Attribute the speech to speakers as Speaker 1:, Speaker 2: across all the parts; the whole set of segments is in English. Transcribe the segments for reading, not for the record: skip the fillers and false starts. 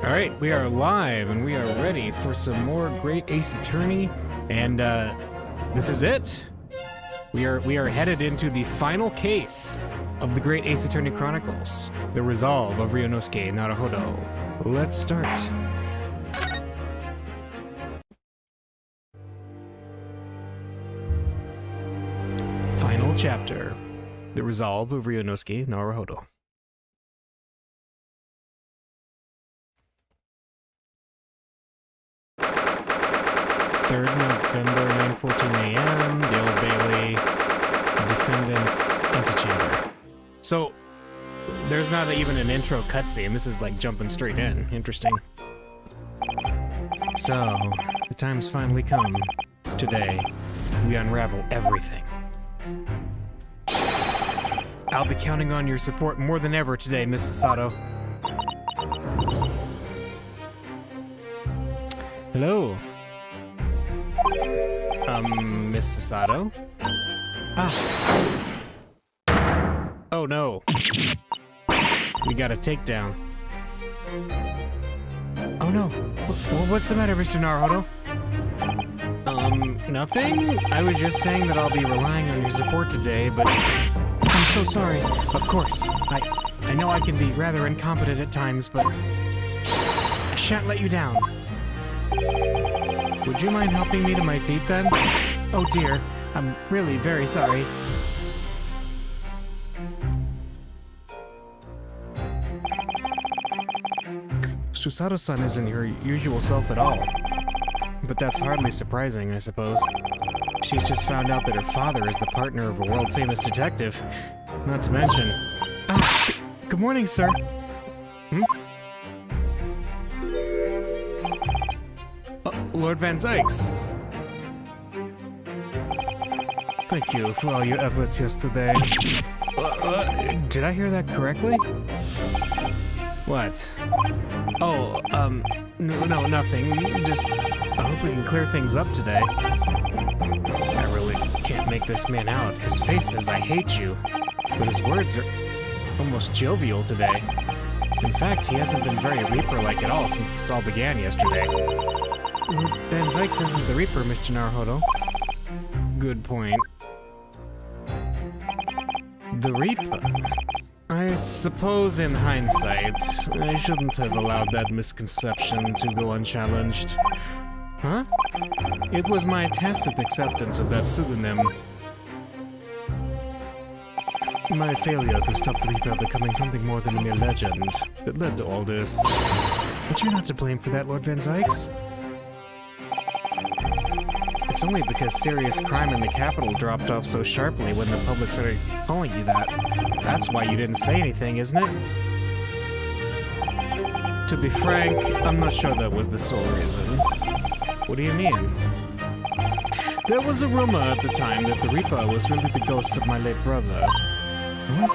Speaker 1: Alright, we are live and we are ready for some more Great Ace Attorney, and this is it. We are headed into the final case of the Great Ace Attorney Chronicles, the Resolve of Ryunosuke Naruhodo. Let's start. Final chapter, the Resolve of Ryunosuke Naruhodo. November, 9:14 a.m., the Old Bailey, defendant's antechamber. So, there's not even an intro cutscene. This is like jumping straight in. Interesting. So, the time's finally come. Today, we unravel everything. I'll be counting on your support more than ever today, Miss Sato. Hello. Miss Sato? Ah. Oh no. We got a takedown. Oh no. What's the matter, Mr. Naruhodo? Nothing? I was just saying that I'll be relying on your support today, but I'm so sorry. Of course. I know I can be rather incompetent at times, but I shan't let you down. Would you mind helping me to my feet, then? Oh dear, I'm really very sorry. Susato-san isn't her usual self at all. But that's hardly surprising, I suppose. She's just found out that her father is the partner of a world-famous detective. Not to mention... good morning, sir. Lord Van Zykes. Thank you for all your efforts yesterday. Did I hear that correctly? What? Oh, no, nothing. Just, I hope we can clear things up today. I really can't make this man out. His face says, "I hate you," but his words are almost jovial today. In fact, he hasn't been very Reaper-like at all since this all began yesterday. Van Zykes isn't the Reaper, Mr. Naruhodo. Good point. The Reaper? I suppose in hindsight, I shouldn't have allowed that misconception to go unchallenged. Huh? It was my tacit acceptance of that pseudonym. My failure to stop the Reaper becoming something more than a mere legend that led to all this. But you're not to blame for that, Lord Van Zykes. It's only because serious crime in the capital dropped off so sharply when the public started calling you that. That's why you didn't say anything, isn't it? To be frank, I'm not sure that was the sole reason. What do you mean? There was a rumor at the time that the Reaper was really the ghost of my late brother. Huh?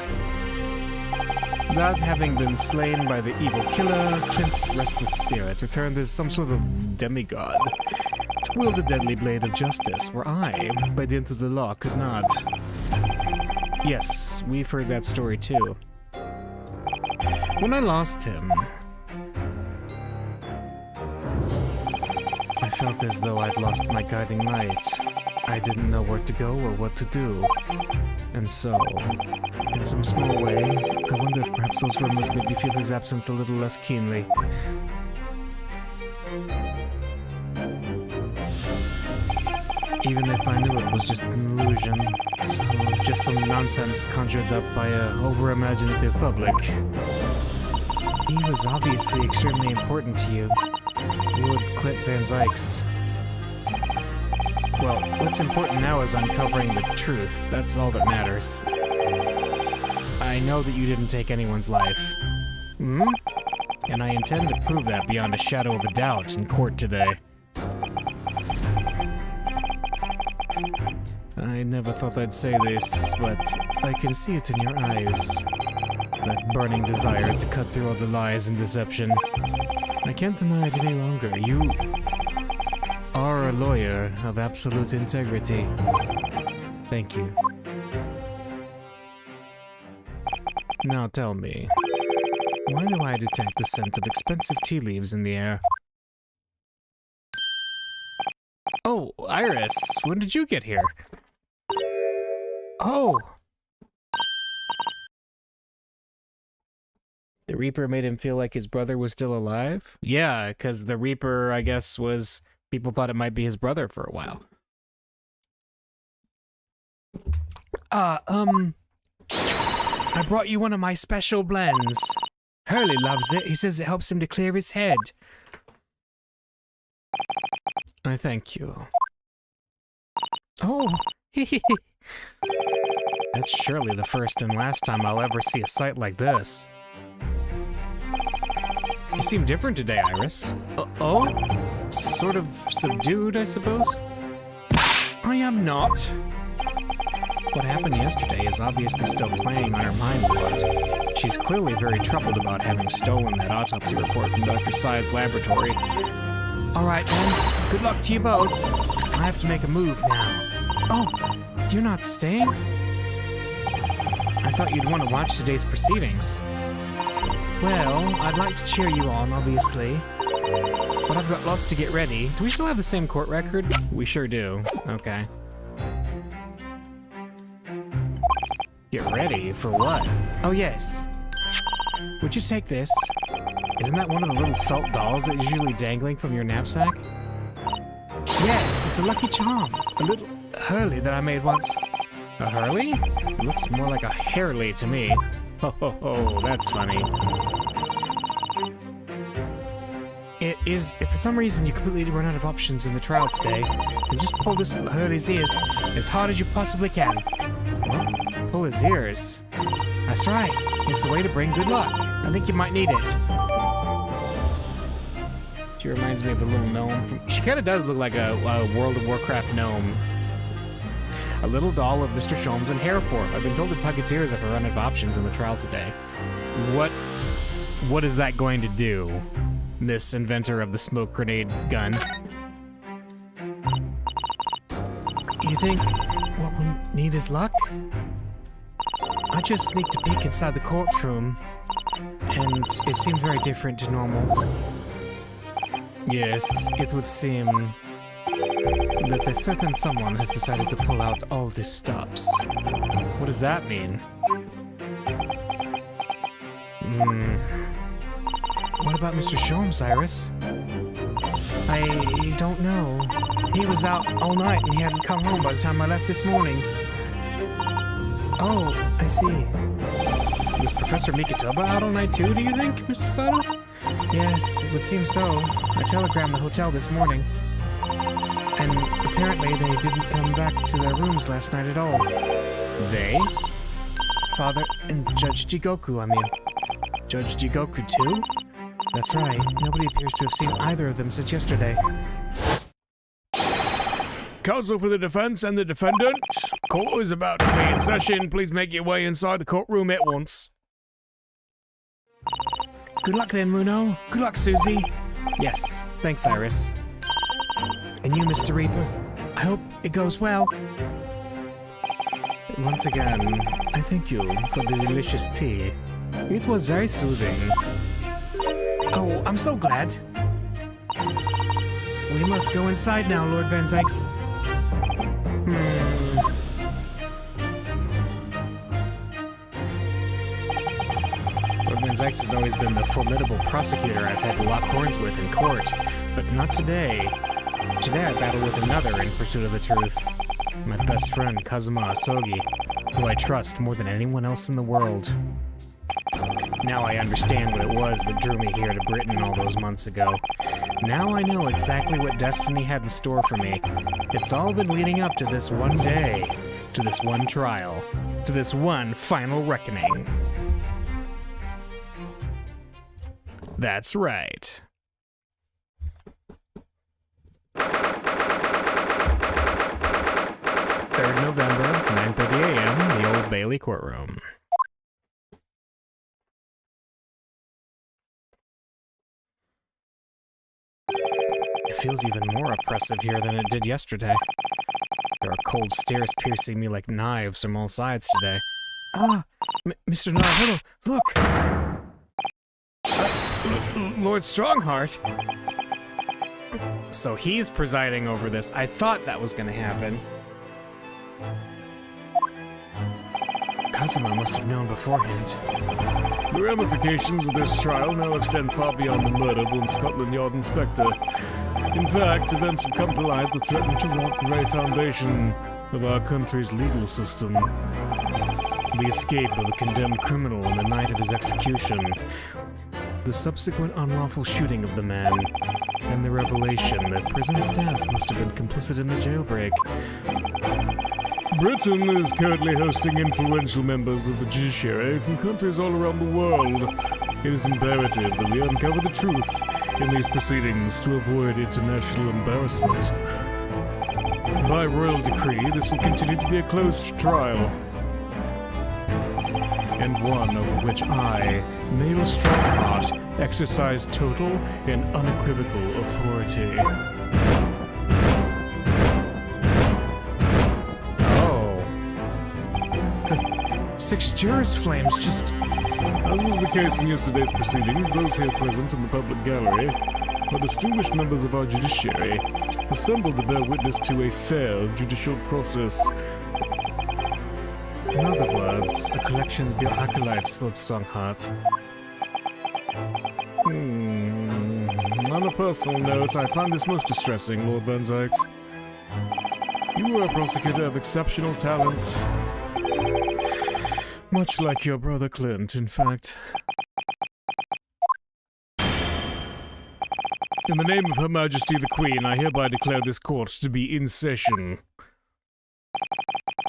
Speaker 1: That having been slain by the evil killer, Clint's restless spirit returned as some sort of demigod. To wield the deadly blade of justice, where I, by dint of the law, could not. Yes, we've heard that story too. When I lost him, I felt as though I'd lost my guiding light. I didn't know where to go or what to do. And so, in some small way, I wonder if perhaps those rumors made me feel his absence a little less keenly. Even if I knew it was just an illusion, so just some nonsense conjured up by an over-imaginative public. He was obviously extremely important to you, Lord Clint Van Zykes. Well, what's important now is uncovering the truth. That's all that matters. I know that you didn't take anyone's life. And I intend to prove that beyond a shadow of a doubt in court today. I never thought I'd say this, but I can see it in your eyes. That burning desire to cut through all the lies and deception. I can't deny it any longer. You are a lawyer of absolute integrity. Thank you. Now tell me, Why do I detect the scent of expensive tea leaves in the air? Oh, Iris, when did you get here? Oh! The Reaper made him feel like his brother was still alive? Yeah, because the Reaper, I guess, was... People thought it might be his brother for a while. I brought you one of my special blends. Hurley loves it. He says it helps him to clear his head. I thank you. Oh, that's surely the first and last time I'll ever see a sight like this. You seem different today, Iris. Oh? Sort of subdued, I suppose? I am not. What happened yesterday is obviously still playing on her mind a lot. She's clearly very troubled about having stolen that autopsy report from Dr. Syed's laboratory. Alright then, good luck to you both. I have to make a move now. Oh, you're not staying? I thought you'd want to watch today's proceedings. Well, I'd like to cheer you on, obviously. But I've got lots to get ready. Do we still have the same court record? We sure do. Okay. Get ready? For what? Oh, yes. Would you take this? Isn't that one of the little felt dolls that is usually dangling from your knapsack? Yes, it's a lucky charm. A little Hurley that I made once. A Hurley? It looks more like a Hairley to me. Ho ho ho, that's funny. It is, if for some reason you completely run out of options in the trial today, then just pull this little Hurley's ears as hard as you possibly can. What? Pull his ears? That's right. It's a way to bring good luck. I think you might need it. She reminds me of a little gnome. She kind of does look like a World of Warcraft gnome. A little doll of Mr. Sholmes in hair form. I've been told to tug its ears if I run out of options in the trial today. What is that going to do? This inventor of the smoke grenade gun. You think what we need is luck? I just sneaked a peek inside the courtroom, and it seemed very different to normal. Yes, it would seem that a certain someone has decided to pull out all the stops. What does that mean? What about Mr. Sholmes, Iris? I don't know. He was out all night and he hadn't come home by the time I left this morning. Oh, I see. Was Professor Mikitoba out all night too, do you think, Mr. Sato? Yes, it would seem so. I telegrammed the hotel this morning. And apparently they didn't come back to their rooms last night at all. They? Father and Judge Jigoku, I mean. Judge Jigoku too? That's right. Nobody appears to have seen either of them since yesterday. Counsel for the defense and the defendant. Court is about to be in session. Please make your way inside the courtroom at once. Good luck then, Runo. Good luck, Susie. Yes, thanks, Iris. And you, Mr. Reaper. I hope it goes well. Once again, I thank you for the delicious tea. It was very soothing. Oh, I'm so glad. We must go inside now, Lord Van Zykes. Lord Van Zykes has always been the formidable prosecutor I've had to lock horns with in court, but not today. Today I battle with another in pursuit of the truth. My best friend, Kazuma Asogi, who I trust more than anyone else in the world. Now I understand what it was that drew me here to Britain all those months ago. Now I know exactly what destiny had in store for me. It's all been leading up to this one day, to this one trial, to this one final reckoning. That's right. 3rd November, 9:30 a.m., the Old Bailey courtroom. It feels even more oppressive here than it did yesterday. There are cold stares piercing me like knives from all sides today. Ah, Mr. Naruhodo, look! Lord Strongheart? So he's presiding over this. I thought that was gonna happen. Kazuma must have known beforehand.
Speaker 2: The ramifications of this trial now extend far beyond the murder of one Scotland Yard inspector. In fact, events have come to light that threaten to rock the very foundation of our country's legal system. The escape of a condemned criminal on the night of his execution, the subsequent unlawful shooting of the man, and the revelation that prison staff must have been complicit in the jailbreak. Britain is currently hosting influential members of the judiciary from countries all around the world. It is imperative that we uncover the truth in these proceedings to avoid international embarrassment. By royal decree, this will continue to be a closed trial, and one over which I, Male Strongheart, exercise total and unequivocal authority.
Speaker 1: Oh. The 6 jurors' flames just...
Speaker 2: As was the case in yesterday's proceedings, those here present in the public gallery are distinguished members of our judiciary, assembled to bear witness to a fair judicial process.
Speaker 1: In other words, a collection of your acolytes, Lord Strongheart.
Speaker 2: On a personal note, I find this most distressing, Lord Van Zykes. You are a prosecutor of exceptional talent. Much like your brother Clint, in fact. In the name of Her Majesty the Queen, I hereby declare this court to be in session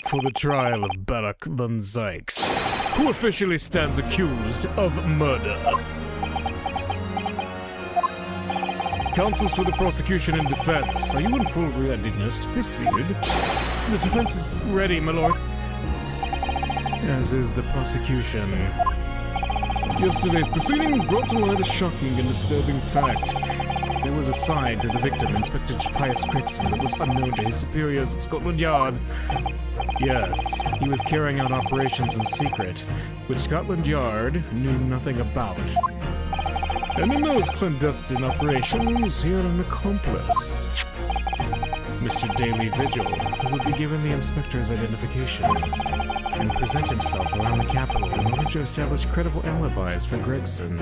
Speaker 2: for the trial of Barak Van Zykes, who officially stands accused of murder. Counsels for the prosecution and defense, are you in full readiness to proceed?
Speaker 1: The defense is ready, my lord.
Speaker 2: As is the prosecution. Yesterday's proceedings brought to light a shocking and disturbing fact. There was a side to the victim, Inspector Pius Gregson, that was unknown to his superiors at Scotland Yard. Yes, he was carrying out operations in secret, which Scotland Yard knew nothing about. And in those clandestine operations, he had an accomplice. Mr. Daily Vigil, who would be given the inspector's identification and present himself around the capital in order to establish credible alibis for Gregson.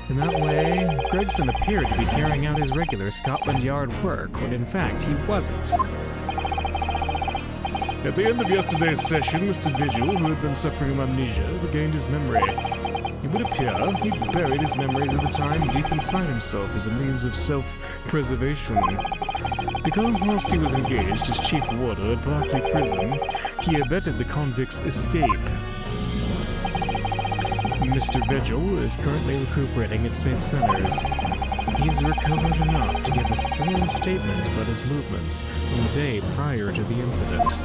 Speaker 2: In that way, Gregson appeared to be carrying out his regular Scotland Yard work, when in fact he wasn't. At the end of yesterday's session, Mr. Vigil, who had been suffering from amnesia, regained his memory. It would appear he buried his memories of the time deep inside himself as a means of self-preservation. Because whilst he was engaged as chief warder at Berkeley Prison, he abetted the convict's escape. Mr. Vigil is currently recuperating at St. Centers. He's recovered enough to give a sane statement about his movements on the day prior to the incident.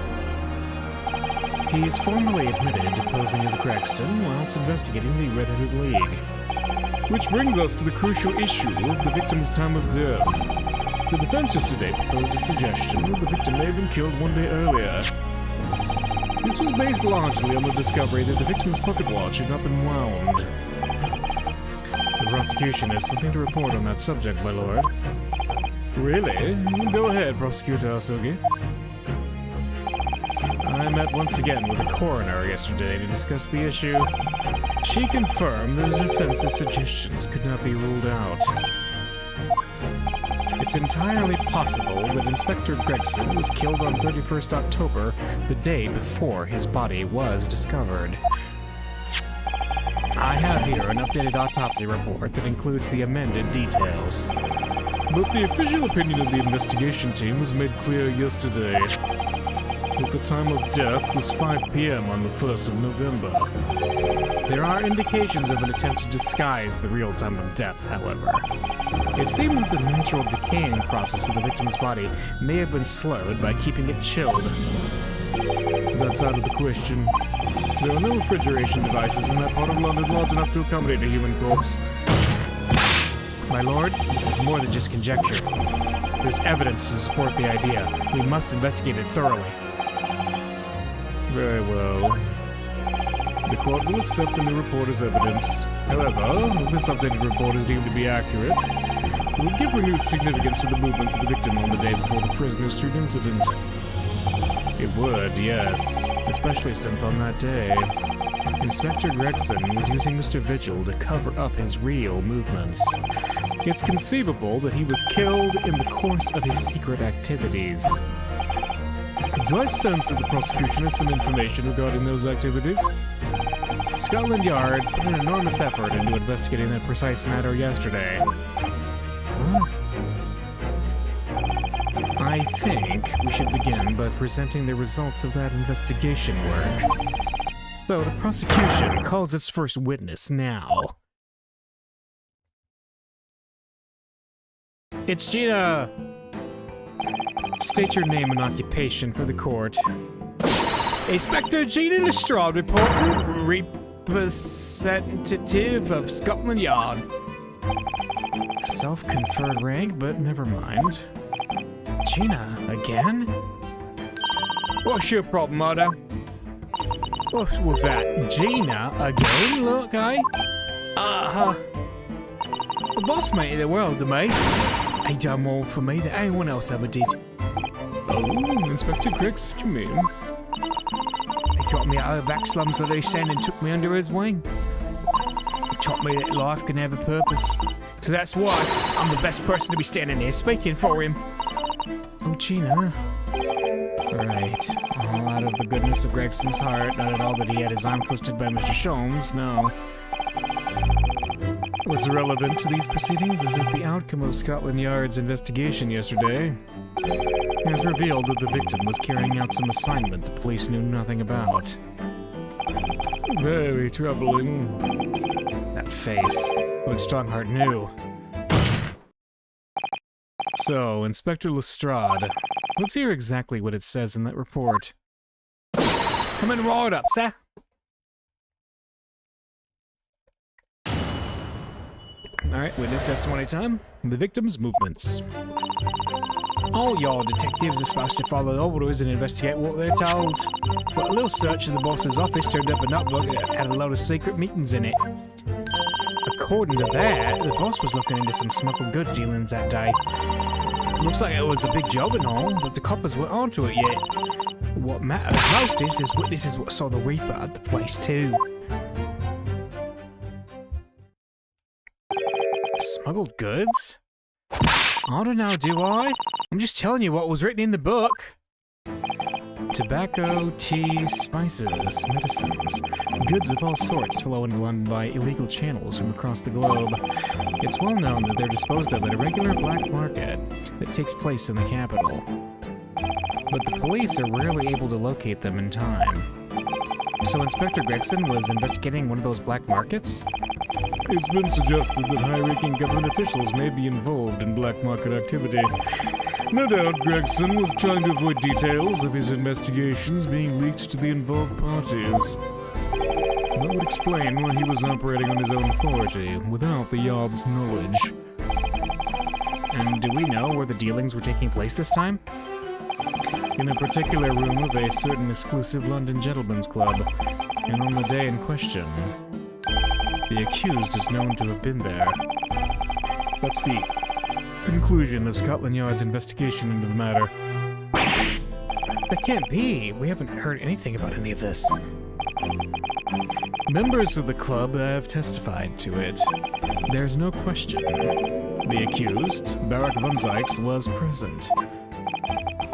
Speaker 2: He's formally admitted to posing as Gregson whilst investigating the Red-Headed League. Which brings us to the crucial issue of the victim's time of death. The defense yesterday proposed a suggestion that the victim may have been killed one day earlier. This was based largely on the discovery that the victim's pocket watch had not been wound. The prosecution has something to report on that subject, my lord. Really? Go ahead, Prosecutor Asogi. I met once again with the coroner yesterday to discuss the issue. She confirmed that the defense's suggestions could not be ruled out. It's entirely possible that Inspector Gregson was killed on 31st October, the day before his body was discovered. I have here an updated autopsy report that includes the amended details. But the official opinion of the investigation team was made clear yesterday. That the time of death was 5 p.m. on the 1st of November. There are indications of an attempt to disguise the real time of death, however. It seems that the natural decaying process of the victim's body may have been slowed by keeping it chilled. That's out of the question. There are no refrigeration devices in that part of London large enough to accommodate a human corpse. My lord, this is more than just conjecture. There's evidence to support the idea. We must investigate it thoroughly. Very well. The court will accept the new report as evidence. However, if this updated report is deemed to be accurate, it will give renewed significance to the movements of the victim on the day before the Fresno Street incident. It would, yes, especially since on that day, Inspector Gregson was using Mr. Vigil to cover up his real movements. It's conceivable that he was killed in the course of his secret activities. Do I sense that the prosecution has some information regarding those activities? Scotland Yard put an enormous effort into investigating that precise matter yesterday. Huh? I think we should begin by presenting the results of that investigation work. So, the prosecution calls its first witness now. It's Gina! State your name and occupation for the court. Inspector Gina Lestrade reporting, representative of Scotland Yard. Self-conferred rank, but never mind. Gina, again? What's your problem, Mother? What's with that? Gina, again? Look, eh? The boss mate of the world to me. He done more for me than anyone else ever did. Oh, Inspector Gregson, you mean? He got me out of the back slums of the East End and took me under his wing. He taught me that life can have a purpose. So that's why I'm the best person to be standing here speaking for him. Oh, Gina. Right. All out of the goodness of Gregson's heart, not at all that he had his arm twisted by Mr. Sholmes, no. What's relevant to these proceedings is that the outcome of Scotland Yard's investigation yesterday has revealed that the victim was carrying out some assignment the police knew nothing about. Very troubling. That face. What Strongheart knew. So, Inspector Lestrade, let's hear exactly what it says in that report. Come in right up, sir. Alright, witness testimony time. The victim's movements. All your detectives are supposed to follow orders and investigate what they're told. But a little search in the boss's office turned up a notebook that had a load of secret meetings in it. According to that, the boss was looking into some smuggled goods dealings that day. Looks like it was a big job and all, but the coppers weren't onto it yet. What matters most is there's witnesses what saw the Reaper at the place too. Smuggled goods? I don't know, do I? I'm just telling you what was written in the book. Tobacco, tea, spices, medicines. Goods of all sorts flow into London by illegal channels from across the globe. It's well known that they're disposed of at a regular black market that takes place in the capital. But the police are rarely able to locate them in time. So Inspector Gregson was investigating one of those black markets? It's been suggested that high-ranking government officials may be involved in black market activity. No doubt Gregson was trying to avoid details of his investigations being leaked to the involved parties. That would explain why he was operating on his own authority, without the Yard's knowledge. And do we know where the dealings were taking place this time? In a particular room of a certain exclusive London gentleman's club, and on the day in question. The accused is known to have been there. That's the conclusion of Scotland Yard's investigation into the matter. That can't be. We haven't heard anything about any of this. Members of the club have testified to it. There's no question. The accused, Barak von Zykes, was present.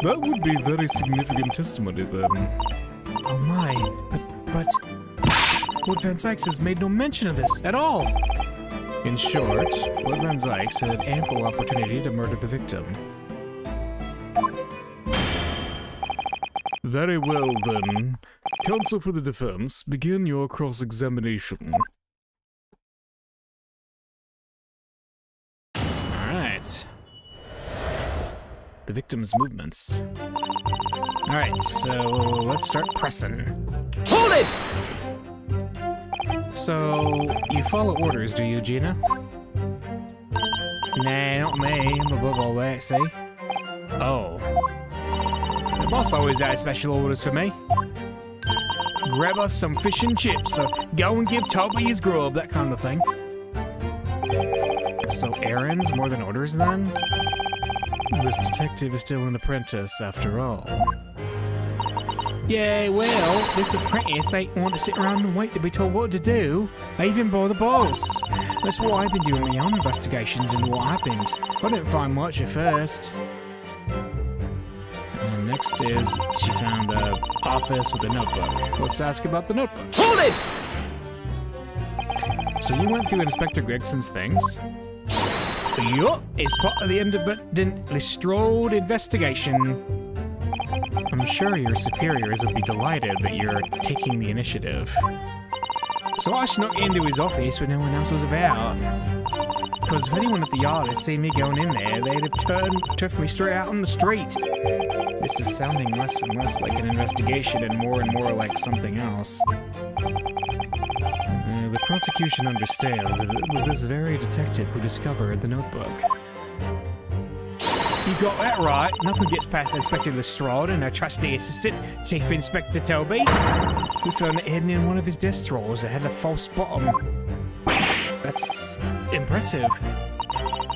Speaker 2: That would be very significant testimony, then. Oh my, but... Lord Van Zykes has made no mention of this at all. In short, Lord Van Zykes had ample opportunity to murder the victim. Very well, then. Counsel for the defense, begin your cross-examination. Alright. The victim's movements. Alright, so let's start pressing. Hold it! So, you follow orders, do you, Gina? Nah, not me. I'm above all that, see? Oh. The boss always had special orders for me.
Speaker 1: grab us some fish and chips, so go and give Toby his grub, that kind of thing. So errands more than orders, then? This detective is still an apprentice, after all. Yeah, well, this apprentice ain't want to sit around and wait to be told what to do, even by the boss. That's why I've been doing my own investigations into what happened. I didn't find much at first. And next is, she found an office with a notebook. Let's ask about the notebook. Hold it! So you went through Inspector Gregson's things? Yup, it's part of the independent Lestrade investigation. I'm sure your superiors would be delighted that you're taking the initiative. So I snuck into his office when no one else was about. Because if anyone at the yard had seen me going in there, they'd have turfed me straight out on the street. This is sounding less and less like an investigation and more like something else. The prosecution understands that it was this very detective who discovered the notebook. You got that right. Nothing gets past Inspector Lestrade and our trusty assistant, Chief Inspector Toby. We found it hidden in one of his desk drawers that had a false bottom. That's impressive.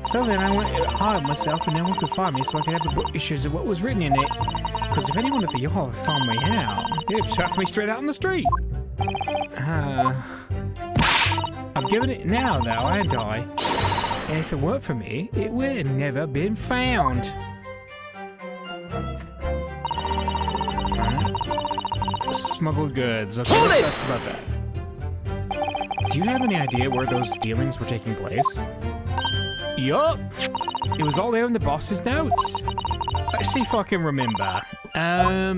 Speaker 1: So then I went to hide myself and no one could find me so I could have the book issues of what was written in it. Because if anyone at the yard found me out, they'd have chucked me straight out on the street. I've given it now, though, ain't I? And if it weren't for me, it would have never been found. Smuggled goods. Okay, let's ask about that. Do you have any idea where those dealings were taking place? Yup. It was all there in the boss's notes. Let's see if I can remember. As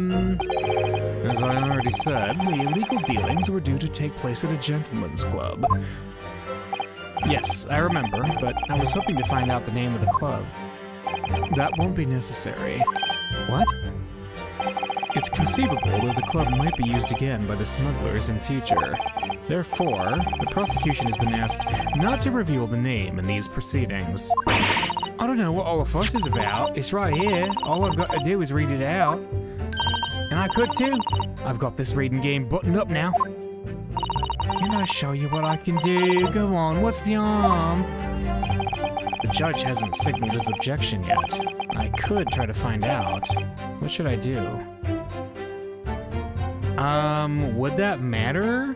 Speaker 1: I already said, the illegal dealings were due to take place at a gentleman's club. Yes, I remember, but I was hoping to find out the name of the club. That won't be necessary. What? It's conceivable that the club might be used again by the smugglers in future. Therefore, the prosecution has been asked not to reveal the name in these proceedings. I don't know what all the fuss is about. It's right here. All I've got to do is read it out. And I could too. I've got this reading game buttoned up now. Can I show you what I can do? Go on, what's the arm? The judge hasn't signaled his objection yet. I could try to find out. What should I do? Would that matter?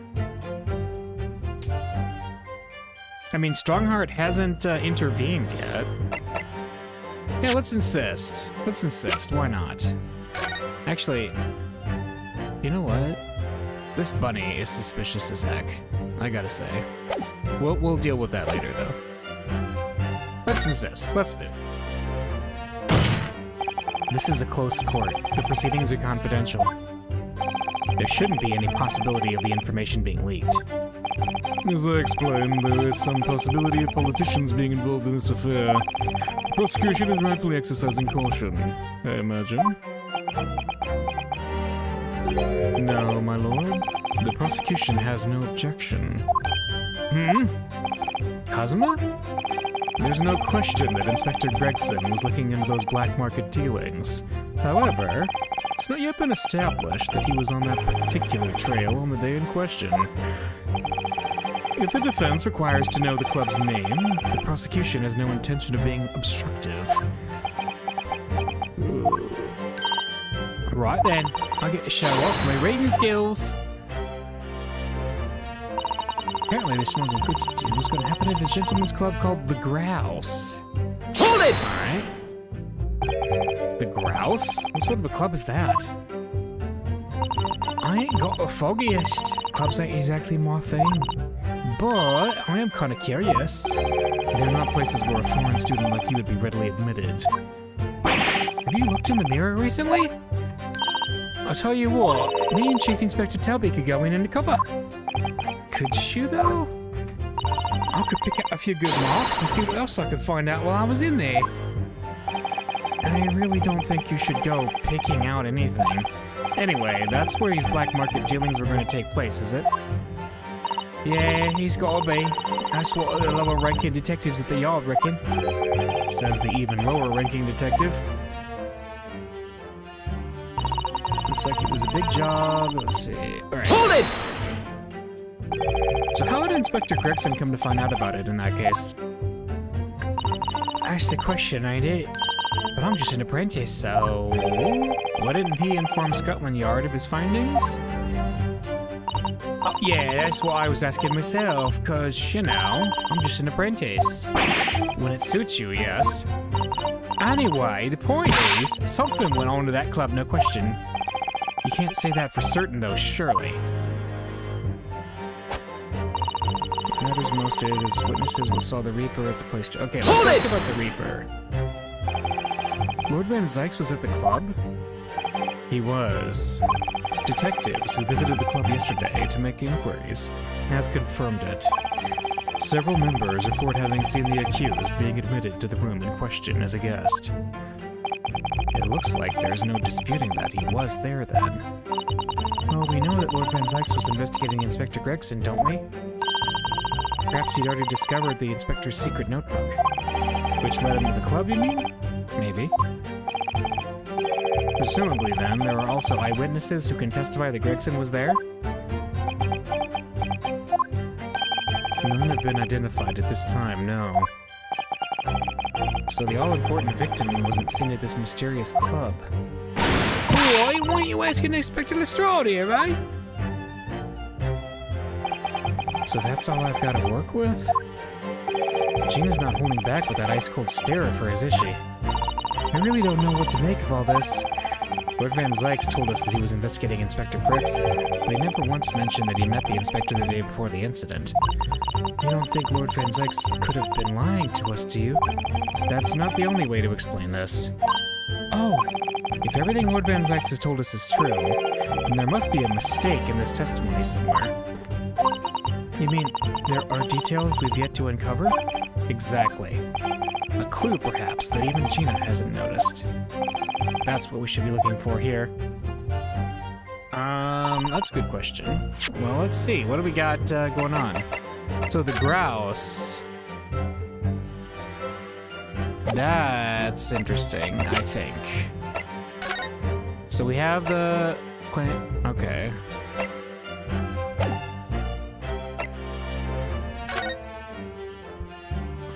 Speaker 1: I mean, Strongheart hasn't intervened yet. Yeah, let's insist. Let's insist, why not? Actually, you know what? This bunny is suspicious as heck, I gotta say. We'll deal with that later, though. Let's insist. Let's do it. This is a closed court. The proceedings are confidential. There shouldn't be any possibility of the information being leaked.
Speaker 2: As I explained, there is some possibility of politicians being involved in this affair. The prosecution is rightfully exercising caution, I imagine.
Speaker 1: No, my lord. The prosecution has no objection. Kazuma? There's no question that Inspector Gregson was looking into those black market dealings. However, it's not yet been established that he was on that particular trail on the day in question. If the defense requires to know the club's name, the prosecution has no intention of being obstructive. Right then, I get to show off my reading skills. Apparently this smuggled goods deal was going to happen at a gentleman's club called The Grouse. Hold it! Alright. The Grouse? What sort of a club is that? I ain't got the foggiest. Clubs ain't exactly my thing. But I am kind of curious. They're not places where a foreign student like you would be readily admitted. Have you looked in the mirror recently? I'll tell you what, me and Chief Inspector Toby could go in undercover. Could you, though? I could pick up a few good marks and see what else I could find out while I was in there. I really don't think you should go picking out anything. Anyway, that's where these black market dealings were going to take place, is it? Yeah, he's gotta be. That's what the lower-ranking detectives at the yard reckon. Says the even lower-ranking detective. looks like it was a big job. Let's see. All right.
Speaker 3: Hold it!
Speaker 1: So how did Inspector Gregson come to find out about it in that case? That's the question, ain't it? But I'm just an apprentice, so... Why didn't he inform Scotland Yard of his findings? Yeah, that's what I was asking myself, cause, you know, I'm just an apprentice. When it suits you, yes. Anyway, the point is, something went on to that club, no question. You can't say that for certain, though, surely. What matters most is witnesses will saw the Reaper at the place to... Okay, let's talk about the Reaper. Lord Van Zykes was at the club? He was. Detectives who visited the club yesterday to make inquiries have confirmed it. Several members report having seen the accused being admitted to the room in question as a guest. It looks like there's no disputing that he was there then. Well, we know that Lord Van Zykes was investigating Inspector Gregson, don't we? Perhaps he'd already discovered the inspector's secret notebook. Which led him to the club, you mean? Maybe. Presumably, then, there are also eyewitnesses who can testify that Gregson was there? None have been identified at this time, no. So the all-important victim wasn't seen at this mysterious club. Boy, why aren't you asking Inspector Lestrade here, eh? So that's all I've got to work with? Gina's not holding back with that ice-cold stare of hers, is she? I really don't know what to make of all this. Lord Van Zykes told us that he was investigating Inspector Gregson, but he never once mentioned that he met the inspector the day before the incident. You don't think Lord Van Zykes could have been lying to us, do you? That's not the only way to explain this. Oh, if everything Lord Van Zykes has told us is true, then there must be a mistake in this testimony somewhere. You mean, there are details we've yet to uncover? Exactly. A clue, perhaps, that even Gina hasn't noticed. That's what we should be looking for here. That's a good question. Well, let's see. What do we got going on? So the grouse... That's interesting, I think. So we have the... Okay.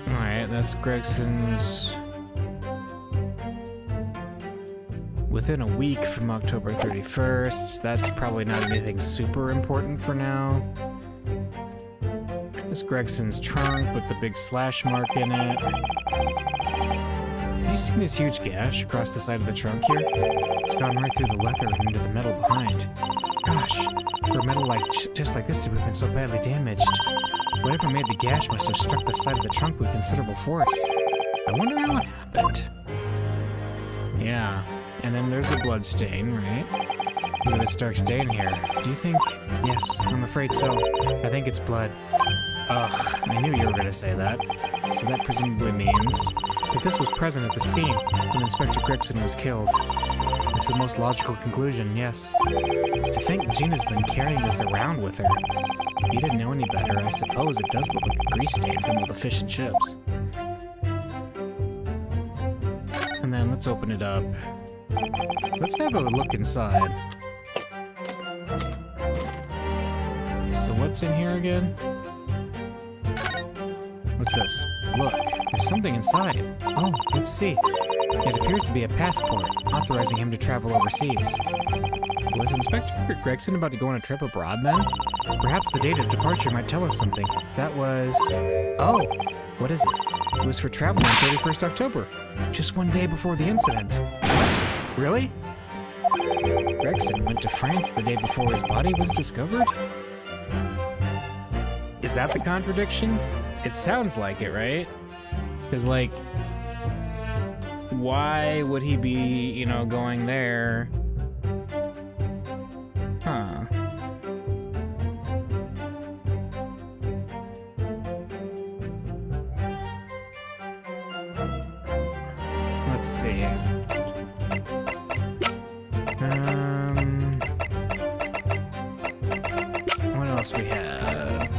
Speaker 1: Alright, that's Gregson's... Within a week from October 31st. That's probably not anything super important for now. This Gregson's trunk with the big slash mark in it. Have you seen this huge gash across the side of the trunk here? It's gone right through the leather and into the metal behind. Gosh, for metal just like this to have been so badly damaged. Whatever made the gash must have struck the side of the trunk with considerable force. I wonder how it happened. Yeah. And then there's the blood stain, right? Look at this dark stain here. Do you think... Yes, I'm afraid so. I think it's blood. Ugh, I knew you were going to say that. So that presumably means that this was present at the scene when Inspector Gregson was killed. It's the most logical conclusion, yes. To think Gina's been carrying this around with her. If you didn't know any better, I suppose it does look like a grease stain from all the fish and chips. And then let's open it up. Let's have a look inside. So what's in here again? What's this? Look, there's something inside. Oh, let's see. It appears to be a passport, authorizing him to travel overseas. Was Inspector Gregson about to go on a trip abroad then? Perhaps the date of departure might tell us something. That was... Oh, what is it? It was for travel on 31st October, just one day before the incident. What? Really? Gregson went to France the day before his body was discovered? Is that the contradiction? It sounds like it, right? Because, like, why would he be, you know, going there? Huh. Let's see. What else we have?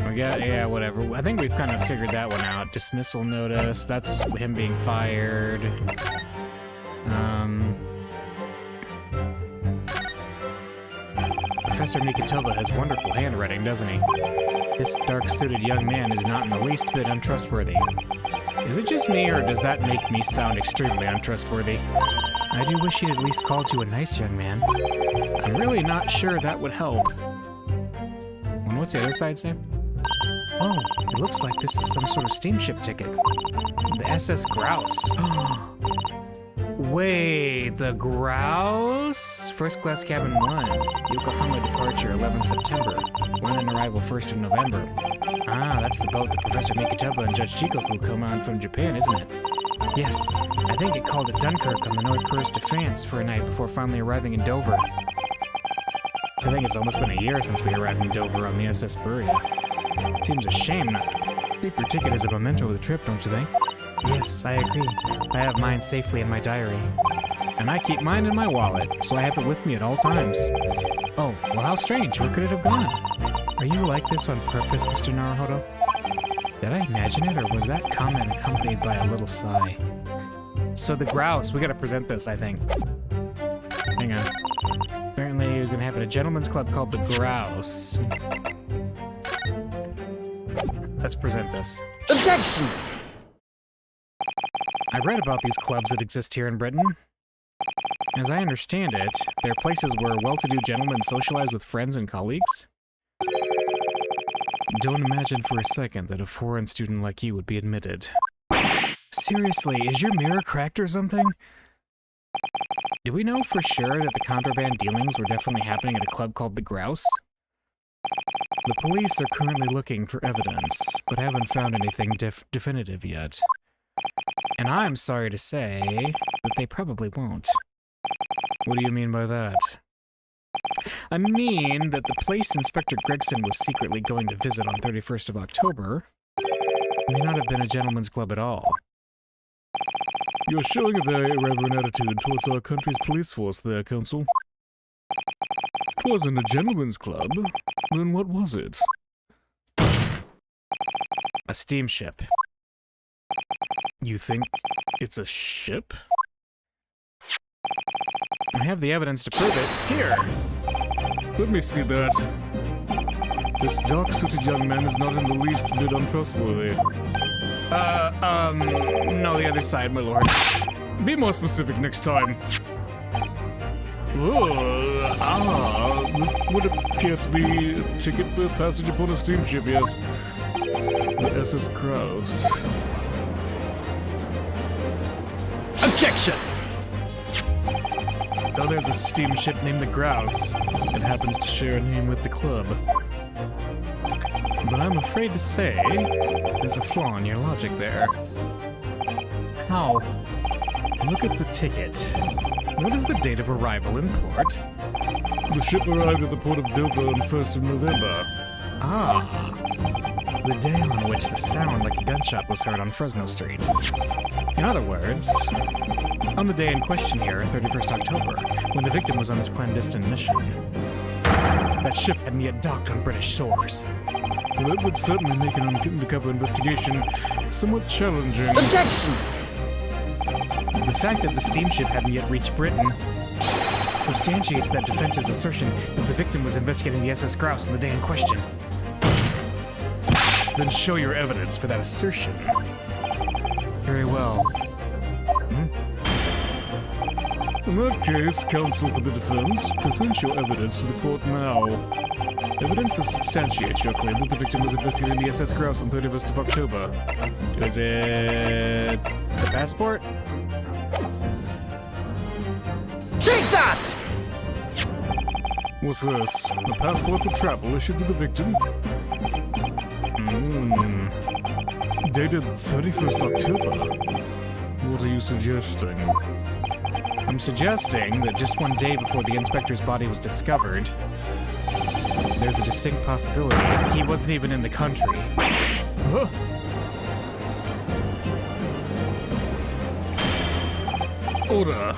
Speaker 1: We got, yeah, whatever. I think we've kind of figured that one out. Dismissal notice, that's him being fired. Professor Mikotoba has wonderful handwriting, doesn't he? This dark-suited young man is not in the least bit untrustworthy. Is it just me, or does that make me sound extremely untrustworthy? I do wish he'd at least called you a nice young man. I'm really not sure that would help. And what's the other side say? Oh, it looks like this is some sort of steamship ticket. The SS Grouse. Wait, the Grouse? First class cabin 1. Yokohama departure 11th September. London arrival 1st of November. Ah, that's the boat that Professor Mikotoba and Judge Chikoku come on from Japan, isn't it? Yes, I think it called at Dunkirk on the north coast of France for a night before finally arriving in Dover. I think it's almost been a year since we arrived in Dover on the SS Buria. Seems a shame not to keep your ticket as a memento of the trip, don't you think? Yes, I agree. I have mine safely in my diary. And I keep mine in my wallet, so I have it with me at all times. Oh, well, how strange. Where could it have gone? Are you like this on purpose, Mr. Naruhodo? Did I imagine it, or was that comment accompanied by a little sigh? So the Grouse, we gotta present this, I think. Hang on. Apparently he was gonna have a gentleman's club called the Grouse. Let's present this.
Speaker 3: Objection!
Speaker 1: I read about these clubs that exist here in Britain. As I understand it, they're places where well-to-do gentlemen socialize with friends and colleagues. Don't imagine for a second that a foreign student like you would be admitted. Seriously, is your mirror cracked or something? Do we know for sure that the contraband dealings were definitely happening at a club called the Grouse? The police are currently looking for evidence, but haven't found anything definitive yet. And I'm sorry to say that they probably won't. What do you mean by that? I mean that the place Inspector Gregson was secretly going to visit on 31st of October may not have been a gentleman's club at all.
Speaker 2: You're showing a very irreverent attitude towards our country's police force there, Counsel. It wasn't a gentleman's club. Then what was it?
Speaker 1: A steamship.
Speaker 2: You think it's a ship?
Speaker 1: I have the evidence to prove it. Here!
Speaker 2: Let me see that. This dark-suited young man is not in the least bit untrustworthy.
Speaker 1: No, the other side, my lord.
Speaker 2: Be more specific next time. This would appear to be a ticket for passage upon a steamship, yes. The SS Grouse.
Speaker 3: Objection!
Speaker 2: So there's a steamship named the Grouse. It happens to share a name with the club. But I'm afraid to say, there's a flaw in your logic there.
Speaker 1: How?
Speaker 2: Look at the ticket.
Speaker 1: What is the date of arrival in port?
Speaker 2: The ship arrived at the port of Dover on 1st of November.
Speaker 1: Ah. The day on which the sound like a gunshot was heard on Fresno Street. In other words, on the day in question here, 31st October, when the victim was on his clandestine mission. That ship hadn't yet docked on British shores.
Speaker 2: Well, that would certainly make an undercover investigation somewhat challenging.
Speaker 3: Objection!
Speaker 1: The fact that the steamship hadn't yet reached Britain substantiates that defense's assertion that the victim was investigating the SS Grouse on the day in question.
Speaker 2: Then show your evidence for that assertion.
Speaker 1: Very well.
Speaker 2: In that case, counsel for the defense, present your evidence to the court now. Evidence that substantiates your claim that the victim was investigating the SS Grouse on 31st of October.
Speaker 1: Is it the passport?
Speaker 3: Take that!
Speaker 2: What's this? A passport for travel issued to the victim? Dated 31st October? What are you suggesting?
Speaker 1: I'm suggesting that just one day before the inspector's body was discovered, there's a distinct possibility that he wasn't even in the country.
Speaker 2: Huh? Order!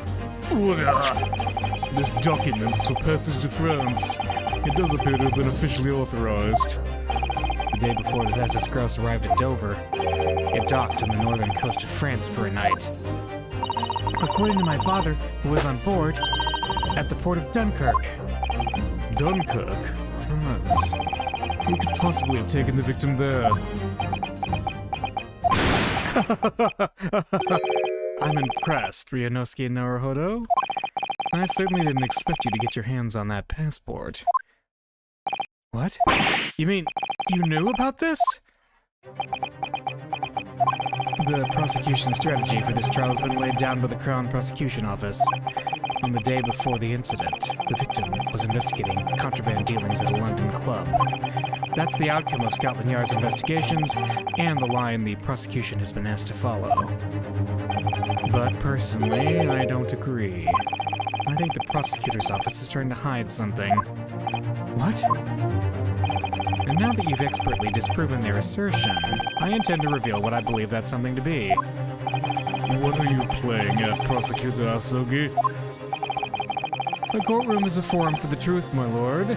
Speaker 2: Order! This document's for passage to France. It does appear to have been officially authorized.
Speaker 1: The day before the SS Grouse arrived at Dover, it docked on the northern coast of France for a night. According to my father, who was on board, at the port of Dunkirk.
Speaker 2: Dunkirk, France. Who could possibly have taken the victim there? I'm impressed, Ryunosuke Naruhodo. I certainly didn't expect you to get your hands on that passport. What? You mean you knew about this? The prosecution strategy for this trial has been laid down by the Crown Prosecution Office. On the day before the incident, the victim was investigating contraband dealings at a London club. That's the outcome of Scotland Yard's investigations, and the line the prosecution has been asked to follow. But personally, I don't agree. I think the prosecutor's office is trying to hide something. What? And now that you've expertly disproven their assertion, I intend to reveal what I believe that something to be. What are you playing at, Prosecutor Asogi?
Speaker 1: The courtroom is a forum for the truth, my lord.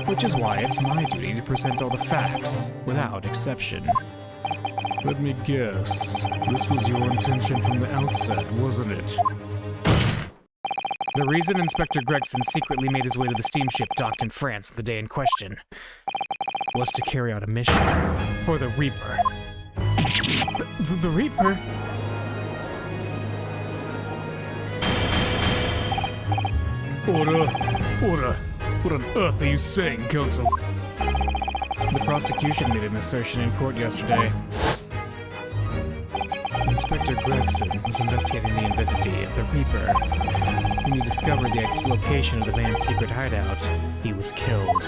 Speaker 1: Which is why it's my duty to present all the facts, without exception.
Speaker 2: Let me guess. This was your intention from the outset, wasn't it?
Speaker 1: The reason Inspector Gregson secretly made his way to the steamship docked in France the day in question was to carry out a mission for the Reaper.
Speaker 2: The Reaper? Order. What on earth are you saying, Counsel?
Speaker 1: The prosecution made an assertion in court yesterday. Inspector Gregson was investigating the identity of the Reaper. When he discovered the location of the man's secret hideout, he was killed.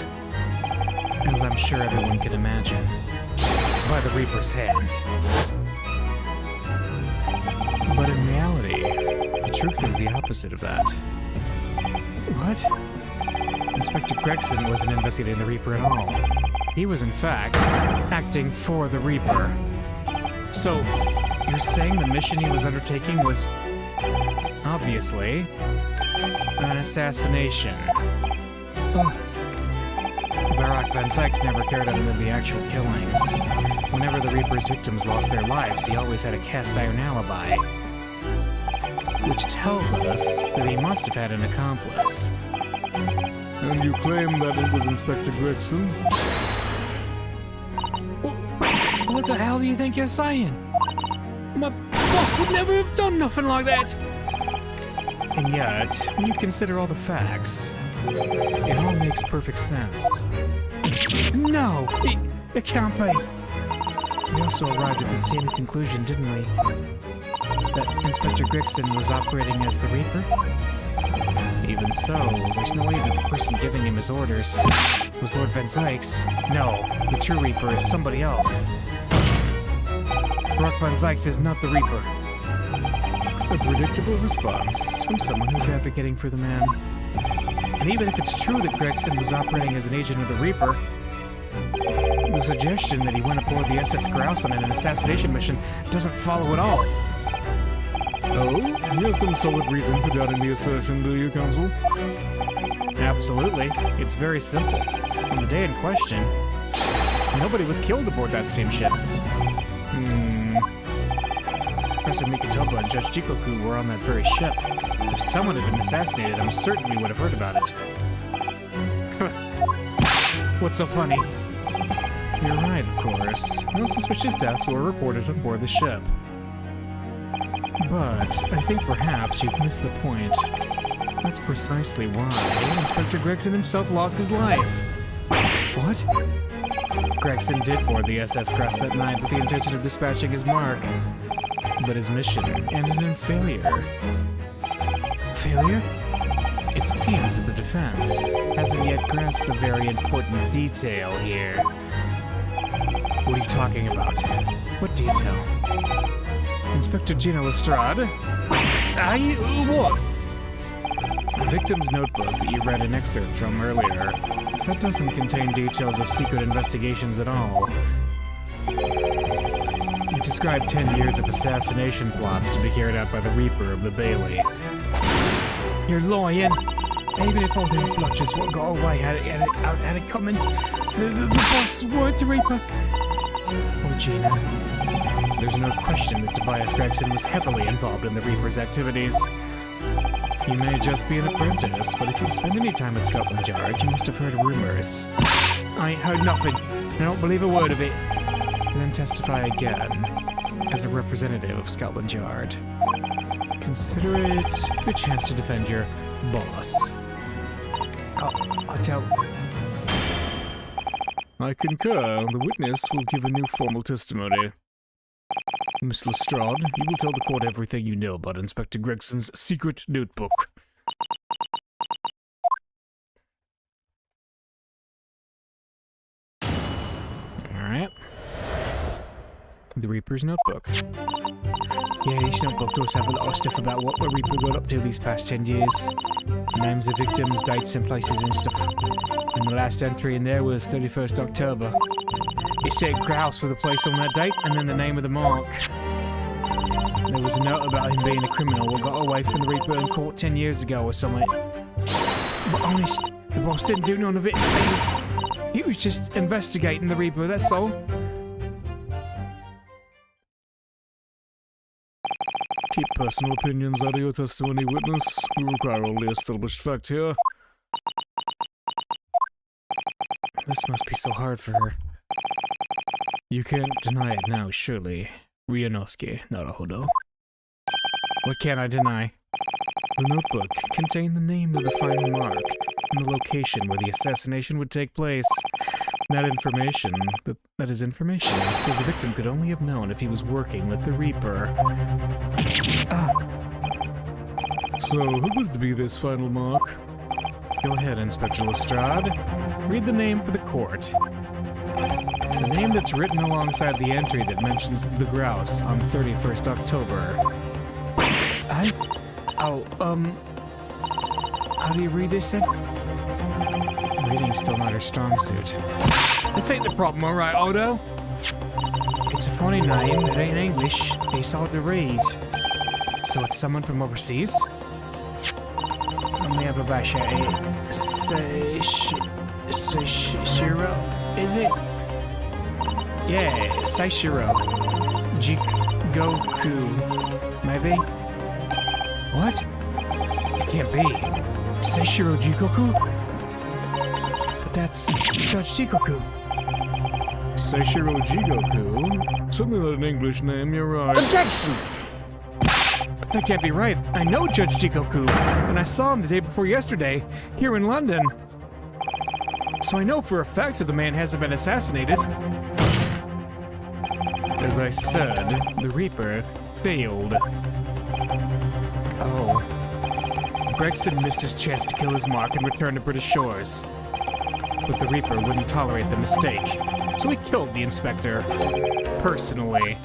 Speaker 1: As I'm sure everyone can imagine, by the Reaper's hand. But in reality, the truth is the opposite of that. What? Inspector Gregson wasn't investigating the Reaper at all. He was, in fact, acting for the Reaper. So, you're saying the mission he was undertaking was, obviously, an assassination? Oh. Barak Van Zykes never cared other than the actual killings. Whenever the Reaper's victims lost their lives, he always had a cast-iron alibi. Which tells us that he must have had an accomplice.
Speaker 2: And you claim that it was Inspector Gregson?
Speaker 1: What the hell do you think you're saying? My boss would never have done nothing like that! And yet, when you consider all the facts, it all makes perfect sense. No! It can't be! We also arrived at the same conclusion, didn't we? That Inspector Gregson was operating as the Reaper? Even so, there's no way that the person giving him his orders was Lord Van Zykes. No, the true Reaper is somebody else. Barak Van Zykes is not the Reaper.
Speaker 2: A predictable response
Speaker 1: From someone who's advocating for the man. And even if it's true that Gregson was operating as an agent of the Reaper, the suggestion that he went aboard the SS Grouse on an assassination mission doesn't follow at all.
Speaker 2: Oh? You have some solid reason for doubting the assertion, do you, Counsel?
Speaker 1: Absolutely. It's very simple. On the day in question, nobody was killed aboard that steamship. Professor Mikotoba and Judge Jikoku were on that very ship. If someone had been assassinated, I'm certain we would have heard about it. What's so funny? You're right, of course. No suspicious deaths were reported on board the ship. But I think perhaps you've missed the point. That's precisely why Inspector Gregson himself lost his life. What? Gregson did board the SS Grouse that night with the intention of dispatching his mark. But his mission ended in failure. Failure? It seems that the defense hasn't yet grasped a very important detail here. What are you talking about? What detail? Inspector Gino Lestrade? What? The victim's notebook that you read an excerpt from earlier, that doesn't contain details of secret investigations at all. It described 10 years of assassination plots to be carried out by the Reaper of the Bailey. You're lying! Even if all them blotches what got away had it coming, the boss weren't the Reaper. Oh, Gina. There's no question that Tobias Gregson was heavily involved in the Reaper's activities. You may just be an apprentice, but if you spend any time at Scotland Yard, you must have heard rumors. I ain't heard nothing. I don't believe a word of it. And then testify again, as a representative of Scotland Yard. Consider it your chance to defend your boss. I'll tell...
Speaker 2: I concur. The witness will give a new formal testimony. Miss Lestrade, you will tell the court everything you know about Inspector Gregson's secret notebook.
Speaker 1: Alright. The Reaper's notebook. Yeah, this notebook does have a lot of stuff about what the Reaper got up to these past 10 years. Names of victims, dates and places and stuff. And the last entry in there was 31st October. It said grouse for the place on that date, and then the name of the mark. There was a note about him being a criminal who got away from the Reaper in court 10 years ago or something. But honest, the boss didn't do none of it. He was just investigating the Reaper, that's all.
Speaker 2: Keep personal opinions out of your testimony, witness. We require only established fact here.
Speaker 1: This must be so hard for her.
Speaker 2: You can't deny it now, surely. Ryunosuke Naruhodo.
Speaker 1: What can I deny?
Speaker 2: The notebook contained the name of the final mark and the location where the assassination would take place. That information that the victim could only have known if he was working with the Reaper. So, who was to be this final mark?
Speaker 1: Go ahead, Inspector Lestrade. Read the name for the court. The name that's written alongside the entry that mentions the grouse on 31st October. How do you read this then? Reading's still not her strong suit. This ain't the problem, alright, Odo? It's a funny name, it ain't English, it's hard to read. So it's someone from overseas? Let me have a bash at it. Seishiro? Is it? Yeah, Seishiro. Jigoku. Maybe? What? It can't be. Seishiro Jigoku? But that's Judge Jigoku.
Speaker 2: Seishiro Jigoku? Certainly not an English name, you're right.
Speaker 3: Objection!
Speaker 1: But that can't be right. I know Judge Jigoku, and I saw him the day before yesterday, here in London. So I know for a fact that the man hasn't been assassinated. As I said, the Reaper failed. Oh. Gregson missed his chance to kill his mark and return to British shores. But the Reaper wouldn't tolerate the mistake, so he killed the inspector. Personally.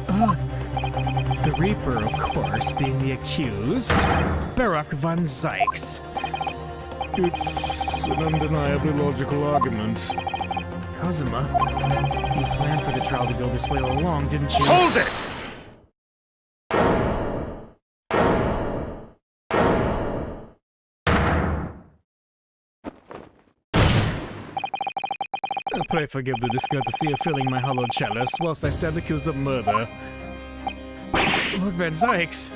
Speaker 1: The Reaper, of course, being the accused, Barak von Zykes.
Speaker 2: It's an undeniably logical argument.
Speaker 1: Kazuma, you planned for the trial to go this way all along, didn't you?
Speaker 3: Hold it!
Speaker 2: Pray forgive the discourtesy of filling my hollow chalice whilst I stand accused of murder.
Speaker 1: Lord Van Zykes.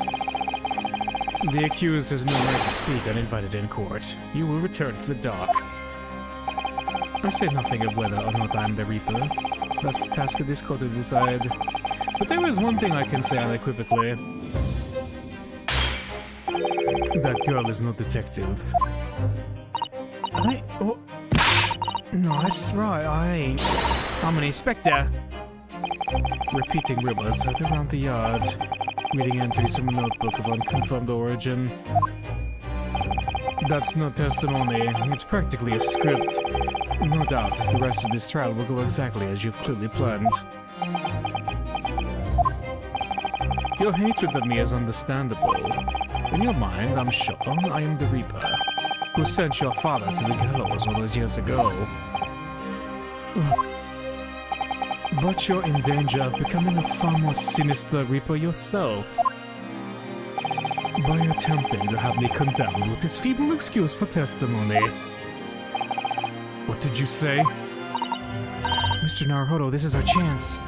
Speaker 1: The accused has no right to speak uninvited in court. You will return to the dock. I say nothing of whether or not I'm the Reaper. That's the task of this court to decide. But there is one thing I can say unequivocally.
Speaker 2: That girl is no detective.
Speaker 1: No, that's right, I ain't. I'm an inspector. Repeating rumors heard around the yard. Reading entries from a notebook of unconfirmed origin.
Speaker 2: That's no testimony. It's practically a script.
Speaker 1: No doubt that the rest of this trial will go exactly as you've clearly planned.
Speaker 2: Your hatred of me is understandable. In your mind, I'm sure I am the Reaper, who sent your father to the gallows all those years ago. But you're in danger of becoming a far more sinister Reaper yourself. By attempting to have me condemned with this feeble excuse for testimony. What did you say?
Speaker 1: Mr. Naruhodo, this is our chance.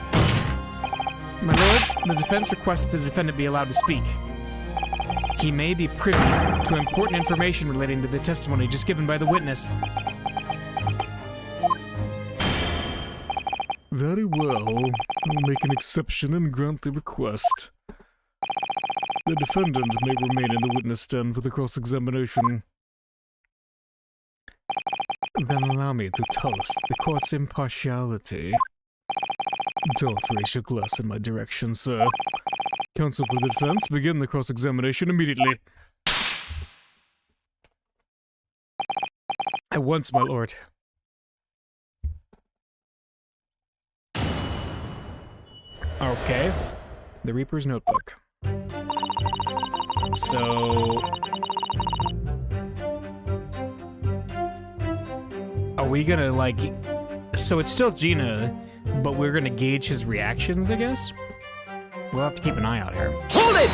Speaker 1: My lord, the defense requests the defendant be allowed to speak. He may be privy to important information relating to the testimony just given by the witness.
Speaker 2: Very well. I'll make an exception and grant the request. The defendant may remain in the witness stand for the cross-examination. Then allow me to toast the court's impartiality. Don't raise your glass in my direction, sir. Counsel for the defense, begin the cross-examination immediately.
Speaker 1: At once, my lord. Okay. The Reaper's notebook. So... are we gonna, like... So it's still Gina, but we're gonna gauge his reactions, I guess? We'll have to keep an eye out here.
Speaker 3: Hold it!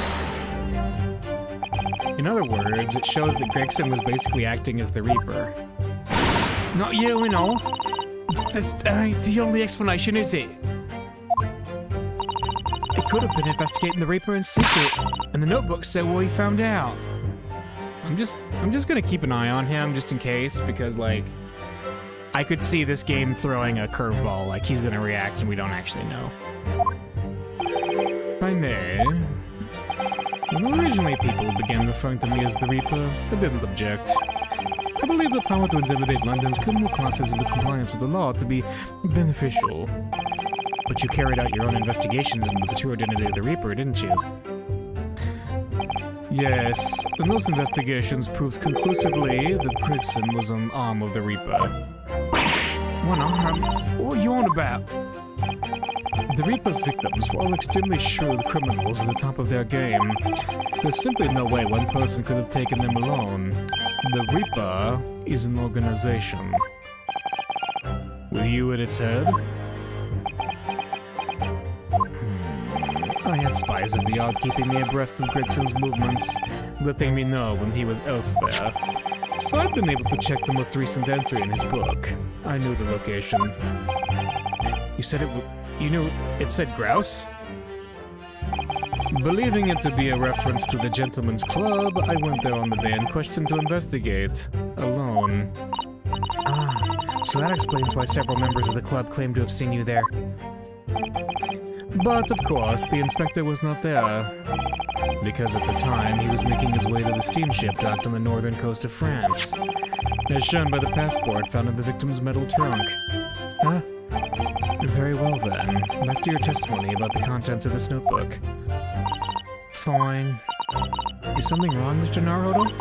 Speaker 1: In other words, it shows that Gregson was basically acting as the Reaper. Not you, know. That ain't the only explanation, is it? It could have been investigating the Reaper in secret, and the notebook said what he found out. I'm just gonna keep an eye on him just in case, because like I could see this game throwing a curveball, like he's gonna react and we don't actually know. If I may. When originally people began referring to me as the Reaper, I didn't object. I believe the power to intimidate London's criminal classes and the compliance with the law to be beneficial. But you carried out your own investigations into the true identity of the Reaper, didn't you? Yes, and those investigations proved conclusively that Gregson was an arm of the Reaper. One arm? What are you on about? The Reaper's victims were all extremely shrewd criminals at the top of their game. There's simply no way one person could have taken them alone. The Reaper is an organization. With you at its head? I had spies at the yard keeping me abreast of Gregson's movements, letting me know when he was elsewhere. So I've been able to check the most recent entry in his book. I knew the location. You said you knew it said grouse? Believing it to be a reference to the Gentleman's Club, I went there on the day in question to investigate. Alone. Ah, so that explains why several members of the club claim to have seen you there. But, of course, the inspector was not there. Because at the time, he was making his way to the steamship docked on the northern coast of France. As shown by the passport found in the victim's metal trunk. Huh? Very well then. Back to your testimony about the contents of this notebook. Fine. Is something wrong, Mr. Naruhodo?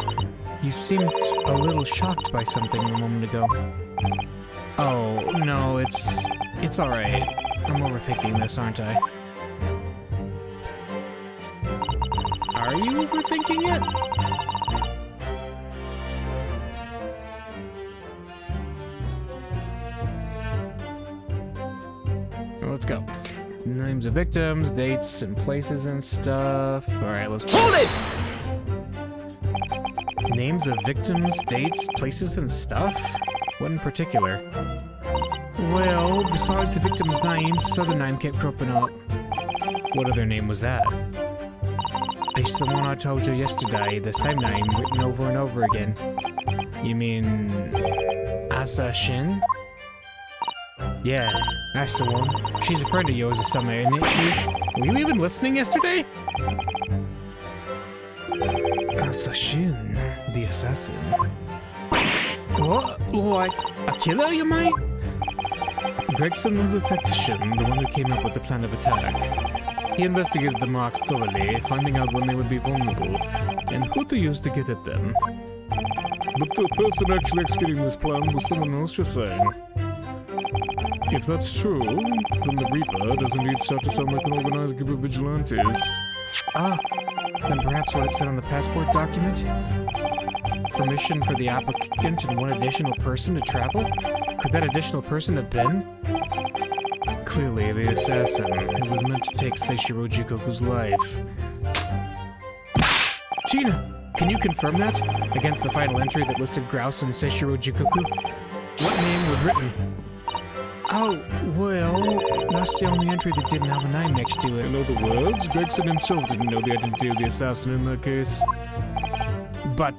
Speaker 1: You seemed a little shocked by something a moment ago. Oh, no, it's alright. I'm overthinking this, aren't I? Are you overthinking it? Well, let's go. Names of victims, dates and places and stuff. Alright, let's
Speaker 3: Hold it!
Speaker 1: Names of victims, dates, places and stuff? What in particular? Well, besides the victim's names, this other name kept cropping up. What other name was that? It's the one I told you yesterday, the same name written over and over again. You mean... Asa Shin? Yeah, that's the one. She's a friend of yours or something, isn't she? Were you even listening yesterday? Asa Shin, the assassin. What? Like, a killer, you mean? Gregson was the tactician, the one who came up with the plan of attack. He investigated the marks thoroughly, finding out when they would be vulnerable, and who to use to get at them.
Speaker 2: But the person actually executing this plan was someone else, you're saying? If that's true, then the Reaper does indeed start to sound like an organized group of vigilantes.
Speaker 1: Ah, then perhaps what it said on the passport document? Permission for the applicant and one additional person to travel? Could that additional person have been? Clearly, the assassin, who was meant to take Seishiro Jikoku's life. Gina, can you confirm that? Against the final entry that listed Grouse and Seishiro Jikoku? What name was written? Oh, well, that's the only entry that didn't have a name next to it.
Speaker 2: In other words, Gregson himself didn't know the identity of the assassin in that case.
Speaker 1: But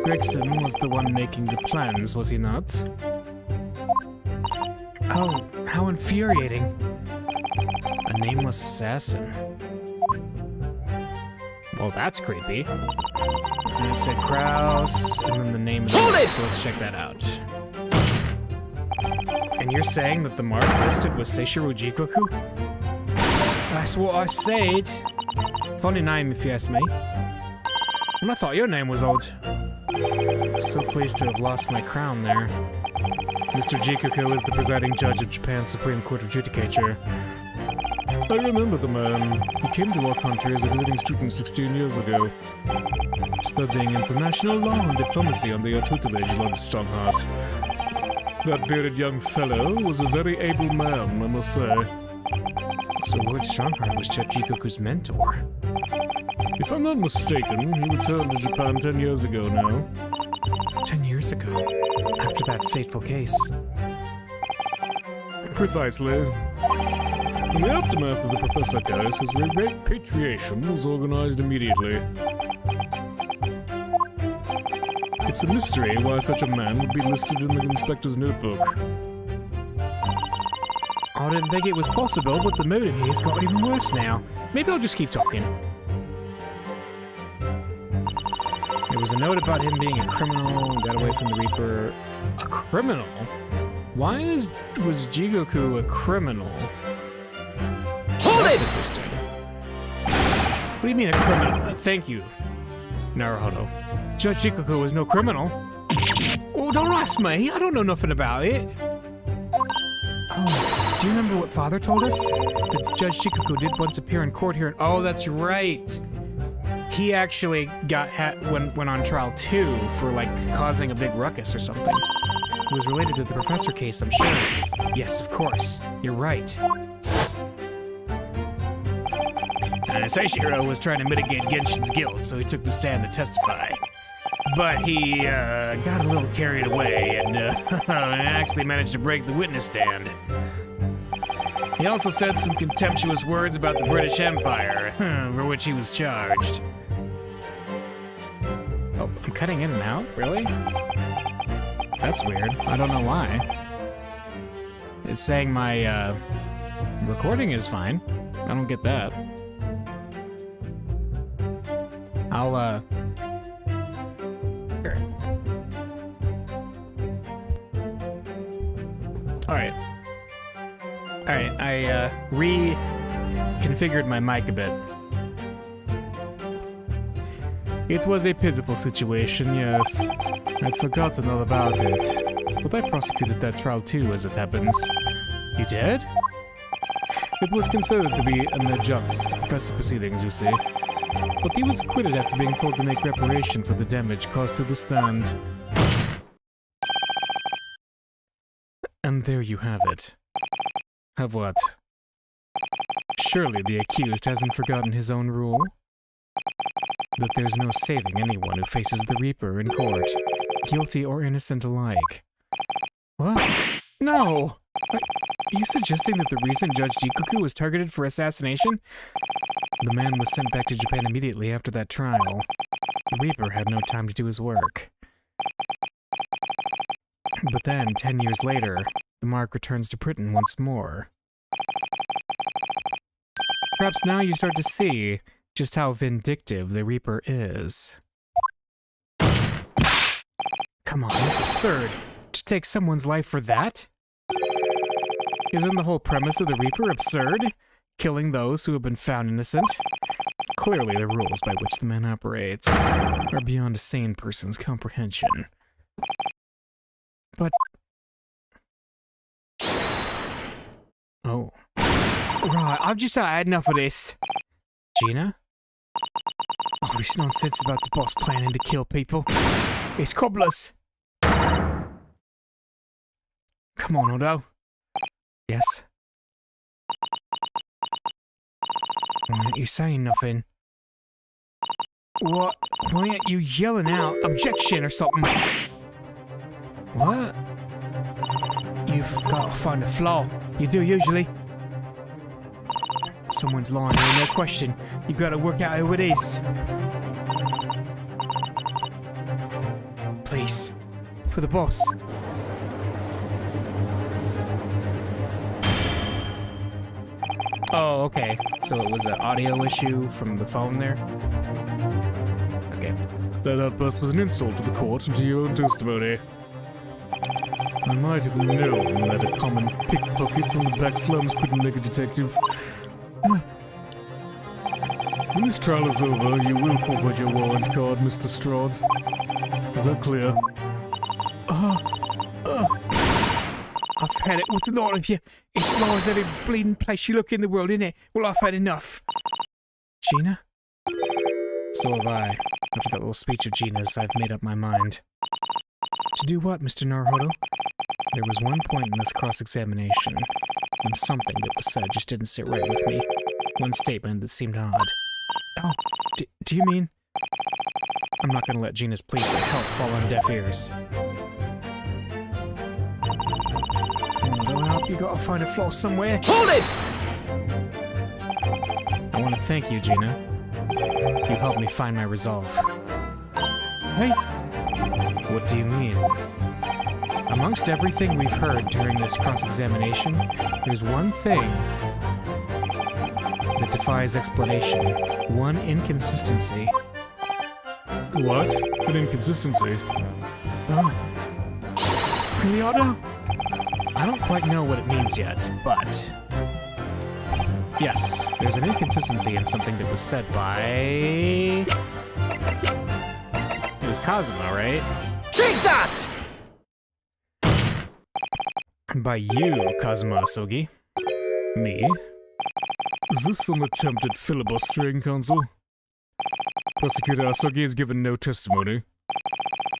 Speaker 1: Gregson was the one making the plans, was he not? Oh, how infuriating. A nameless assassin. Well, that's creepy. And it said Kraus, and then the name of the mark, so let's check that out. And you're saying that the mark listed was Seishiro Jikoku? That's what I said. Funny name, if you ask me. And I thought your name was odd. So pleased to have lost my crown there.
Speaker 2: Mr. Jikoku is the presiding judge of Japan's Supreme Court Adjudicature. I remember the man. He came to our country as a visiting student 16 years ago, studying international law and diplomacy under your tutelage, Lord Strongheart. That bearded young fellow was a very able man, I must say.
Speaker 1: So Lord Strongheart was Judge Jikoku's mentor.
Speaker 2: If I'm not mistaken, he returned to Japan 10 years ago now.
Speaker 1: 10 years ago, after that fateful case.
Speaker 2: Precisely. In the aftermath of the Professor case, his repatriation was organized immediately. It's a mystery why such a man would be listed in the inspector's notebook.
Speaker 1: I didn't think it was possible, but the mood in here's got even worse now. Maybe I'll just keep talking. There was a note about him being a criminal, got away from the Reaper. A criminal? Why was Jigoku a criminal? That's interesting. What do you mean a criminal? Thank you, Naruhodo. Judge Jikoku was no criminal. Oh, don't ask me. I don't know nothing about it. Oh, do you remember what Father told us? That Judge Jikoku did once appear in court here. Oh, that's right. He actually went on trial too for like causing a big ruckus or something. It was related to the Professor case, I'm sure. Yes, of course. You're right. Seishiro was trying to mitigate Genshin's guilt, so he took the stand to testify. But he got a little carried away and actually managed to break the witness stand. He also said some contemptuous words about the British Empire, for which he was charged. Oh, I'm cutting in and out? Really? That's weird. I don't know why. It's saying my recording is fine. I don't get that. I'll, Sure. Alright. Alright, I, reconfigured my mic a bit.
Speaker 2: It was a pitiful situation, yes. I'd forgotten all about it. But I prosecuted that trial too, as it happens.
Speaker 1: You did?
Speaker 2: It was considered to be an adjunct to professor proceedings, you see. But he was acquitted after being told to make reparation for the damage caused to the stand. And there you have it. Have what? Surely the accused hasn't forgotten his own rule? That there's no saving anyone who faces the Reaper in court, guilty or innocent alike.
Speaker 1: What? No! Are you suggesting that the reason Judge Jikoku was targeted for assassination?
Speaker 2: The man was sent back to Japan immediately after that trial. The Reaper had no time to do his work. But then, 10 years later, the mark returns to Britain once more. Perhaps now you start to see just how vindictive the Reaper is.
Speaker 1: Come on, it's absurd. To take someone's life for that?
Speaker 2: Isn't the whole premise of the Reaper absurd? Killing those who have been found innocent? Clearly the rules by which the man operates are beyond a sane person's comprehension.
Speaker 1: But...
Speaker 2: Oh.
Speaker 1: Right, I've just had enough of this.
Speaker 2: Gina?
Speaker 1: All this nonsense about the boss planning to kill people. It's cobblers. Come on, Odo.
Speaker 2: Yes?
Speaker 1: Why aren't you saying nothing? What? Why aren't you yelling out objection or something?
Speaker 2: What?
Speaker 1: You've got to find a flaw. You do usually. Someone's lying here, no question. You've got to work out who it is. case for the boss. Oh, okay. So it was an audio issue from the phone there? Okay.
Speaker 2: That outburst was an insult to the court and to your own testimony. I might have known that a common pickpocket from the back slums couldn't make a detective. When this trial is over, you will forward your warrant card, Mr. Lestrade. Is that clear?
Speaker 4: I've had it with the lot of you. It's as low as every bleeding place you look in the world, isn't it? Well, I've had enough.
Speaker 1: Gina? So have I. After that little speech of Gina's, I've made up my mind. To do what, Mr. Naruhodo? There was one point in this cross-examination when something that was said just didn't sit right with me. One statement that seemed odd. Oh, do you mean? I'm not going to let Gina's plea for help fall on deaf ears. Although I hope you gotta find a flaw somewhere.
Speaker 3: Hold it!
Speaker 1: I want to thank you, Gina. You helped me find my resolve.
Speaker 4: Hey?
Speaker 1: What do you mean? Amongst everything we've heard during this cross-examination, there's one thing that defies explanation. One inconsistency.
Speaker 2: What? An inconsistency?
Speaker 4: Leonardo?
Speaker 1: I don't quite know what it means yet, but... yes, there's an inconsistency in something that was said by... it was Kazuma, right?
Speaker 3: Take that!
Speaker 1: By you, Kazuma Asogi. Me?
Speaker 2: Is this some attempt at filibustering, Counsel? Prosecutor Asogi has given no testimony.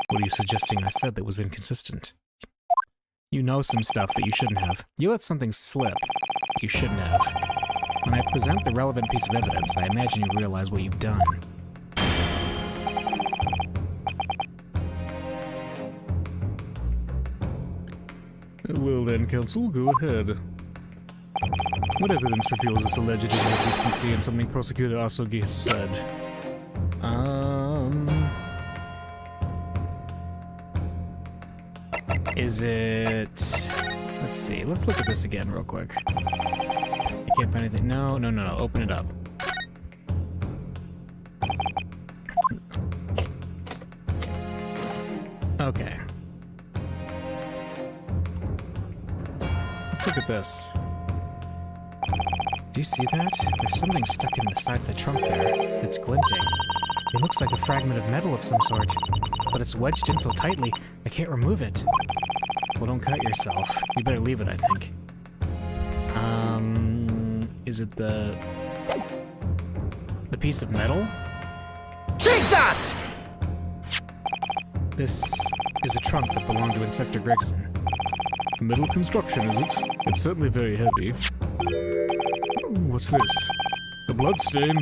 Speaker 1: What are you suggesting I said that was inconsistent? You know some stuff that you shouldn't have. You let something slip you shouldn't have. When I present the relevant piece of evidence, I imagine you realize what you've done.
Speaker 2: Well then, Counsel, go ahead. What evidence reveals this alleged inconsistency in something Prosecutor Asogi has said?
Speaker 1: Is it... let's see, let's look at this again real quick. I can't find anything. No, open it up. Okay. Let's look at this. Do you see that? There's something stuck in the side of the trunk there. It's glinting. It looks like a fragment of metal of some sort, but it's wedged in so tightly, I can't remove it. Well, don't cut yourself. You better leave it, I think. Is it the piece of metal?
Speaker 3: Take that!
Speaker 1: This is a trunk that belonged to Inspector Gregson.
Speaker 2: Metal construction, is it? It's certainly very heavy. What's this? A blood stain.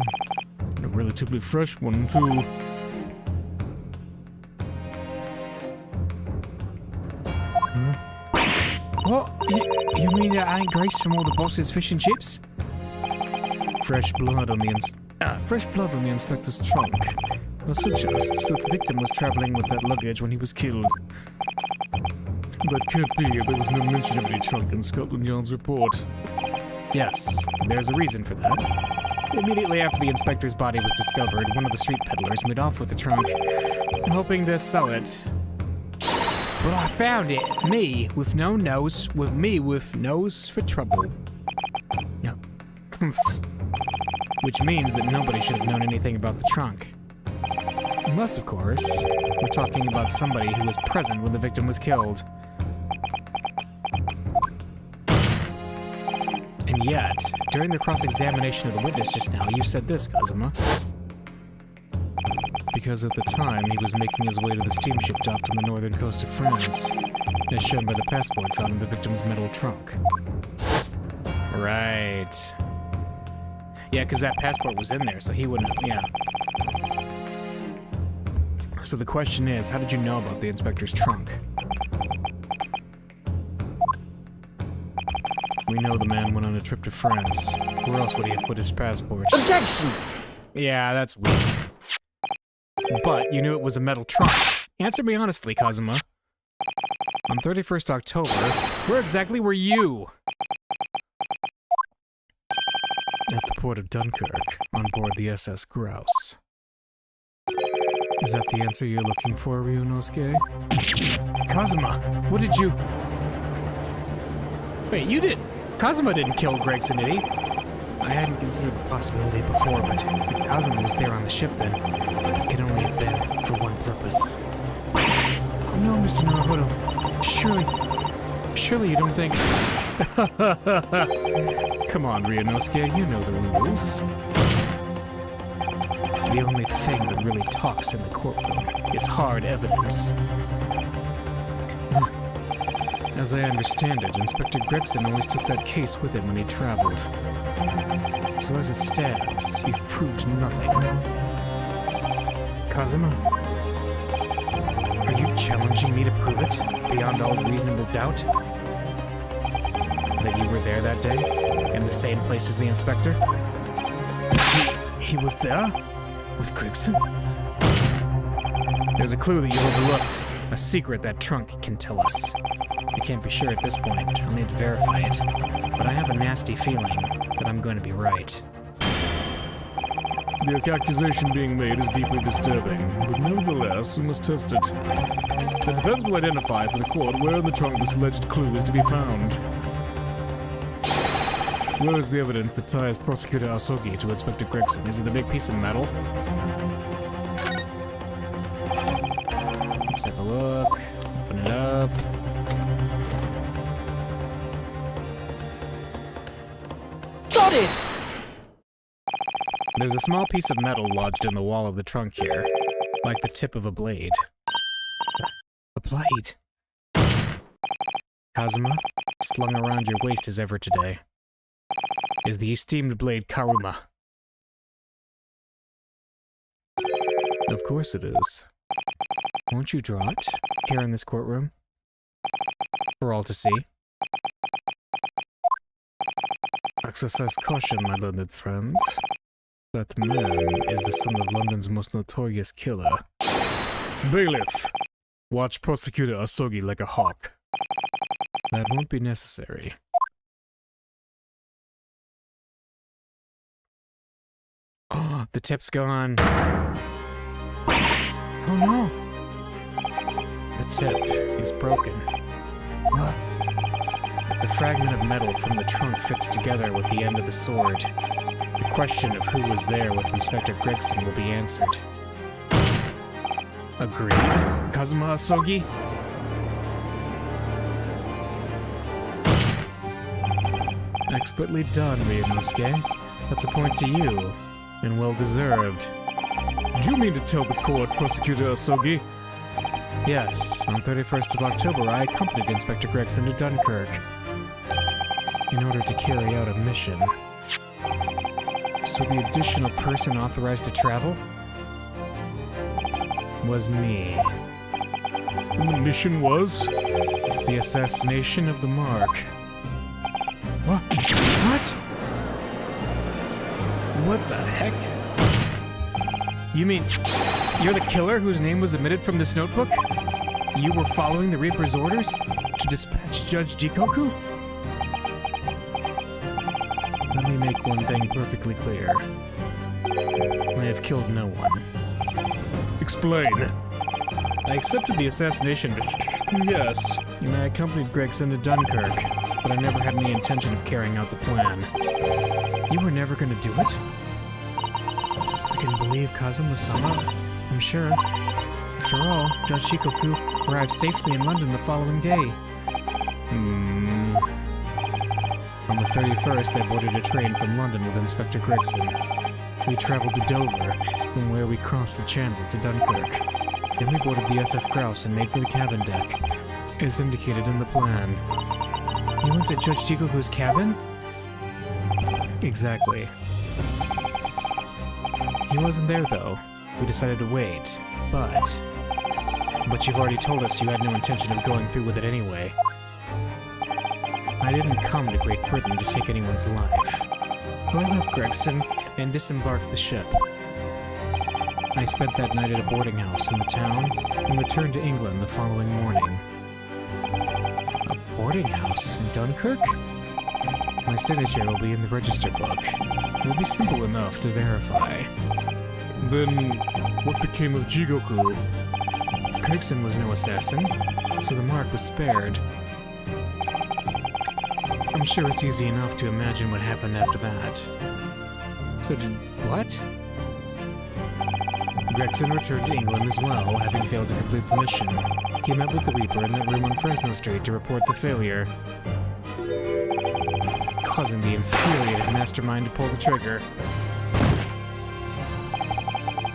Speaker 2: A relatively fresh one, too.
Speaker 4: What? You mean that ain't grease from all the boss's fish and chips?
Speaker 2: Fresh blood on the inspector's trunk. That suggests that the victim was traveling with that luggage when he was killed. That can't be. There was no mention of any trunk in Scotland Yard's report.
Speaker 1: Yes, there's a reason for that. Immediately after the inspector's body was discovered, one of the street peddlers made off with the trunk, hoping to sell it.
Speaker 4: But I found it. Me with nose for trouble.
Speaker 1: Yep. Which means that nobody should have known anything about the trunk. Unless, of course, we're talking about somebody who was present when the victim was killed. And yet, during the cross-examination of the witness just now, you said this, Kazuma.
Speaker 2: Because at the time, he was making his way to the steamship docked on the northern coast of France, as shown by the passport found in the victim's metal trunk.
Speaker 1: Right. Yeah, because that passport was in there, so he wouldn't have, yeah. So the question is, how did you know about the inspector's trunk?
Speaker 2: We know the man went on a trip to France. Where else would he have put his passport?
Speaker 3: Objection!
Speaker 1: Yeah, that's weak. But you knew it was a metal trunk. Answer me honestly, Kazuma. On 31st October, where exactly were you?
Speaker 2: At the port of Dunkirk, on board the SS Grouse. Is that the answer you're looking for, Ryunosuke?
Speaker 1: Kazuma, what did you... Wait, you didn't... Kazuma didn't kill Gregson, did he? I hadn't considered the possibility before, but if Kazuma was there on the ship, then it could only have been for one purpose. Oh no, Mr. Naruhodo. Surely you don't think...
Speaker 2: Come on, Ryunosuke, you know the rules.
Speaker 1: The only thing that really talks in the courtroom is hard evidence.
Speaker 2: As I understand it, Inspector Gregson always took that case with him when he traveled.
Speaker 1: So as it stands, you've proved nothing. Kazuma, are you challenging me to prove it, beyond all reasonable doubt? That you were there that day, in the same place as the inspector?
Speaker 2: He was there? With Gregson?
Speaker 1: There's a clue that you overlooked. A secret that trunk can tell us. I can't be sure at this point. I'll need to verify it. But I have a nasty feeling that I'm going to be right.
Speaker 2: The accusation being made is deeply disturbing, but nevertheless, we must test it. The defense will identify for the court where in the trunk this alleged clue is to be found. Where is the evidence that ties Prosecutor Asogi to Inspector Gregson? Is it the big piece of metal?
Speaker 1: Let's have a look. Open it up.
Speaker 3: Got it!
Speaker 1: There's a small piece of metal lodged in the wall of the trunk here, like the tip of a blade. A blade? Kazuma, slung around your waist as ever today, is the esteemed blade Karuma.
Speaker 2: Of course it is.
Speaker 1: Won't you draw it, here in this courtroom? For all to see?
Speaker 2: Exercise caution, my learned friend. That man is the son of London's most notorious killer. Bailiff! Watch Prosecutor Asogi like a hawk. That won't be necessary.
Speaker 1: Oh, the tip's gone. Oh no! The tip is broken.
Speaker 2: What?
Speaker 1: The fragment of metal from the trunk fits together with the end of the sword. The question of who was there with Inspector Gregson will be answered. Agreed, Kazuma Asogi?
Speaker 2: Expertly done, Ryunosuke. That's a point to you, and well deserved. Do you mean to tell the court, Prosecutor Asogi?
Speaker 1: Yes, on 31st of October I accompanied Inspector Gregson to Dunkirk in order to carry out a mission. So the additional person authorized to travel was me.
Speaker 2: And the mission was?
Speaker 1: The assassination of the Mark.
Speaker 2: What?
Speaker 1: What the heck? You mean, you're the killer whose name was omitted from this notebook? You were following the Reaper's orders to dispatch Judge Jikoku? Let me make one thing perfectly clear. I have killed no one.
Speaker 2: Explain.
Speaker 1: I accepted the assassination,
Speaker 2: Yes.
Speaker 1: and I accompanied Gregson to Dunkirk, but I never had any intention of carrying out the plan. You were never going to do it? I can believe Kazuma-sama, I'm sure. After all, Judge Shikoku arrived safely in London the following day. On the 31st, I boarded a train from London with Inspector Gregson. We traveled to Dover, from where we crossed the Channel to Dunkirk. Then we boarded the SS Grouse and made for the cabin deck, as indicated in the plan. You went to Judge Jikoku's cabin? Exactly. He wasn't there, though. We decided to wait, but you've already told us you had no intention of going through with it anyway. I didn't come to Great Britain to take anyone's life. I left Gregson and disembarked the ship. I spent that night at a boarding house in the town and returned to England the following morning. A boarding house in Dunkirk? My signature will be in the register book. It will be simple enough to verify.
Speaker 2: Then, what became of Jigoku?
Speaker 1: Gregson was no assassin, so the mark was spared. I'm sure it's easy enough to imagine what happened after that. So did what? Gregson returned to England as well, having failed to complete the mission. He met with the Reaper in that room on Fresno Street to report the failure, causing the infuriated mastermind to pull the trigger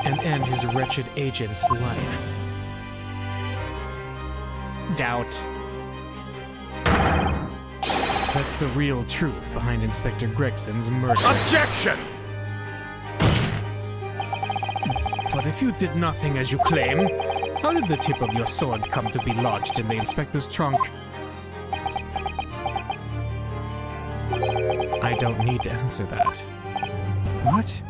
Speaker 1: and end his wretched agent's life. Doubt. That's the real truth behind Inspector Gregson's murder.
Speaker 2: Objection!
Speaker 1: But if you did nothing as you claim, how did the tip of your sword come to be lodged in the inspector's trunk? I don't need to answer that. What?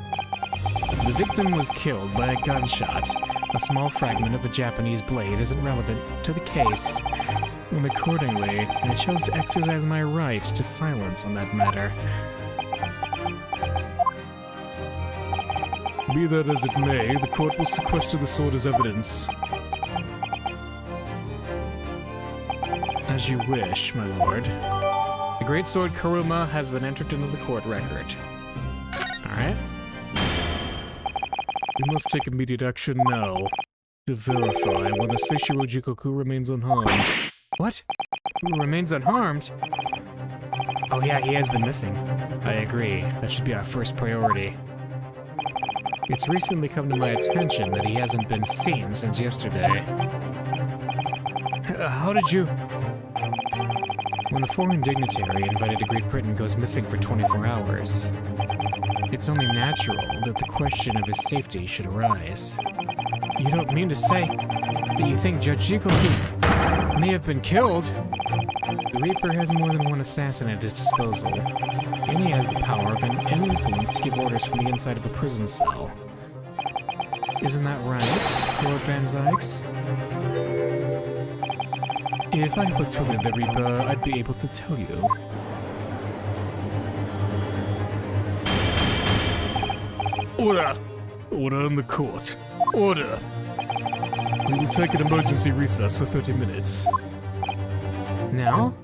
Speaker 1: The victim was killed by a gunshot. A small fragment of a Japanese blade isn't relevant to the case. And accordingly, I chose to exercise my right to silence on that matter.
Speaker 2: Be that as it may, the court will sequester the sword as evidence.
Speaker 1: As you wish, my lord. The great sword Karuma has been entered into the court record. Alright.
Speaker 2: We must take immediate action now to verify whether Seishiro Jikoku remains unharmed.
Speaker 1: What? Who remains unharmed? Oh yeah, he has been missing. I agree. That should be our first priority. It's recently come to my attention that he hasn't been seen since yesterday. How did you... When a foreign dignitary invited to Great Britain goes missing for 24 hours, it's only natural that the question of his safety should arise. You don't mean to say that you think Judge Jikoku may have been killed? The Reaper has more than one assassin at his disposal, and he has the power and influence to give orders from the inside of a prison cell. Isn't that right, Lord Van Zykes? If I were truly the Reaper, I'd be able to tell you.
Speaker 2: Order! Order in the court. Order! We will take an emergency recess for 30 minutes.
Speaker 1: Now?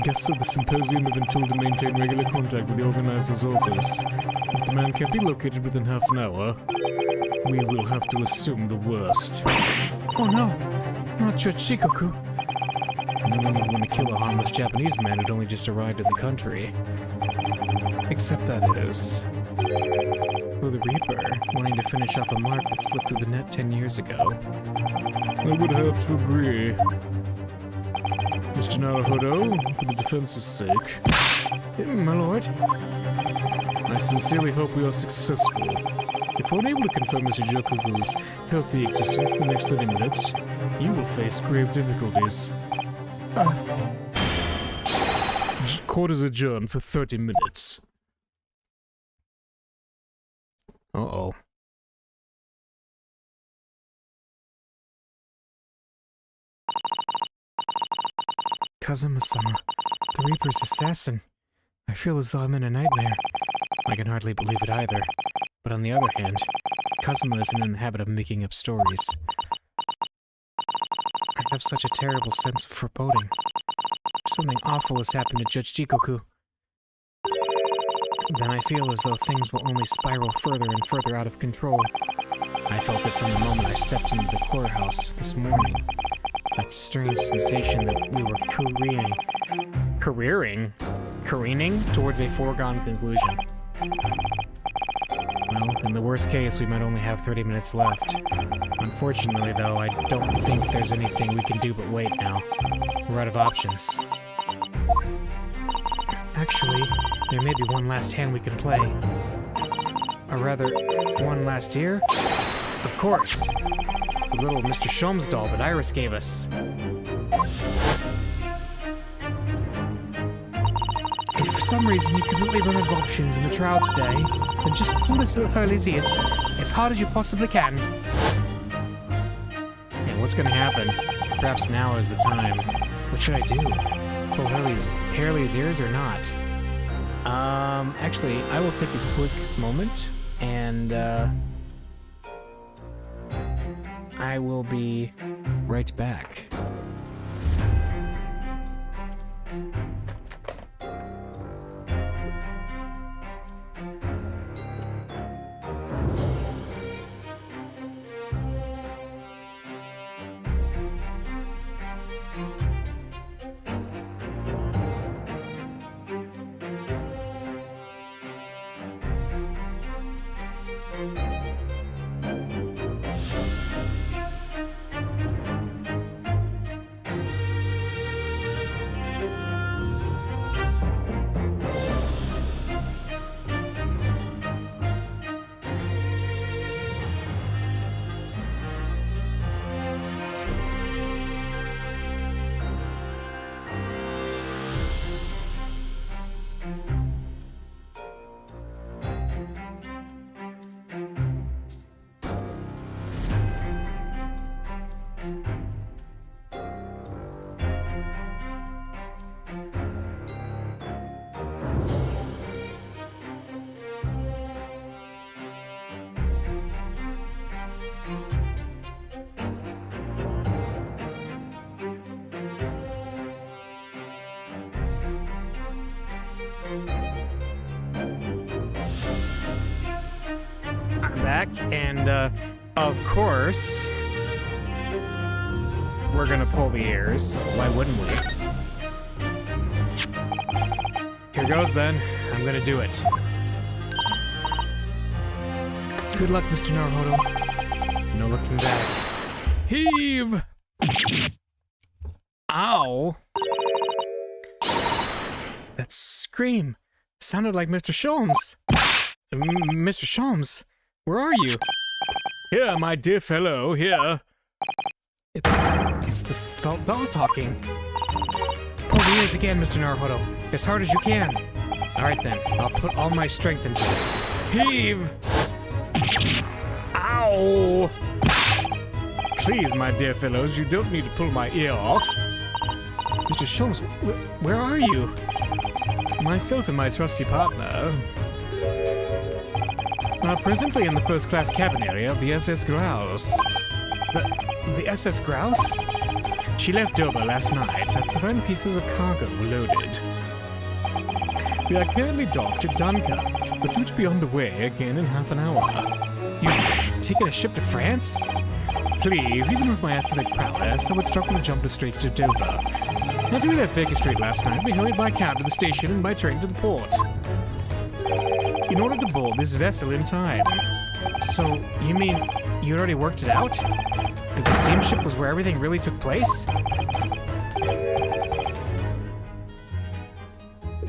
Speaker 2: Guests of the symposium have been told to maintain regular contact with the organizer's office. If the man can't be located within half an hour, we will have to assume the worst.
Speaker 1: Oh no, not Judge Shikoku.
Speaker 2: No one would want to kill a harmless Japanese man who'd only just arrived in the country. Except that is...
Speaker 1: for the Reaper, wanting to finish off a mark that slipped through the net 10 years ago.
Speaker 2: I would have to agree. Mr. Naruhodo, for the defense's sake...
Speaker 1: My lord?
Speaker 2: I sincerely hope we are successful. If we're unable to confirm Mr. Jikoku's healthy existence in the next 30 minutes, you will face grave difficulties. Court is adjourned for 30 minutes.
Speaker 1: Uh-oh. Kazuma-sama, the Reaper's assassin. I feel as though I'm in a nightmare. I can hardly believe it either. But on the other hand, Kazuma isn't in the habit of making up stories. I have such a terrible sense of foreboding. Something awful has happened to Judge Jikoku. Then I feel as though things will only spiral further and further out of control. I felt it from the moment I stepped into the courthouse this morning. That strange sensation that we were careening towards a foregone conclusion. Well, in the worst case, we might only have 30 minutes left. Unfortunately, though, I don't think there's anything we can do but wait now. We're out of options. Actually, there may be one last hand we can play. Or rather, one last ear? Of course! The little Mr. Sholmes doll that Iris gave us. A for some reason you completely run out of options in the trial today, then just pull this little Hurley's ears as hard as you possibly can. Yeah, what's gonna happen? Perhaps now is the time. What should I do? Pull Hurley's ears or not? Actually, I will take a quick moment, and, I will be right back. Back, and of course we're gonna pull the ears. Why wouldn't we? Here goes then. I'm gonna do it. Good luck, Mr. Naruhodo. No looking back. Heave! Ow! That scream sounded like Mr. Sholmes. Mr. Sholmes? Where are you?
Speaker 2: Here, my dear fellow, here.
Speaker 1: It's the felt doll talking. Pull the ears again, Mr. Naruhodo. As hard as you can. Alright then, I'll put all my strength into it.
Speaker 2: Heave!
Speaker 1: Ow!
Speaker 2: Please, my dear fellows, you don't need to pull my ear off.
Speaker 1: Mr. Sholmes, where are you?
Speaker 2: Myself and my trusty partner are presently in the first-class cabin area of the SS Grouse.
Speaker 1: The SS Grouse?
Speaker 2: She left Dover last night after the final pieces of cargo were loaded. We are currently docked at Dunkirk, but due to be on the way again in half an hour.
Speaker 1: You've taken a ship to France?
Speaker 2: Please, even with my athletic prowess, I would struggle to jump the straits to Dover. After we left Baker Street last night, we hurried by cab to the station and by train to the port, in order to board this vessel in time.
Speaker 1: So, you mean you already worked it out? That the steamship was where everything really took place?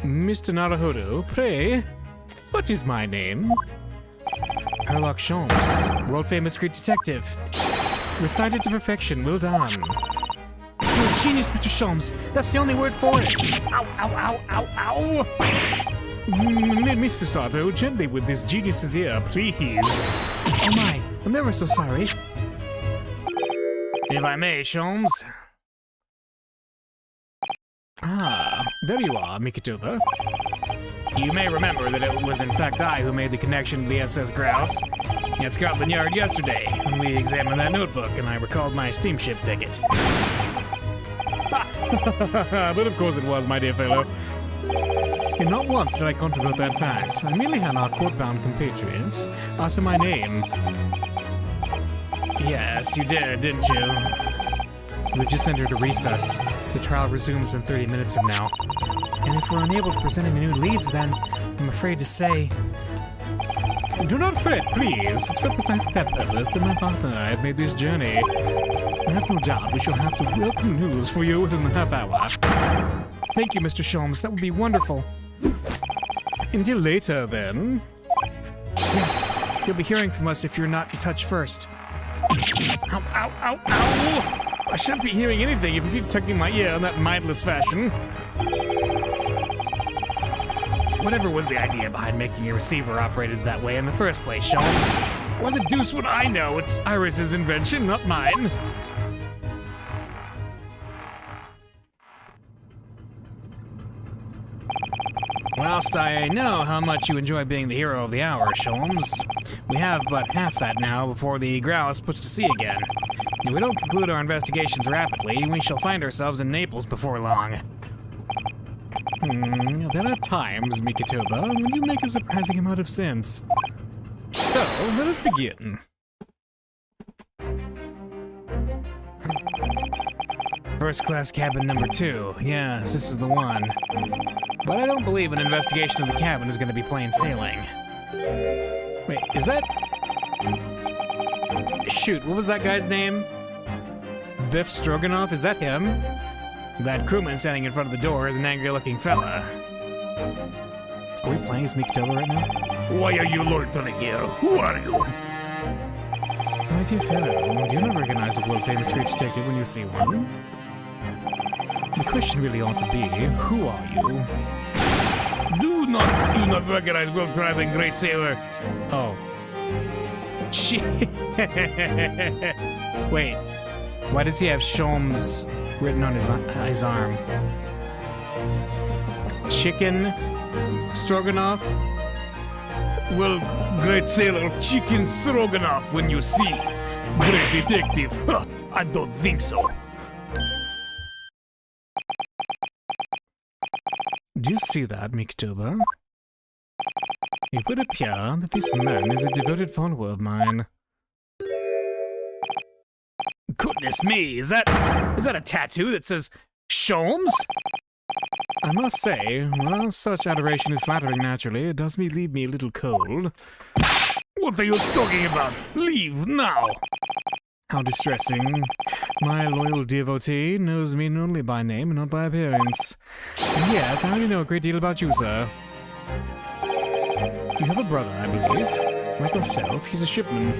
Speaker 2: Mr. Naruhodo, pray, what is my name?
Speaker 1: Herlock Sholmes, world-famous Greek detective.
Speaker 2: Recited to perfection, well done.
Speaker 1: You're a genius, Mr. Sholmes. That's the only word for it. Ow, ow, ow, ow, ow!
Speaker 2: Mr. Sato, gently with this genius's ear, please.
Speaker 1: Oh my, I'm ever so sorry.
Speaker 2: If I may, Sholmes. Ah, there you are, Mikitoba. You may remember that it was in fact I who made the connection to the SS Grouse at Scotland Yard yesterday when we examined that notebook and I recalled my steamship ticket. But of course it was, my dear fellow. And not once did I controvert that fact. I merely had our court-bound compatriots utter my name. Yes, you did, didn't you?
Speaker 1: We've just entered a recess. The trial resumes in 30 minutes from now. And if we're unable to present any new leads, then I'm afraid to say...
Speaker 2: Do not fret, please. It's for precisely that purpose that my partner and I have made this journey. I have no doubt we shall have some welcome news for you within the half hour.
Speaker 1: Thank you, Mr. Sholmes. That would be wonderful.
Speaker 2: Until later, then.
Speaker 1: Yes, you'll be hearing from us if you're not in touch first.
Speaker 2: Ow, ow, ow, ow! I shouldn't be hearing anything if you keep tugging my ear in that mindless fashion.
Speaker 1: Whatever was the idea behind making your receiver operated that way in the first place, Sholmes? Why the deuce would I know? It's Iris's invention, not mine. Whilst I know how much you enjoy being the hero of the hour, Sholmes, we have but half that now before the grouse puts to sea again. If we don't conclude our investigations rapidly, we shall find ourselves in Naples before long. There are times, Mikitoba, when you make a surprising amount of sense. So, let us begin. First class cabin number 2. Yes, this is the one. But I don't believe an investigation of the cabin is going to be plain sailing. Wait, is that... Shoot, what was that guy's name? Biff Stroganoff, is that him? That crewman standing in front of the door is an angry-looking fella. Are we playing as Mikitoba right now?
Speaker 4: Why are you loitering here? Who are you?
Speaker 1: My dear fellow, do you not recognize a world-famous street detective when you see one? The question really ought to be, who are you?
Speaker 4: Do not recognize world-traveling great sailor.
Speaker 1: Oh. Shit. Wait. Why does he have Sholmes written on his arm? Chicken Stroganoff?
Speaker 4: Well, great sailor chicken stroganoff when you see. Great detective. Huh, I don't think so.
Speaker 1: Do you see that, Mikitoba? It would appear that this man is a devoted follower of mine.
Speaker 4: Goodness me, is that a tattoo that says Sholmes?
Speaker 1: I must say, while such adoration is flattering naturally, it does leave me a little cold.
Speaker 4: What are you talking about? Leave now!
Speaker 1: How distressing. My loyal devotee knows me only by name and not by appearance. And yet, I only know a great deal about you, sir. You have a brother, I believe. Like yourself, he's a shipman.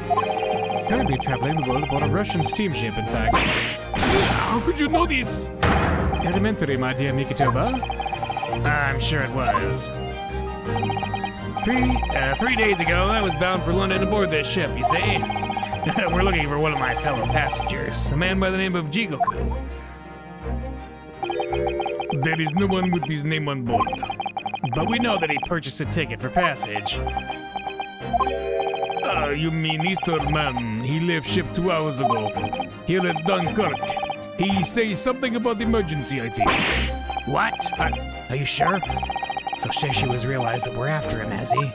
Speaker 1: Currently traveling the world aboard a Russian steamship, in fact.
Speaker 4: How could you know this?
Speaker 1: Elementary, my dear Mikitoba.
Speaker 4: I'm sure it was. 3 days ago, I was bound for London aboard this ship, you see. We're looking for one of my fellow passengers, a man by the name of Jigoku. There is no one with his name on board, but we know that he purchased a ticket for passage. You mean Easterman? He left ship 2 hours ago. Here at Dunkirk. He says something about emergency, I think.
Speaker 1: What? Are you sure? So Sheshu has realized that we're after him, has he?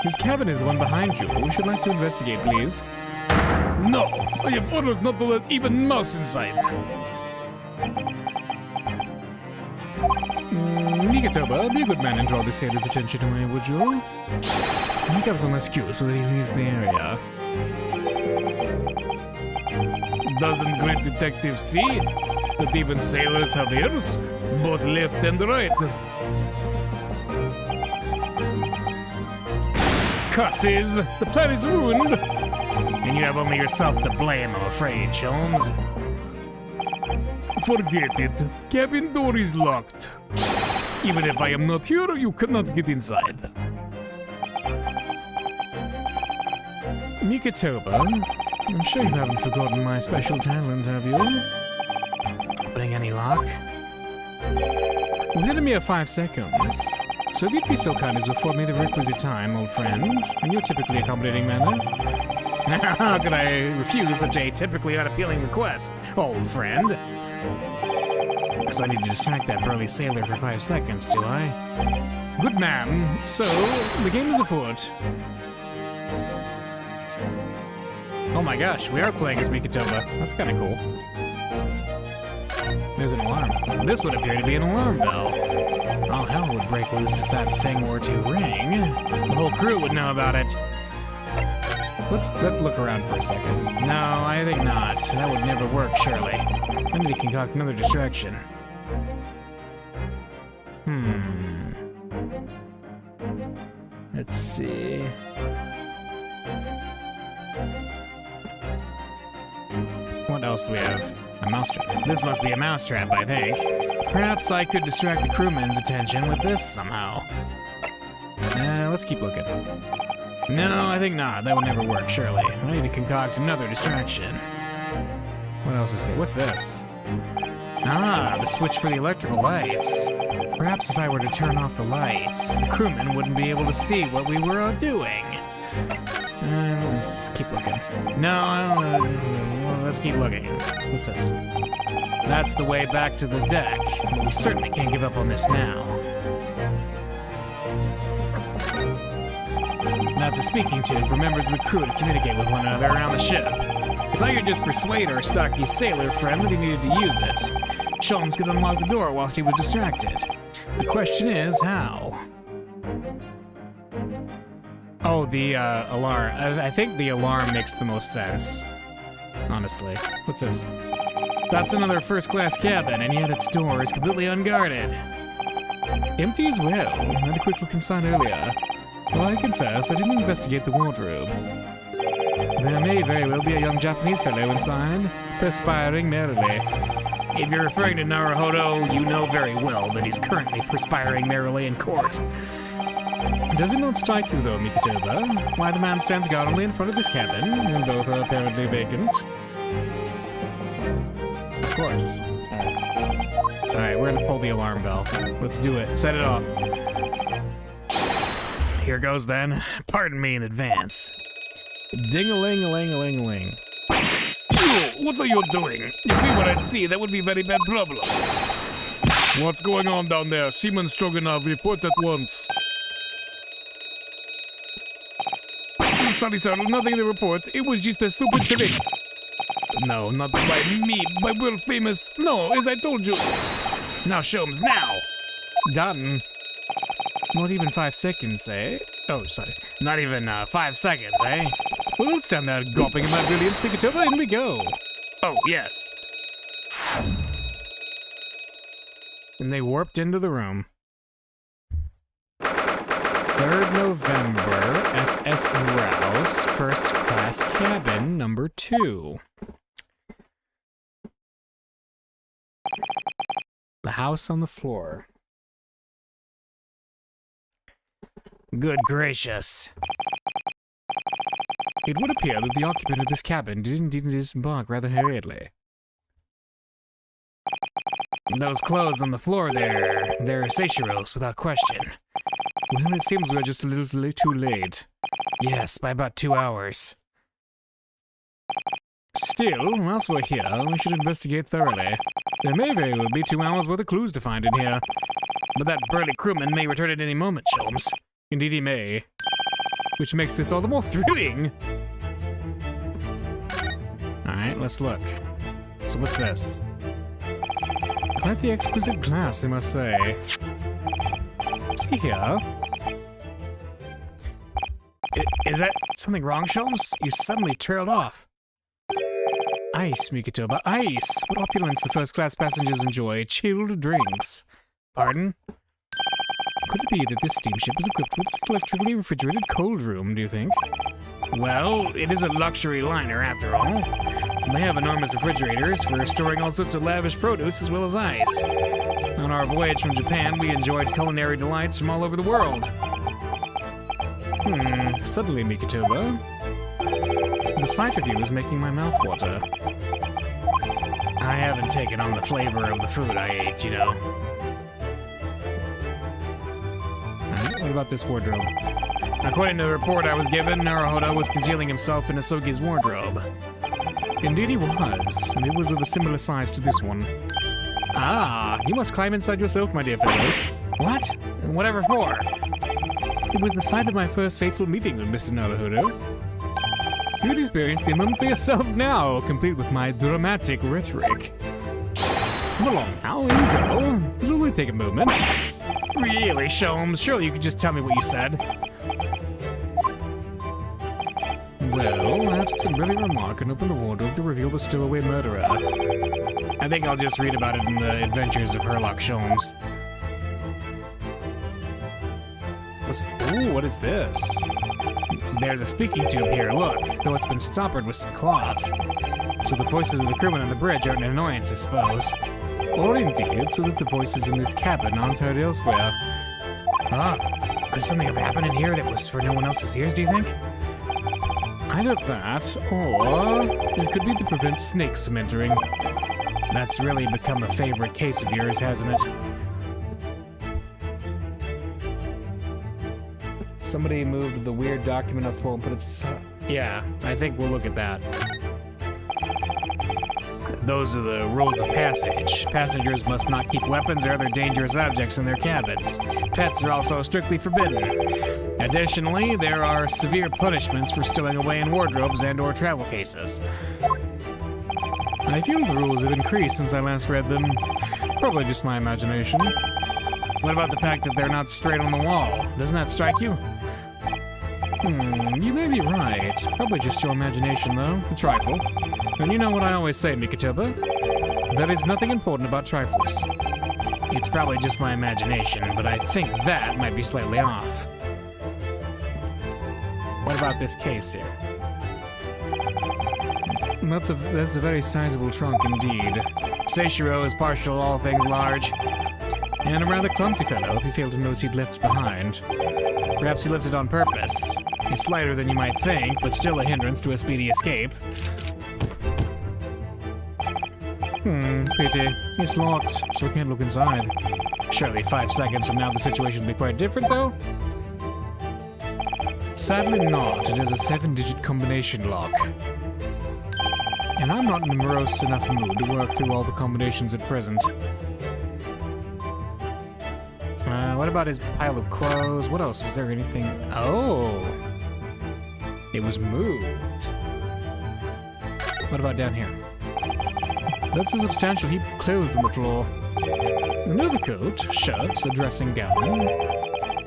Speaker 1: His cabin is the one behind you. We should like to investigate, please.
Speaker 4: No! I have orders not to let even mouse inside.
Speaker 1: Mikitoba, be a good man and draw the sailor's attention to me, would you? Make up some excuse so that he leaves the area.
Speaker 4: Doesn't great detective see that even sailors have ears, both left and right?
Speaker 1: Cusses! The plan is ruined! And you have only yourself to blame, I'm afraid, Sholmes.
Speaker 4: Forget it. Cabin door is locked. Even if I am not here, you cannot get inside.
Speaker 1: Mikitoba, I'm sure you haven't forgotten my special talent, have you? Opening any lock? Within a mere 5 seconds. So if you'd be so kind as to afford me the requisite time, old friend, in your typically accommodating manner. How could I refuse such a typically unappealing request, old friend? So I need to distract that burly sailor for 5 seconds, do I? Good man. So, the game is afoot. Oh my gosh, we are playing as Mikitoba. That's kind of cool. There's an alarm. This would appear to be an alarm bell. All hell would break loose if that thing were to ring. The whole crew would know about it. Let's look around for a second. No, I think not. That would never work, surely. I need to concoct another distraction. Let's see. What else do we have? A mousetrap. This must be a mousetrap, I think. Perhaps I could distract the crewman's attention with this somehow. Let's keep looking. No, I think not. That would never work, surely. I need to concoct another distraction. What else is it? What's this? Ah, the switch for the electrical lights. Perhaps if I were to turn off the lights, the crewmen wouldn't be able to see what we were doing. Let's keep looking. No, let's keep looking. What's this? That's the way back to the deck, but we certainly can't give up on this now. That's a speaking tube for members of the crew to communicate with one another around the ship. If I could just persuade our stocky sailor friend that he needed to use it, Sholmes could unlock the door whilst he was distracted. The question is, how? Oh, the alarm. I think the alarm makes the most sense. Honestly. What's this? That's another first-class cabin, and yet its door is completely unguarded. Empty as well. I had a quick look inside earlier. Well, I confess, I didn't investigate the wardrobe. There may very well be a young Japanese fellow inside, perspiring merrily. If you're referring to Naruhodo, you know very well that he's currently perspiring merrily in court. Does it not strike you, though, Mikitoba, why the man stands guardedly in front of this cabin, and both are apparently vacant? Of course. Alright, we're gonna pull the alarm bell. Let's do it. Set it off. Here goes then. Pardon me in advance. Ding-a-ling-a-ling-a-ling-a-ling.
Speaker 4: What are you doing? If we were at sea, that would be very bad problem. What's going on down there? Seaman Stroganoff, report at once. Sorry, sir, nothing to report. It was just a stupid trick. No, not by me, by world famous. No, as I told you. Now, Sholmes, now!
Speaker 1: Done. Not even 5 seconds, eh? Oh, sorry. Not even 5 seconds, eh? Well, don't stand there gawping at my brilliant Mikitoba. In we go.
Speaker 4: Oh, yes.
Speaker 1: And they warped into the room. 3rd November, SS Grouse, first class cabin, number 2. The house on the floor. Good gracious. It would appear that the occupant of this cabin did indeed disembark rather hurriedly. Those clothes on the floor there, they're Seishiro's without question. Well, it seems we're just a little too late. Yes, by about 2 hours. Still, whilst we're here, we should investigate thoroughly. There may very well be 2 hours worth of clues to find in here. But that burly crewman may return at any moment, Sholmes. Indeed he may. Which makes this all the more thrilling! Alright, let's look. So what's this? Quite the exquisite glass, I must say. See here. Is that something wrong, Sholmes? You suddenly trailed off. Ice, Mikitoba, ice! What opulence the first-class passengers enjoy. Chilled drinks. Pardon? Could it be that this steamship is equipped with an electrically refrigerated cold room, do you think? Well, it is a luxury liner, after all. They have enormous refrigerators for storing all sorts of lavish produce as well as ice. On our voyage from Japan, we enjoyed culinary delights from all over the world. Suddenly, Mikitoba, the sight of you is making my mouth water. I haven't taken on the flavor of the food I ate, you know. Alright, what about this wardrobe? According to the report I was given, Naruhodo was concealing himself in Asogi's wardrobe. Indeed he was, and it was of a similar size to this one. Ah, you must climb inside yourself, my dear fellow. What? Whatever for? It was the sight of my first fateful meeting with Mr. Naruhodo. You'd experience the moment for yourself now, complete with my dramatic rhetoric. Come along now, here we go. It'll only take a moment. Really, Sholmes? Surely you could just tell me what you said. Well, that's a brilliant remark, and open the wardrobe to reveal the stowaway murderer. I think I'll just read about it in the Adventures of Herlock Sholmes. Ooh, what is this? There's a speaking tube here, look, though it's been stoppered with some cloth. So the voices of the crewmen on the bridge aren't an annoyance, I suppose. Or indeed, so that the voices in this cabin aren't heard elsewhere. Ah, could something have happened in here that was for no one else's ears, do you think? Either that, or it could be to prevent snakes from entering. That's really become a favorite case of yours, hasn't it? Somebody moved the weird document up full and put it... Yeah, I think we'll look at that. Those are the rules of passage. Passengers must not keep weapons or other dangerous objects in their cabins. Pets are also strictly forbidden. Additionally, there are severe punishments for stowing away in wardrobes and/or travel cases. I feel the rules have increased since I last read them. Probably just my imagination. What about the fact that they're not straight on the wall? Doesn't that strike you? You may be right. Probably just your imagination, though. A trifle. And you know what I always say, Mikitoba? There is nothing important about trifles. It's probably just my imagination, but I think that might be slightly off. What about this case here? That's a very sizable trunk indeed. Seishiro is partial to all things large. And a rather clumsy fellow if he failed to notice he'd left behind. Perhaps he left it on purpose. It's lighter than you might think, but still a hindrance to a speedy escape. Pity. It's locked, so we can't look inside. Surely 5 seconds from now the situation will be quite different, though? Sadly not. It is a 7-digit combination lock. And I'm not in a morose enough mood to work through all the combinations at present. What about his pile of clothes? What else? Is there anything? Oh! It was moved. What about down here? That's a substantial heap of clothes on the floor. An overcoat, shirts, a dressing gown,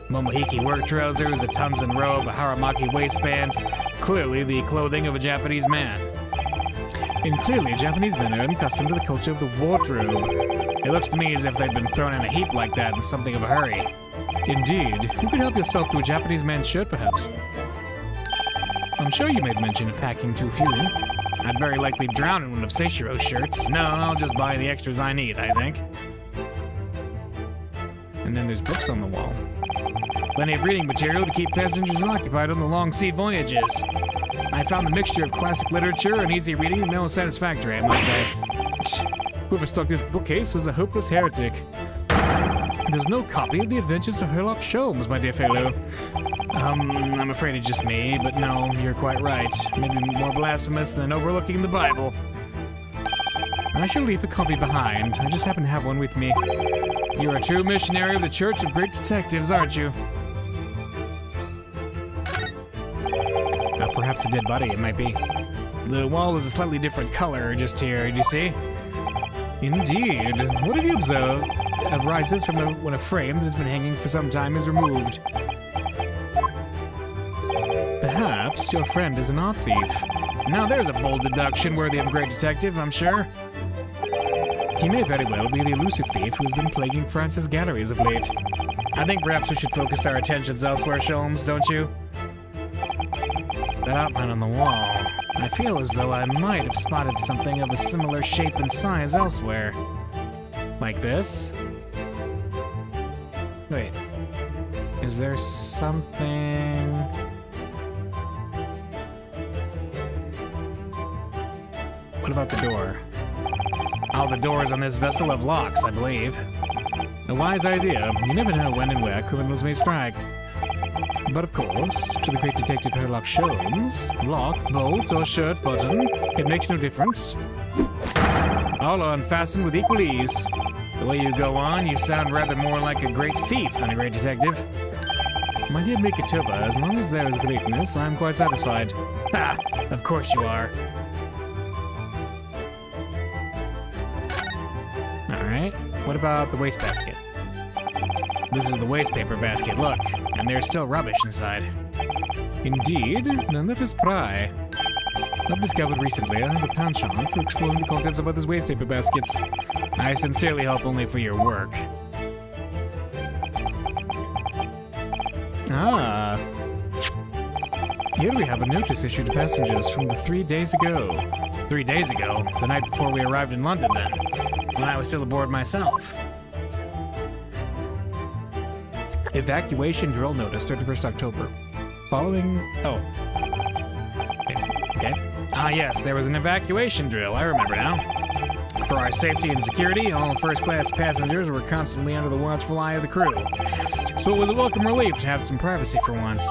Speaker 1: Momohiki work trousers, a Tanzan robe, a Haramaki waistband. Clearly the clothing of a Japanese man. And clearly Japanese men are unaccustomed to the culture of the wardrobe. It looks to me as if they've been thrown in a heap like that in something of a hurry. Indeed. You could help yourself to a Japanese man's shirt, perhaps. I'm sure you made mention of packing too few. I'd very likely drown in one of Seishiro's shirts. No, I'll just buy the extras I need, I think. And then there's books on the wall. Plenty of reading material to keep passengers occupied on the long sea voyages. I found the mixture of classic literature and easy reading the most satisfactory, I must say. Whoever stuck this bookcase was a hopeless heretic. There's no copy of the Adventures of Sherlock Holmes, my dear fellow. I'm afraid it's just me, but no, you're quite right. Maybe more blasphemous than overlooking the Bible. I shall leave a copy behind. I just happen to have one with me. You're a true missionary of the Church of Great Detectives, aren't you? Perhaps a dead body, it might be. The wall is a slightly different color just here, do you see? Indeed. What have you observed? Arises from when a frame that has been hanging for some time is removed. Perhaps your friend is an art thief. Now there's a bold deduction worthy of a great detective, I'm sure. He may very well be the elusive thief who's been plaguing France's galleries of late. I think perhaps we should focus our attentions elsewhere, Sholmes, don't you? That outline on the wall. I feel as though I might have spotted something of a similar shape and size elsewhere. Like this? Wait. Is there something... What about the door? All the doors on this vessel have locks, I believe. A wise idea. You never know when and where criminals may strike. But of course, to the great detective Sherlock Holmes, lock, bolt, or shirt button, it makes no difference. All are unfastened with equal ease. The way you go on, you sound rather more like a great thief than a great detective. My dear Mikitoba, as long as there is greatness, I'm quite satisfied. Ha! Of course you are. Alright, what about the wastebasket? This is the wastepaper basket, look, and there's still rubbish inside. Indeed? Then let us pry. I've discovered recently I have a penchant for exploring the contents of others' wastepaper baskets. I sincerely hope only for your work. Ah. Here we have a notice issued to passengers from 3 days ago. 3 days ago? The night before we arrived in London, then. when I was still aboard myself.
Speaker 2: Evacuation drill notice, 31st October. Following... Oh. Okay.
Speaker 1: Ah, yes, there was an evacuation drill. I remember now. For our safety and security, all first-class passengers were constantly under the watchful eye of the crew. So it was a welcome relief to have some privacy for once.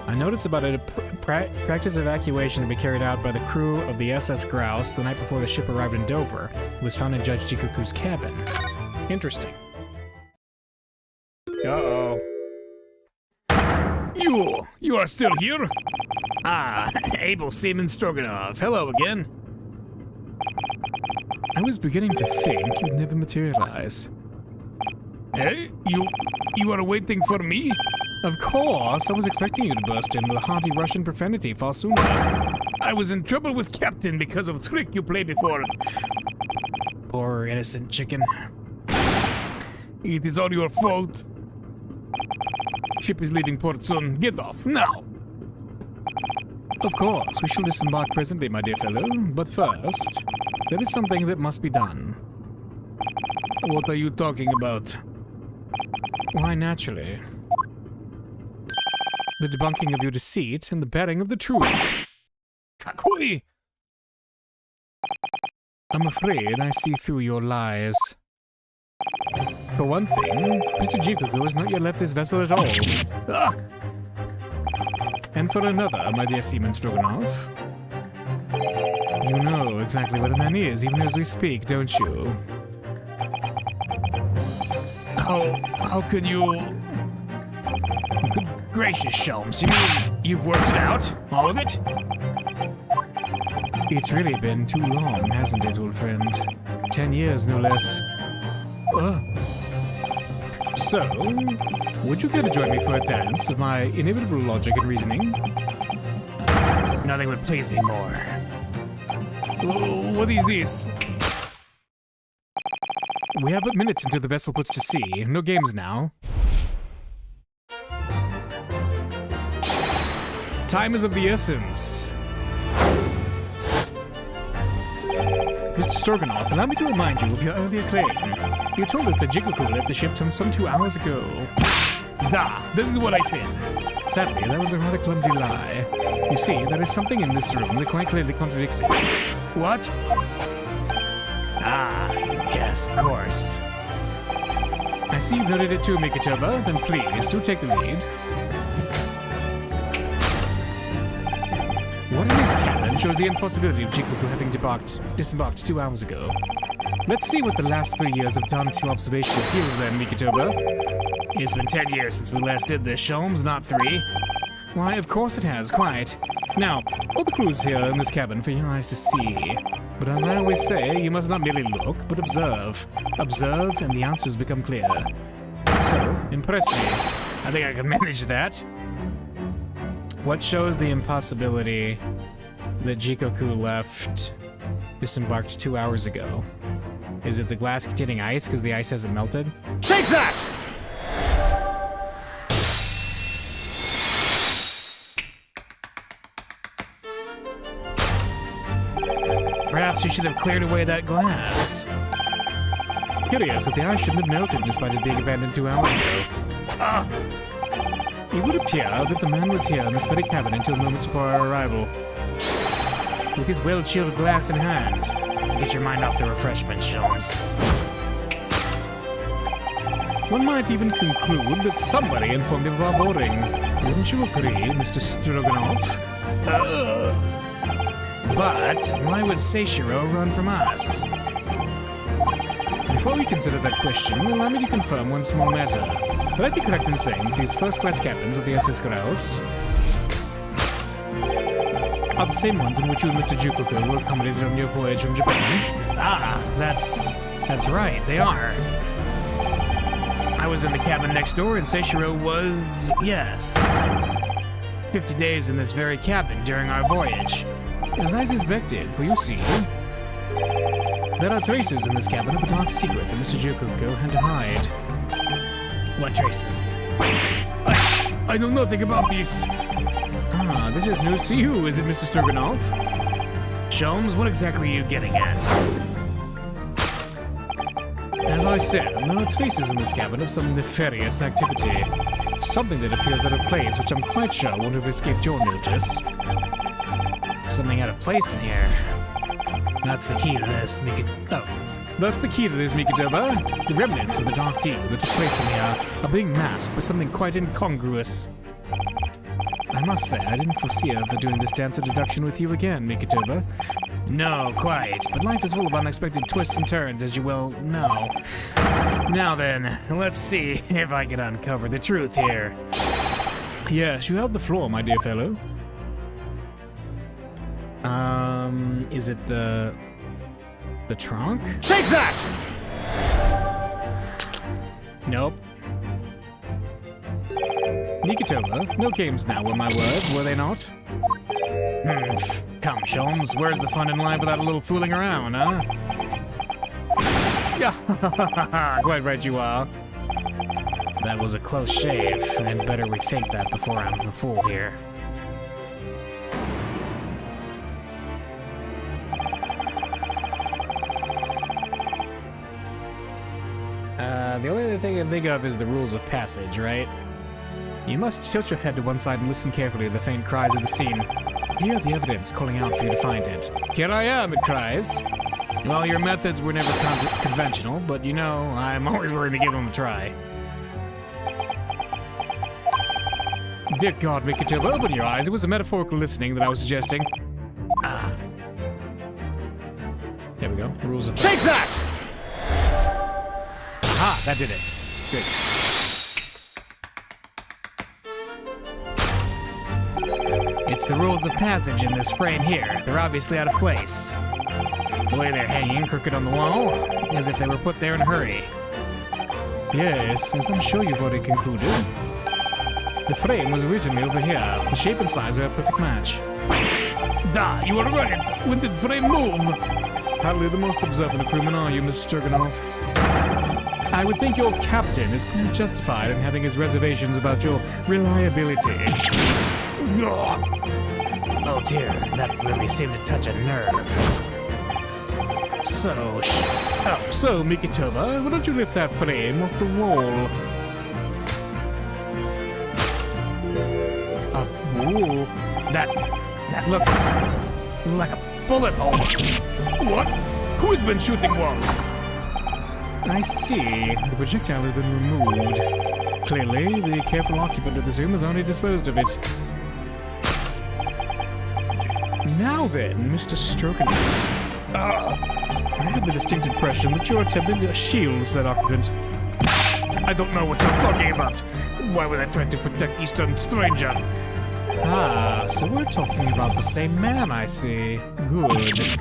Speaker 2: I noticed about a practice evacuation to be carried out by the crew of the SS Grouse the night before the ship arrived in Dover. It was found in Judge Jikoku's cabin. Interesting.
Speaker 1: Uh-oh.
Speaker 4: You are still here?
Speaker 1: Ah, Abel Seaman Stroganoff. Hello again.
Speaker 2: I was beginning to think you'd never materialize.
Speaker 4: Hey, you are waiting for me?
Speaker 2: Of course, I was expecting you to burst in with a hearty Russian profanity far sooner.
Speaker 4: I was in trouble with Captain because of a trick you played before.
Speaker 1: Poor innocent chicken.
Speaker 4: It is all your fault. Ship is leaving port soon. Get off, now!
Speaker 2: Of course, we shall disembark presently, my dear fellow. But first, there is something that must be done.
Speaker 4: What are you talking about?
Speaker 2: Why, naturally. The debunking of your deceit and the bearing of the truth.
Speaker 4: Kakui!
Speaker 2: I'm afraid I see through your lies. For one thing, Mr. Jikoku has not yet left this vessel at all.
Speaker 4: Ah!
Speaker 2: And for another, my dear Seaman Stroganoff, you know exactly what a man is, even as we speak, don't you?
Speaker 4: How could you... Good gracious, Shelms, you mean you've worked it out? All of it?
Speaker 2: It's really been too long, hasn't it, old friend? 10 years, no less. So, would you care to join me for a dance of my inevitable logic and reasoning?
Speaker 1: Nothing would please me more.
Speaker 4: What is this?
Speaker 2: We have but minutes until the vessel puts to sea. No games now.
Speaker 4: Time is of the essence.
Speaker 2: Mr. Stroganoff, allow me to remind you of your earlier claim. You told us that Jikoku left the ship some 2 hours ago.
Speaker 4: Da, that is what I said.
Speaker 2: Sadly, that was a rather clumsy lie. You see, there is something in this room that quite clearly contradicts it.
Speaker 4: What?
Speaker 1: Ah, yes, of course.
Speaker 2: I see you've noted it too, Mikitoba. Then please, do take the lead. What in this cabin shows the impossibility of Jikoku having disembarked 2 hours ago? Let's see what the last 3 years have done to your observation skills then, Mikitoba.
Speaker 1: It's been 10 years since we last did this, Sholmes, not 3.
Speaker 2: Why, of course it has, quite. Now, all the clues here in this cabin for your eyes to see. But as I always say, you must not merely look, but observe. Observe, and the answers become clear. So, impress me.
Speaker 1: I think I can manage that.
Speaker 2: What shows the impossibility that Jikoku disembarked 2 hours ago? Is it the glass containing ice because the ice hasn't melted?
Speaker 1: Take that! Perhaps you should have cleared away that glass.
Speaker 2: Curious that the ice shouldn't have melted despite it being abandoned 2 hours ago. It would appear that the man was here in this very cabin until moments before our arrival. With his well-chilled glass in hand.
Speaker 1: Get your mind off the refreshments, Sholmes.
Speaker 2: One might even conclude that somebody informed him of our boarding. Wouldn't you agree, Mr. Stroganoff?
Speaker 1: But why would Seishiro run from us?
Speaker 2: Before we consider that question, allow me to confirm one small matter. Would I be correct in saying that these first-class captains of the SS Grouse are the same ones in which you and Mr. Jikoku were accommodated on your voyage from Japan?
Speaker 1: Ah, that's right, they are. I was in the cabin next door and Seishiro was, yes, 50 days in this very cabin during our voyage.
Speaker 2: As I suspected, for you see, there are traces in this cabin of a dark secret that Mr. Jikoku had to hide.
Speaker 1: What traces?
Speaker 4: I know nothing about this.
Speaker 2: Ah, this is news to you, is it, Mr. Stroganoff?
Speaker 1: Sholmes, what exactly are you getting at?
Speaker 2: As I said, there are traces in this cabin of some nefarious activity. Something that appears out of place, which I'm quite sure won't have escaped your notice.
Speaker 1: Something out of place in here. That's the key to this,
Speaker 2: That's the key to this, Mikitoba. The remnants of the dark deal that took place in here are being masked by something quite incongruous. I must say, I didn't foresee ever doing this dance of deduction with you again, Mikitoba.
Speaker 1: No, quite. But life is full of unexpected twists and turns, as you well know. Now then, let's see if I can uncover the truth here.
Speaker 2: Yes, you have the floor, my dear fellow.
Speaker 1: Is it the trunk?
Speaker 3: Take that!
Speaker 1: Nope.
Speaker 2: Mikitoba, no games now were my words, were they not?
Speaker 1: Come, Sholmes, where's the fun in life without a little fooling around, huh?
Speaker 2: Quite right you are.
Speaker 1: That was a close shave, and better rethink that before I'm the fool here.
Speaker 2: The only other thing I can think of is the rules of passage, right? You must tilt your head to one side and listen carefully to the faint cries of the scene. Hear the evidence calling out for you to find it. Here I am, it cries. Well, your methods were never conventional, but you know, I'm always willing to give them a try. Dear God, Mikitoba, open your eyes. It was a metaphorical listening that I was suggesting. There we go. Rules of
Speaker 3: Take that!
Speaker 2: Aha, that did it. Good.
Speaker 1: It's the rules of passage in this frame here. They're obviously out of place. The way they're hanging crooked on the wall, as if they were put there in a hurry.
Speaker 2: Yes, as I'm sure you've already concluded. The frame was originally over here. The shape and size are a perfect match.
Speaker 4: Da, you are right. When did the frame move?
Speaker 2: Hardly the most observant of crewmen are you, Mr. Stroganoff. I would think your captain is quite justified in having his reservations about your reliability.
Speaker 1: Oh dear, that really seemed to touch a nerve.
Speaker 2: So, Mikitoba, why don't you lift that frame off the wall?
Speaker 1: Ooh, that looks like a bullet hole.
Speaker 4: What? Who has been shooting walls?
Speaker 2: I see. The projectile has been removed. Clearly, the careful occupant of this room has already disposed of it. Now then, Mr. Stroganoff. I have the distinct impression that you're attempting to shield said occupant.
Speaker 4: I don't know what you're talking about. Why would I try to protect Eastern stranger?
Speaker 2: Ah, so we're talking about the same man, I see. Good.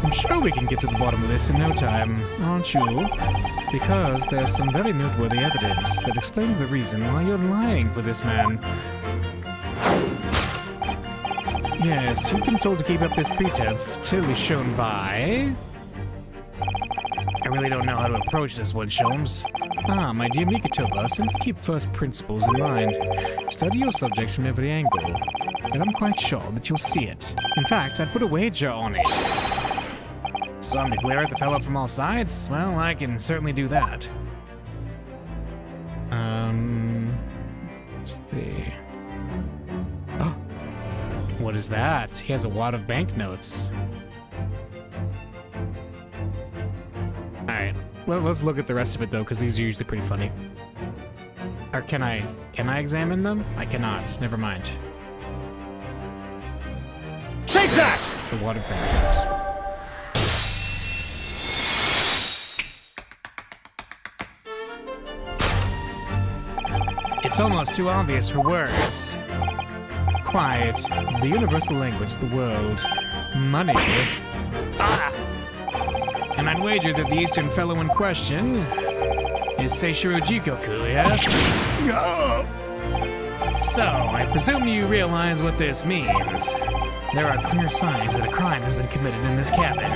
Speaker 2: I'm sure we can get to the bottom of this in no time, aren't you? Because there's some very noteworthy evidence that explains the reason why you're lying for this man. Yes, you've been told to keep up this pretense, as clearly shown by...
Speaker 1: I really don't know how to approach this one, Sholmes.
Speaker 2: Ah, my dear Mikitoba, simply keep first principles in mind. Study your subject from every angle, and I'm quite sure that you'll see it. In fact, I'd put a wager on it.
Speaker 1: So I'm to glare at the fellow from all sides? Well, I can certainly do that.
Speaker 2: Let's see.
Speaker 1: Oh, what is that? He has a wad of banknotes.
Speaker 2: Alright, well, let's look at the rest of it though, because these are usually pretty funny. Or can I examine them? I cannot. Never mind.
Speaker 3: Take that!
Speaker 2: The wad of banknotes.
Speaker 1: It's almost too obvious for words.
Speaker 2: Quiet. The universal language of the world. Money.
Speaker 1: Ah! And I'd wager that the Eastern fellow in question is Seishiro Jikoku, yes?
Speaker 4: Oh.
Speaker 1: So, I presume you realize what this means. There are clear signs that a crime has been committed in this cabin.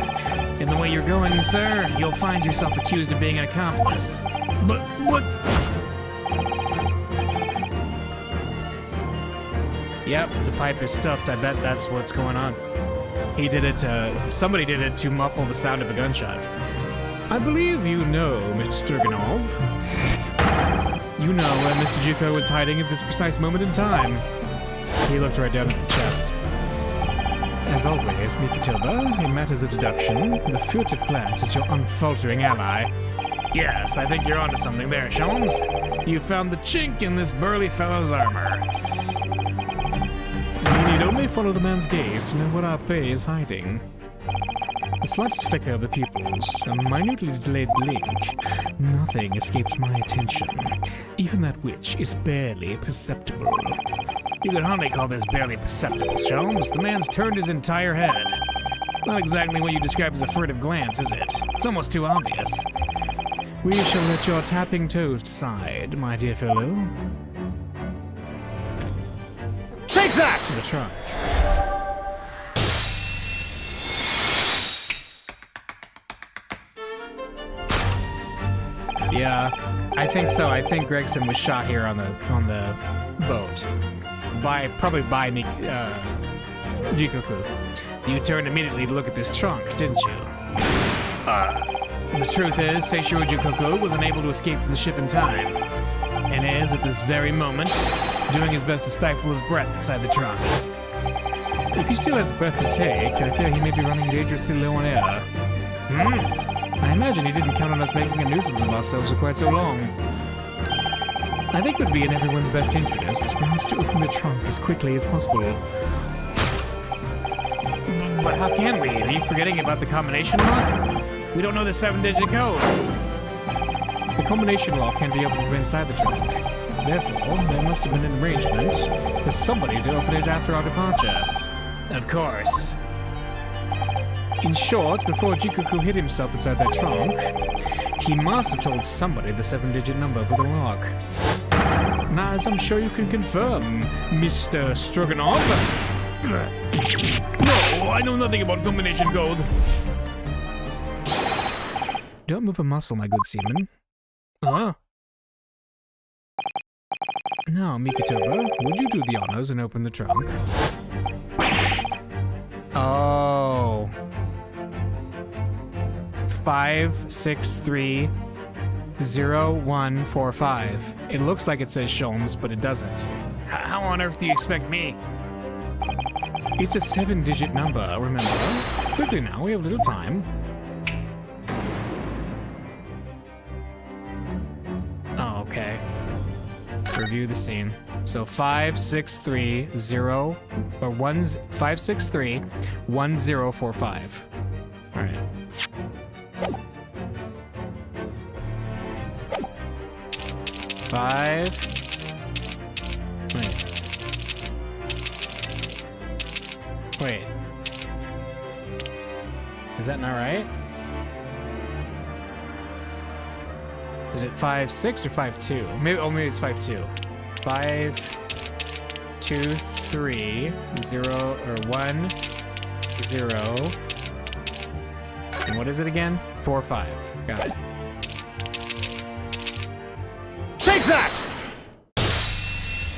Speaker 1: In the way you're going, sir, you'll find yourself accused of being an accomplice.
Speaker 4: But...
Speaker 1: Yep, the pipe is stuffed. I bet that's what's going on. He did it somebody did it to muffle the sound of a gunshot.
Speaker 2: I believe you know, Mr. Sturganov. You know where Mr. Juko is hiding at this precise moment in time.
Speaker 1: He looked right down at the chest.
Speaker 2: As always, Mikitoba, in matters of deduction, the furtive glance is your unfaltering ally.
Speaker 1: Yes, I think you're onto something there, Sholmes. You found the chink in this burly fellow's armor.
Speaker 2: We need only follow the man's gaze to know what our prey is hiding. The slightest flicker of the pupils, a minutely delayed blink, nothing escapes my attention, even that which is barely perceptible.
Speaker 1: You could hardly call this barely perceptible, Sholmes. The man's turned his entire head. Not exactly what you describe as a furtive glance, is it? It's almost too obvious.
Speaker 2: We shall let your tapping toes decide, my dear fellow.
Speaker 1: Take that!
Speaker 2: To the trunk.
Speaker 1: Yeah, I think so. I think Gregson was shot here on the boat. Probably by Jikoku. You turned immediately to look at this trunk, didn't you? The truth is, Seishiro Jikoku was unable to escape from the ship in time, and is, at this very moment, doing his best to stifle his breath inside the trunk.
Speaker 2: If he still has breath to take, I fear he may be running dangerously low on air. I imagine he didn't count on us making a nuisance of ourselves for quite so long. I think it would be in everyone's best interest for us to open the trunk as quickly as possible.
Speaker 1: But how can we? Are you forgetting about the combination lock? We don't know the 7-digit code.
Speaker 2: The combination lock can be opened from inside the trunk. Therefore, there must have been an arrangement for somebody to open it after our departure.
Speaker 1: Of course.
Speaker 2: In short, before Jikoku hid himself inside that trunk, he must have told somebody the 7-digit number for the lock. Now, as I'm sure you can confirm, Mr. Sturganov.
Speaker 4: No, I know nothing about combination code.
Speaker 2: Don't move a muscle, my good seaman.
Speaker 1: Huh?
Speaker 2: Now, Mikitoba, would you do the honors and open the trunk?
Speaker 1: Oh. 5630145. It looks like it says Sholmes, but it doesn't. How on earth do you expect me?
Speaker 2: It's a 7-digit number, remember? Quickly now, we have little time.
Speaker 1: Oh, okay. Review the scene. So 5630 or 5631045. All right. Wait. Is that not right? Is it 5-6 or 5-2? Maybe it's 5-2. 5-2-3-0 or 1-0. And what is it again? 4-5. Got it. Take that!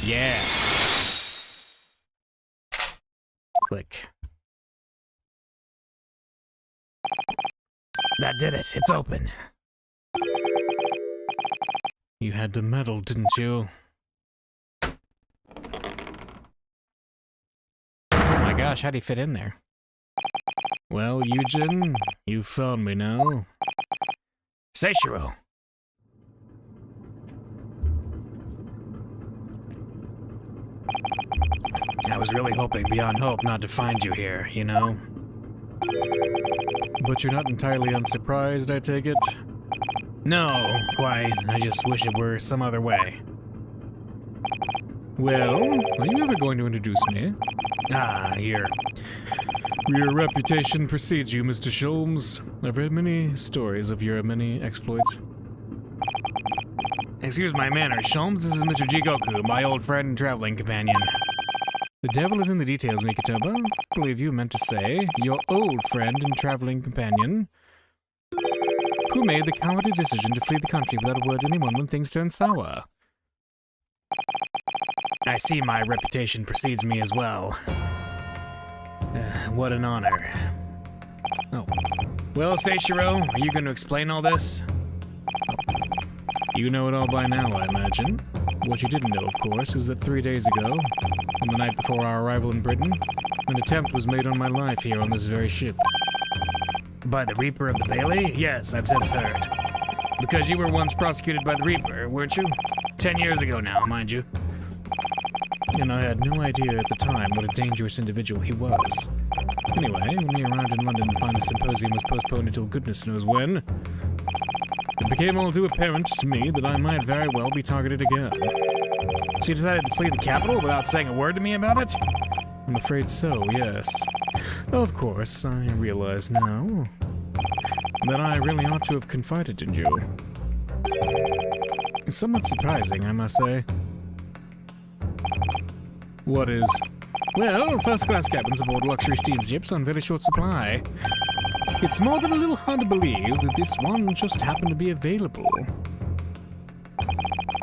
Speaker 1: Yeah. Click. That did it. It's open.
Speaker 2: You had to meddle, didn't you?
Speaker 1: Oh my gosh, how'd he fit in there?
Speaker 2: Well, Eugen, you found me now.
Speaker 1: Seishiro. I was really hoping beyond hope not to find you here, you know?
Speaker 2: But you're not entirely unsurprised, I take it?
Speaker 1: No, quite. I just wish it were some other way.
Speaker 2: Well, are you ever going to introduce me?
Speaker 1: Ah, here.
Speaker 2: Your reputation precedes you, Mr. Sholmes. I've read many stories of your many exploits.
Speaker 1: Excuse my manners, Sholmes. This is Mr. Jikoku, my old friend and traveling companion.
Speaker 2: The devil is in the details, Mikitoba. I believe you meant to say your old friend and traveling companion, who made the cowardly decision to flee the country without a word to anyone when things turned sour.
Speaker 1: I see my reputation precedes me as well. What an honor. Oh. Well, Seishiro, are you going to explain all this?
Speaker 2: You know it all by now, I imagine. What you didn't know, of course, is that 3 days ago, on the night before our arrival in Britain, an attempt was made on my life here on this very ship.
Speaker 1: By the Reaper of the Bailey? Yes, I've since heard. Because you were once prosecuted by the Reaper, weren't you? 10 years ago now, mind you.
Speaker 2: And I had no idea at the time what a dangerous individual he was. Anyway, when we arrived in London to find the symposium was postponed until goodness knows when, it became all too apparent to me that I might very well be targeted again.
Speaker 1: So you decided to flee the capital without saying a word to me about it?
Speaker 2: I'm afraid so, yes. Of course, I realize now that I really ought to have confided in you. It's somewhat surprising, I must say. What is?
Speaker 1: Well, first-class cabins aboard luxury steamships on very short supply.
Speaker 2: It's more than a little hard to believe that this one just happened to be available.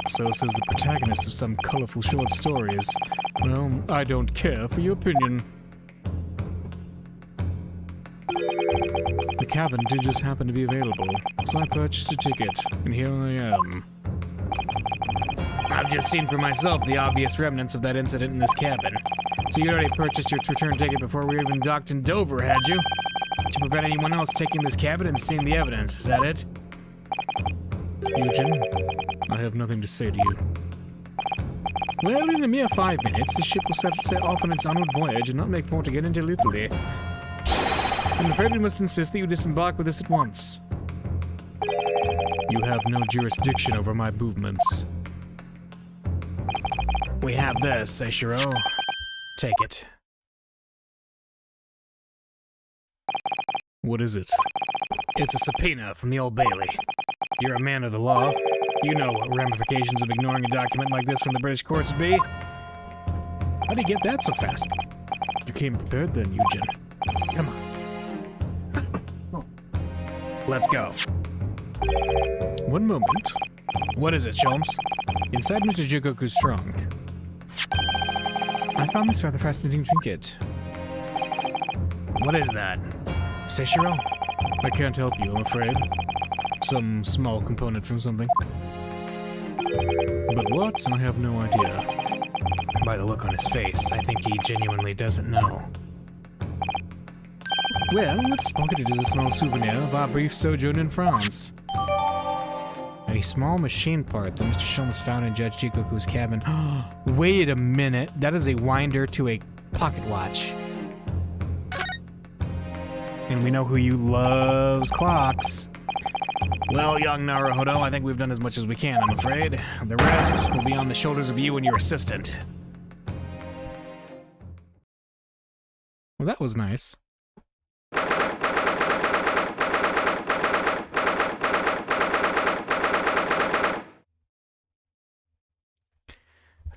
Speaker 2: So says the protagonist of some colorful short stories. Well, I don't care for your opinion. The cabin did just happen to be available, so I purchased a ticket, and here I am.
Speaker 1: I've just seen for myself the obvious remnants of that incident in this cabin. So you already purchased your return ticket before we even docked in Dover, had you? To prevent anyone else taking this cabin and seeing the evidence, is that it?
Speaker 2: Eugen, I have nothing to say to you.
Speaker 1: Well, in a mere 5 minutes, the ship will set off on its onward voyage and not make port again until Italy. I'm afraid we must insist that you disembark with us at once.
Speaker 2: You have no jurisdiction over my movements.
Speaker 1: We have this, Seishiro. Take it.
Speaker 2: What is it?
Speaker 1: It's a subpoena from the Old Bailey. You're a man of the law. You know what ramifications of ignoring a document like this from the British courts would be. How do you get that so fast?
Speaker 2: You came prepared then, Eugen.
Speaker 1: Come on. Let's go.
Speaker 2: One moment.
Speaker 1: What is it, Sholmes?
Speaker 2: Inside Mr. Jikoku's trunk, I found this rather fascinating trinket.
Speaker 1: What is that? Seishiro?
Speaker 2: I can't help you, I'm afraid. Some small component from something. But what? I have no idea.
Speaker 1: By the look on his face, I think he genuinely doesn't know.
Speaker 2: Well, let us pocket it as a small souvenir of our brief sojourn in France.
Speaker 1: A small machine part that Mr. Sholmes found in Judge Jikoku's cabin. Wait a minute, that is a winder to a pocket watch. And we know who you loves clocks. Well, young Naruhodo, I think we've done as much as we can, I'm afraid. The rest will be on the shoulders of you and your assistant.
Speaker 2: Well, that was nice.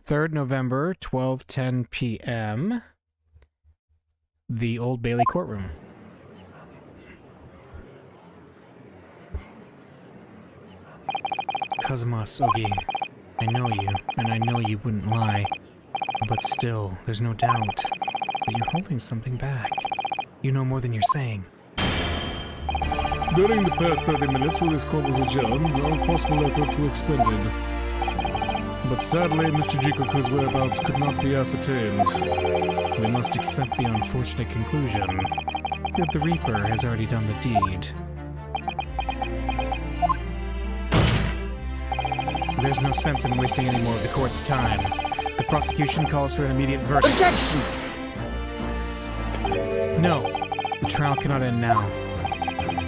Speaker 1: 3rd November, 12:10 p.m. The Old Bailey courtroom.
Speaker 2: Kazuma Sogi, I know you, and I know you wouldn't lie. But still, there's no doubt that you're holding something back. You know more than you're saying.
Speaker 4: During the past 30 minutes while this court was adjourned, all possible efforts were expended. But sadly, Mr. Jikoku's whereabouts could not be ascertained.
Speaker 2: We must accept the unfortunate conclusion that the Reaper has already done the deed.
Speaker 1: There's no sense in wasting any more of the court's time. The prosecution calls for an immediate verdict.
Speaker 3: Objection!
Speaker 1: No, the trial cannot end now.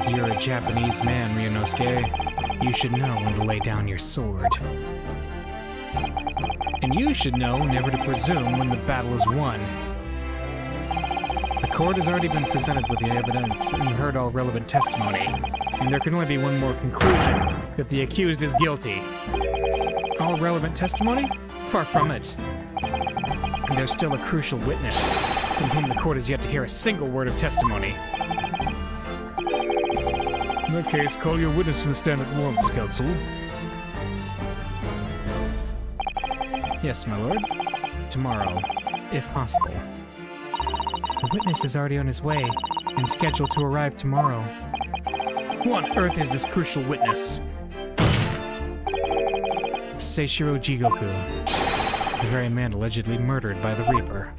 Speaker 1: You're a Japanese man, Ryunosuke. You should know when to lay down your sword. And you should know never to presume when the battle is won. The court has already been presented with the evidence and heard all relevant testimony, and there can only be one more conclusion, that the accused is guilty. All relevant testimony? Far from it. And there's still a crucial witness, from whom the court has yet to hear a single word of testimony.
Speaker 4: In that case, call your witness to the stand at once, counsel.
Speaker 1: Yes, my lord. Tomorrow, if possible. The witness is already on his way and scheduled to arrive tomorrow.
Speaker 4: Who on earth is this crucial witness?
Speaker 1: Seishiro Jigoku, the very man allegedly murdered by the Reaper.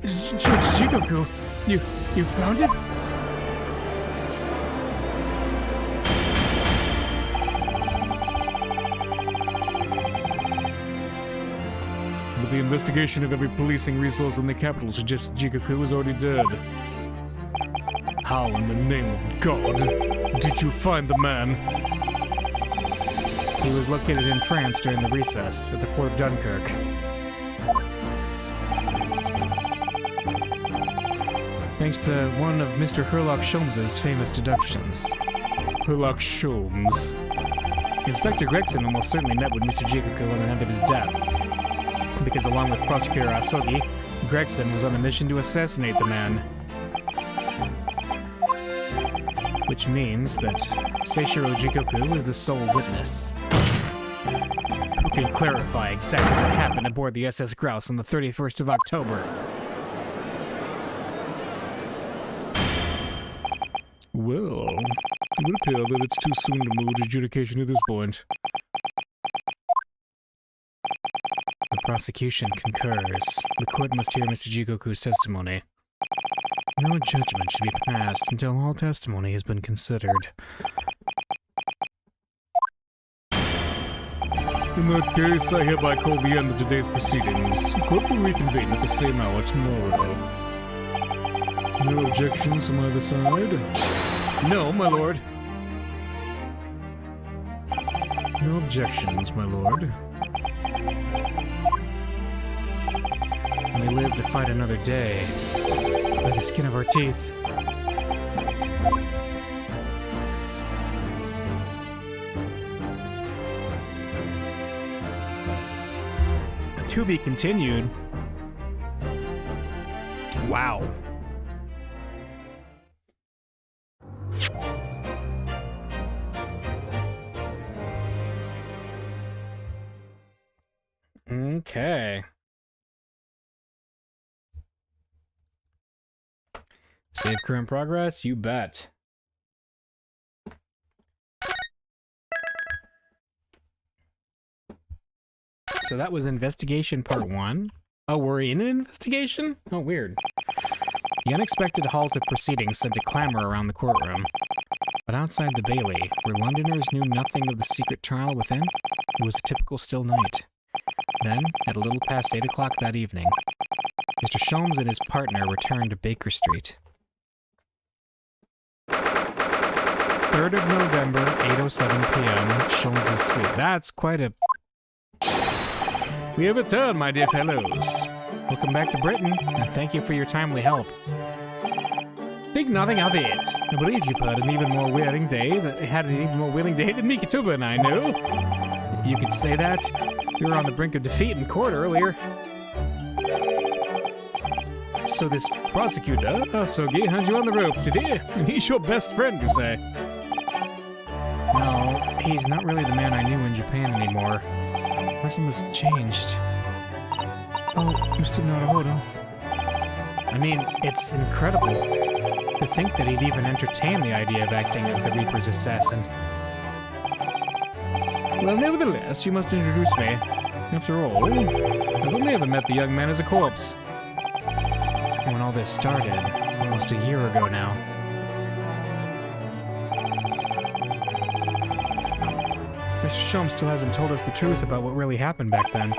Speaker 4: Jigoku, you found him?
Speaker 2: But the investigation of every policing resource in the capital suggests Jigoku is already dead. How in the name of God did you find the man?
Speaker 1: He was located in France during the recess at the port of Dunkirk. Thanks to one of Mr. Herlock Sholmes's famous deductions.
Speaker 2: Herlock Sholmes.
Speaker 1: Inspector Gregson almost certainly met with Mr. Jigoku on the night of his death, because along with Prosecutor Asogi, Gregson was on a mission to assassinate the man. Which means that Seishiro Jigoku is the sole witness who can clarify exactly what happened aboard the SS Grouse on the 31st of October.
Speaker 2: Well, it would appear that it's too soon to move to adjudication at this point.
Speaker 1: The prosecution concurs. The court must hear Mr. Jigoku's testimony. No judgment should be passed until all testimony has been considered.
Speaker 2: In that case, I hereby call the end of today's proceedings. Court will reconvene at the same hour tomorrow. No objections from either side?
Speaker 4: No, my lord.
Speaker 2: No objections, my lord.
Speaker 1: We live to fight another day, by the skin of our teeth. To be continued. Wow. Okay. Save current progress? You bet. So that was investigation part 1. Oh, we're in an investigation? Oh, weird. The unexpected halt of proceedings sent a clamor around the courtroom. But outside the Bailey, where Londoners knew nothing of the secret trial within, it was a typical still night. Then, at a little past 8 o'clock that evening, Mr. Sholmes and his partner returned to Baker Street. 3rd of November, 8:07 p.m., Sholmes' suite. That's quite a... We have returned, my dear fellows. Welcome back to Britain, and thank you for your timely help. Think nothing of it. I believe you've had an even more willing day than Mikitoba and I knew. You could say that. You were on the brink of defeat in court earlier. So this prosecutor, Asogi, had you on the ropes, did he? And he's your best friend, you say? No, he's not really the man I knew in Japan anymore. Nothing has changed. Oh, Mr. Naruhodo. I mean, it's incredible to think that he'd even entertain the idea of acting as the Reaper's assassin. Well, nevertheless, you must introduce me. After all, I've only ever met the young man as a corpse. When all this started, almost a year ago now. Mr. Sholmes still hasn't told us the truth about what really happened back then.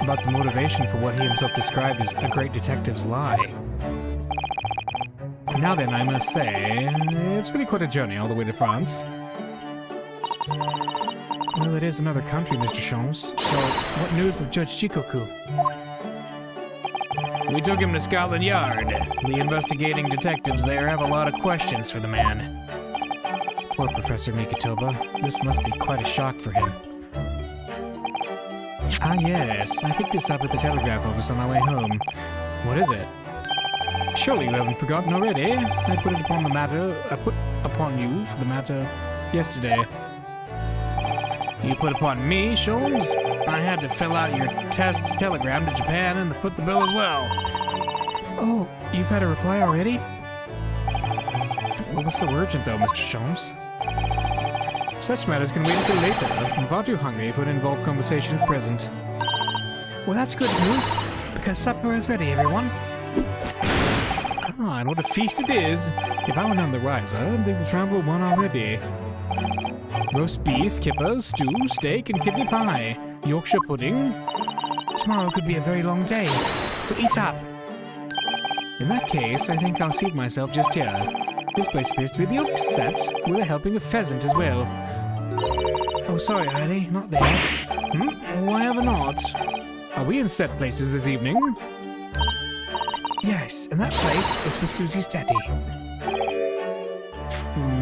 Speaker 1: About the motivation for what he himself described as a great detective's lie. Now then, I must say, it's really quite a journey all the way to France. Well, it is another country, Mr. Sholmes. So, what news of Judge Jigoku? We took him to Scotland Yard. The investigating detectives there have a lot of questions for the man. Poor Professor Mikitoba. This must be quite a shock for him. Ah, yes. I picked this up at the telegraph office on my way home. What is it? Surely you haven't forgotten already. I put upon you for the matter yesterday. You put upon me, Sholmes? I had to fill out your test telegram to Japan and to foot the bill as well. Oh, you've had a reply already? What was so urgent, though, Mr. Sholmes?
Speaker 2: Such matters can wait until later. I'm far too hungry for an involved conversation at present.
Speaker 1: Well, that's good news, because supper is ready, everyone.
Speaker 2: Ah, and what a feast it is! If I were none the wiser, I'd think the travel won already. Roast beef, kippers, stew, steak, and kidney pie. Yorkshire pudding.
Speaker 1: Tomorrow could be a very long day, so eat up.
Speaker 2: In that case, I think I'll seat myself just here. This place appears to be the only set with a helping of pheasant as well.
Speaker 1: Oh, sorry, Harley, not there.
Speaker 2: Why ever not? Are we in set places this evening?
Speaker 1: Yes, and that place is for Susie's daddy.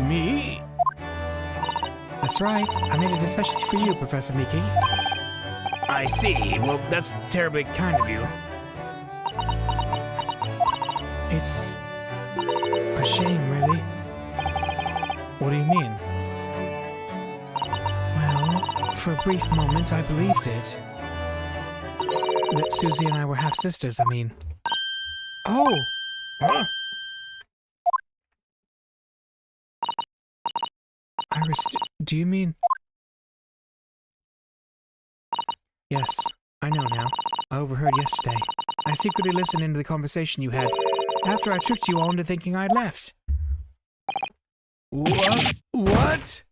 Speaker 2: Me?
Speaker 1: That's right, I made it especially for you, Professor Miki.
Speaker 4: I see. Well, that's terribly kind of you.
Speaker 1: It's a shame, really.
Speaker 2: What do you mean?
Speaker 1: Well, for a brief moment I believed it. That Susie and I were half-sisters, I mean.
Speaker 4: Oh! Huh?
Speaker 1: Iris, do you mean... Yes, I know now. I overheard yesterday. I secretly listened into the conversation you had after I tricked you all into thinking I'd left.
Speaker 4: What? What?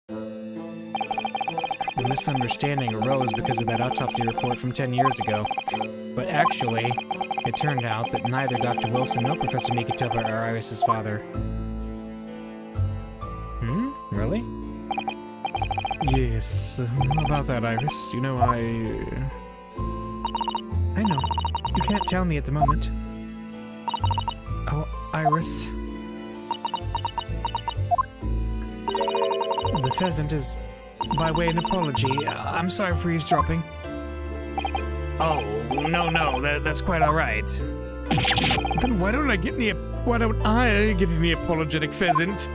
Speaker 1: The misunderstanding arose because of that autopsy report from 10 years ago. But actually, it turned out that neither Dr. Wilson nor Professor Mikitopa are Iris's father. Really?
Speaker 2: Yes, about that, Iris. You know,
Speaker 1: I know. You can't tell me at the moment. Oh, Iris. The pheasant is by way of an apology. I'm sorry for eavesdropping.
Speaker 4: Oh, no, that's quite all right.
Speaker 2: Then why don't I get any apologetic pheasant?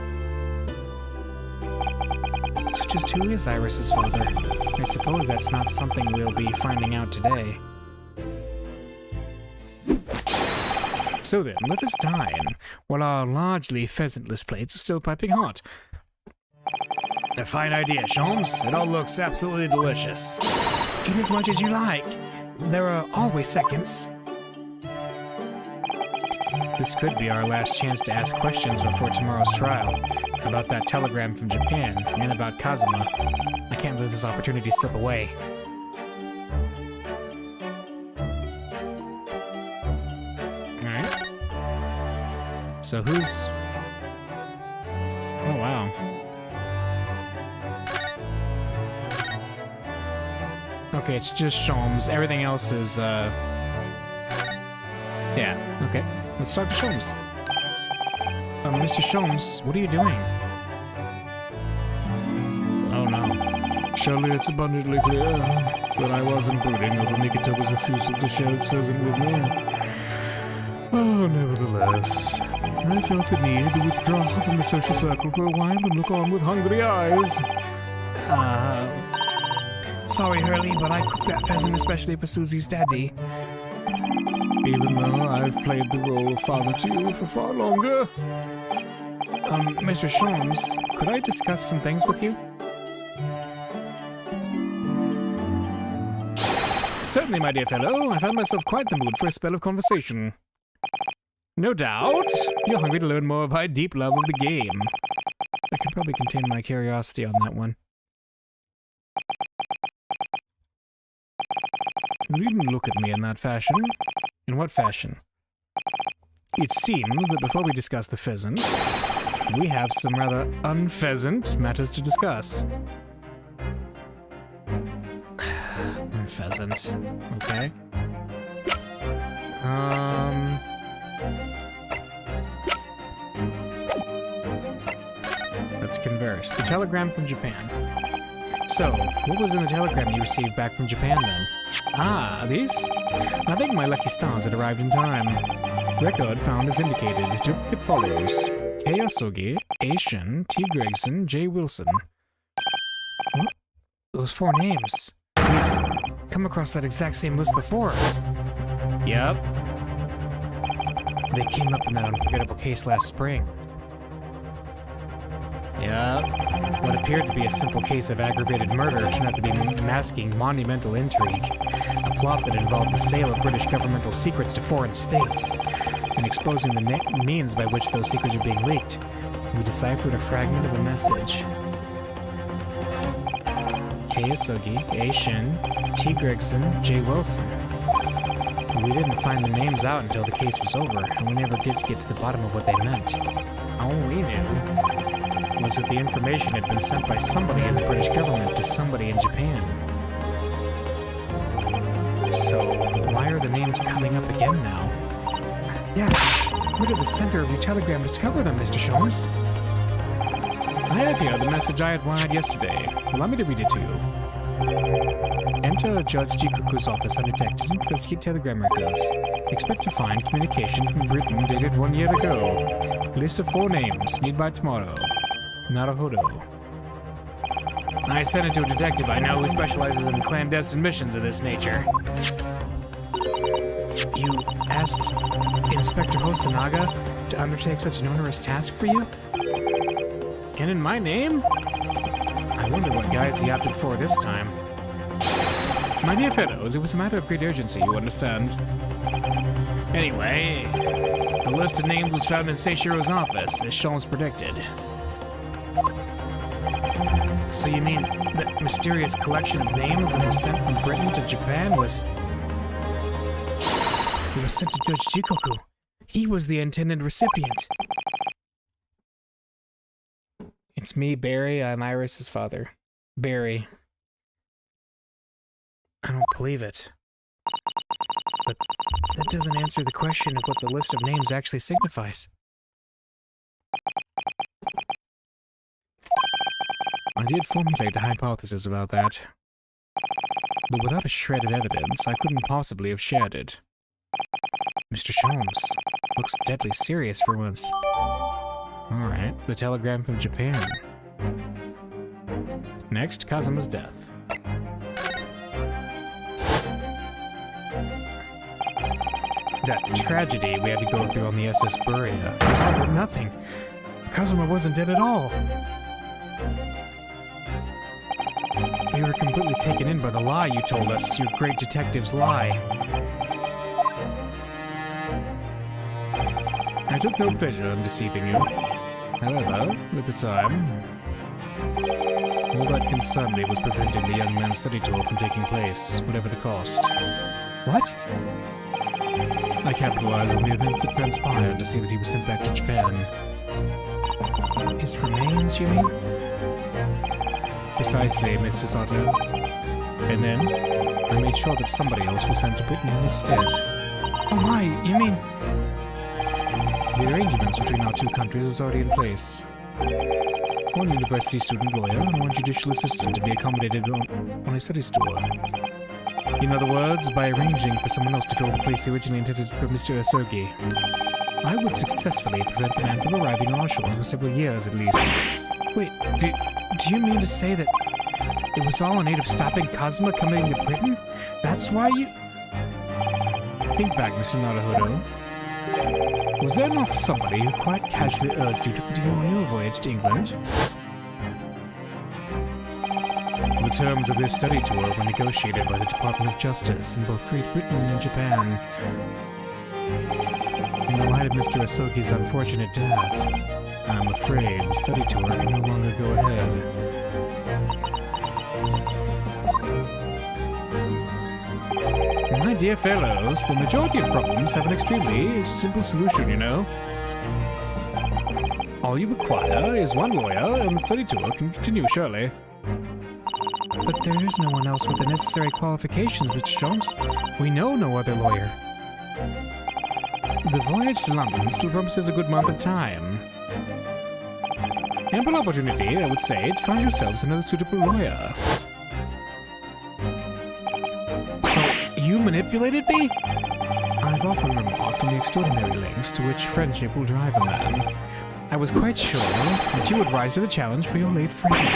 Speaker 1: So just who is Iris's father? I suppose that's not something we'll be finding out today.
Speaker 2: So then, let us dine, while our largely pheasantless plates are still piping hot.
Speaker 4: A fine idea, Sholmes. It all looks absolutely delicious.
Speaker 1: Eat as much as you like. There are always seconds. This could be our last chance to ask questions before tomorrow's trial. About that telegram from Japan, and about Kazuma. I can't let this opportunity slip away.
Speaker 2: Alright. So who's... Oh, wow. Okay, it's just Sholmes. Everything else is, Yeah, okay. Let's talk to Sholmes. Mr. Sholmes, what are you doing? Oh no. Surely it's abundantly clear that I wasn't brooding over Mikitopa's refusal to share its pheasant with me. Oh, nevertheless, I felt the need to withdraw from the social circle for a while and look on with hungry eyes.
Speaker 1: Sorry, Hurley, but I cooked that pheasant especially for Susie's daddy.
Speaker 2: Even though I've played the role of father to you for far longer.
Speaker 1: Mr. Sholmes, could I discuss some things with you?
Speaker 2: Certainly, my dear fellow. I found myself quite in the mood for a spell of conversation. No doubt, you're hungry to learn more of my deep love of the game.
Speaker 1: I can probably contain my curiosity on that one.
Speaker 2: You needn't look at me in that fashion. In what fashion? It seems that before we discuss the pheasant, we have some rather unpheasant matters to discuss.
Speaker 1: Unpheasant.
Speaker 2: Okay.
Speaker 1: Let's converse. The telegram from Japan. So, what was in the telegram you received back from Japan then?
Speaker 2: Ah, this? I think my lucky stars had arrived in time. Record found as indicated. Duplicate follows. K. Asogi, A. Shin, T. Gregson, J. Wilson.
Speaker 1: What? Those four names. come across that exact same list before. Yep. They came up in that unforgettable case last spring. Yep. What appeared to be a simple case of aggravated murder turned out to be masking monumental intrigue. A plot that involved the sale of British governmental secrets to foreign states, and exposing the means by which those secrets are being leaked. We deciphered a fragment of a message. K. Isugi, A. Shin, T. Gregson, J. Wilson. We didn't find the names out until the case was over, and we never did get to the bottom of what they meant. All we knew was that the information had been sent by somebody in the British government to somebody in Japan. So, why are the names coming up again now? Yes, where did the sender of your telegram discover them, Mr. Sholmes? I have here the message I had wired yesterday. Allow me to read it to you. Enter Judge Jikoku's office undetected and investigate telegram records. Expect to find communication from Britain dated 1 year ago. List of 4 names. Need by tomorrow. Naruhodo. I sent it to a detective I know who specializes in clandestine missions of this nature. You asked Inspector Hosonaga to undertake such an onerous task for you? And in my name? I wonder what guise he opted for this time. My dear fellows, it was a matter of great urgency, you understand. Anyway, the list of names was found in Seishiro's office, as Sholmes predicted. So you mean that mysterious collection of names that was sent from Britain to Japan was... It was sent to Judge Jikoku. He was the intended recipient. It's me, Barry. I'm Iris's father. Barry. I don't believe it. But that doesn't answer the question of what the list of names actually signifies. I did formulate a hypothesis about that. But without a shred of evidence, I couldn't possibly have shared it. Mr. Sholmes looks deadly serious for once. Alright, the telegram from Japan. Next, Kazuma's death. That tragedy we had to go through on the SS Buria was all for nothing. Kazuma wasn't dead at all. We were completely taken in by the lie you told us, your great detective's lie. I took no pleasure in deceiving you. However, at the time, all that concerned me was preventing the young man's study tour from taking place, whatever the cost. What? I capitalized on the event that transpired to see that he was sent back to Japan. His remains, you mean? Precisely, Mr. Sato. And then, I made sure that somebody else was sent to Britain instead. Oh my, you mean... The arrangements between our two countries was already in place. One university student lawyer and one judicial assistant to be accommodated on a studies tour. In other words, by arranging for someone else to fill the place originally intended for Mr. Isugi, I would successfully prevent the man from arriving on our shores for several years at least. Wait, do you mean to say that it was all in aid of stopping Kazuma coming to Britain? That's why you... Think back, Mr. Naruhodo. Was there not somebody who quite casually urged you to continue on your voyage to England? The terms of this study tour were negotiated by the Department of Justice in both Great Britain and Japan. In the light of Mr. Isugi's unfortunate death, I'm afraid the study tour can no longer go ahead. My dear fellows, the majority of problems have an extremely simple solution, you know. All you require is one lawyer, and the study tour can continue, surely. But there is no one else with the necessary qualifications, Mr. Sholmes. We know no other lawyer. The voyage to London still promises a good month of time. Ample opportunity, I would say, to find yourselves another suitable lawyer. So, you manipulated me? I've often remarked on the extraordinary lengths to which friendship will drive a man. I was quite sure that you would rise to the challenge for your late friend.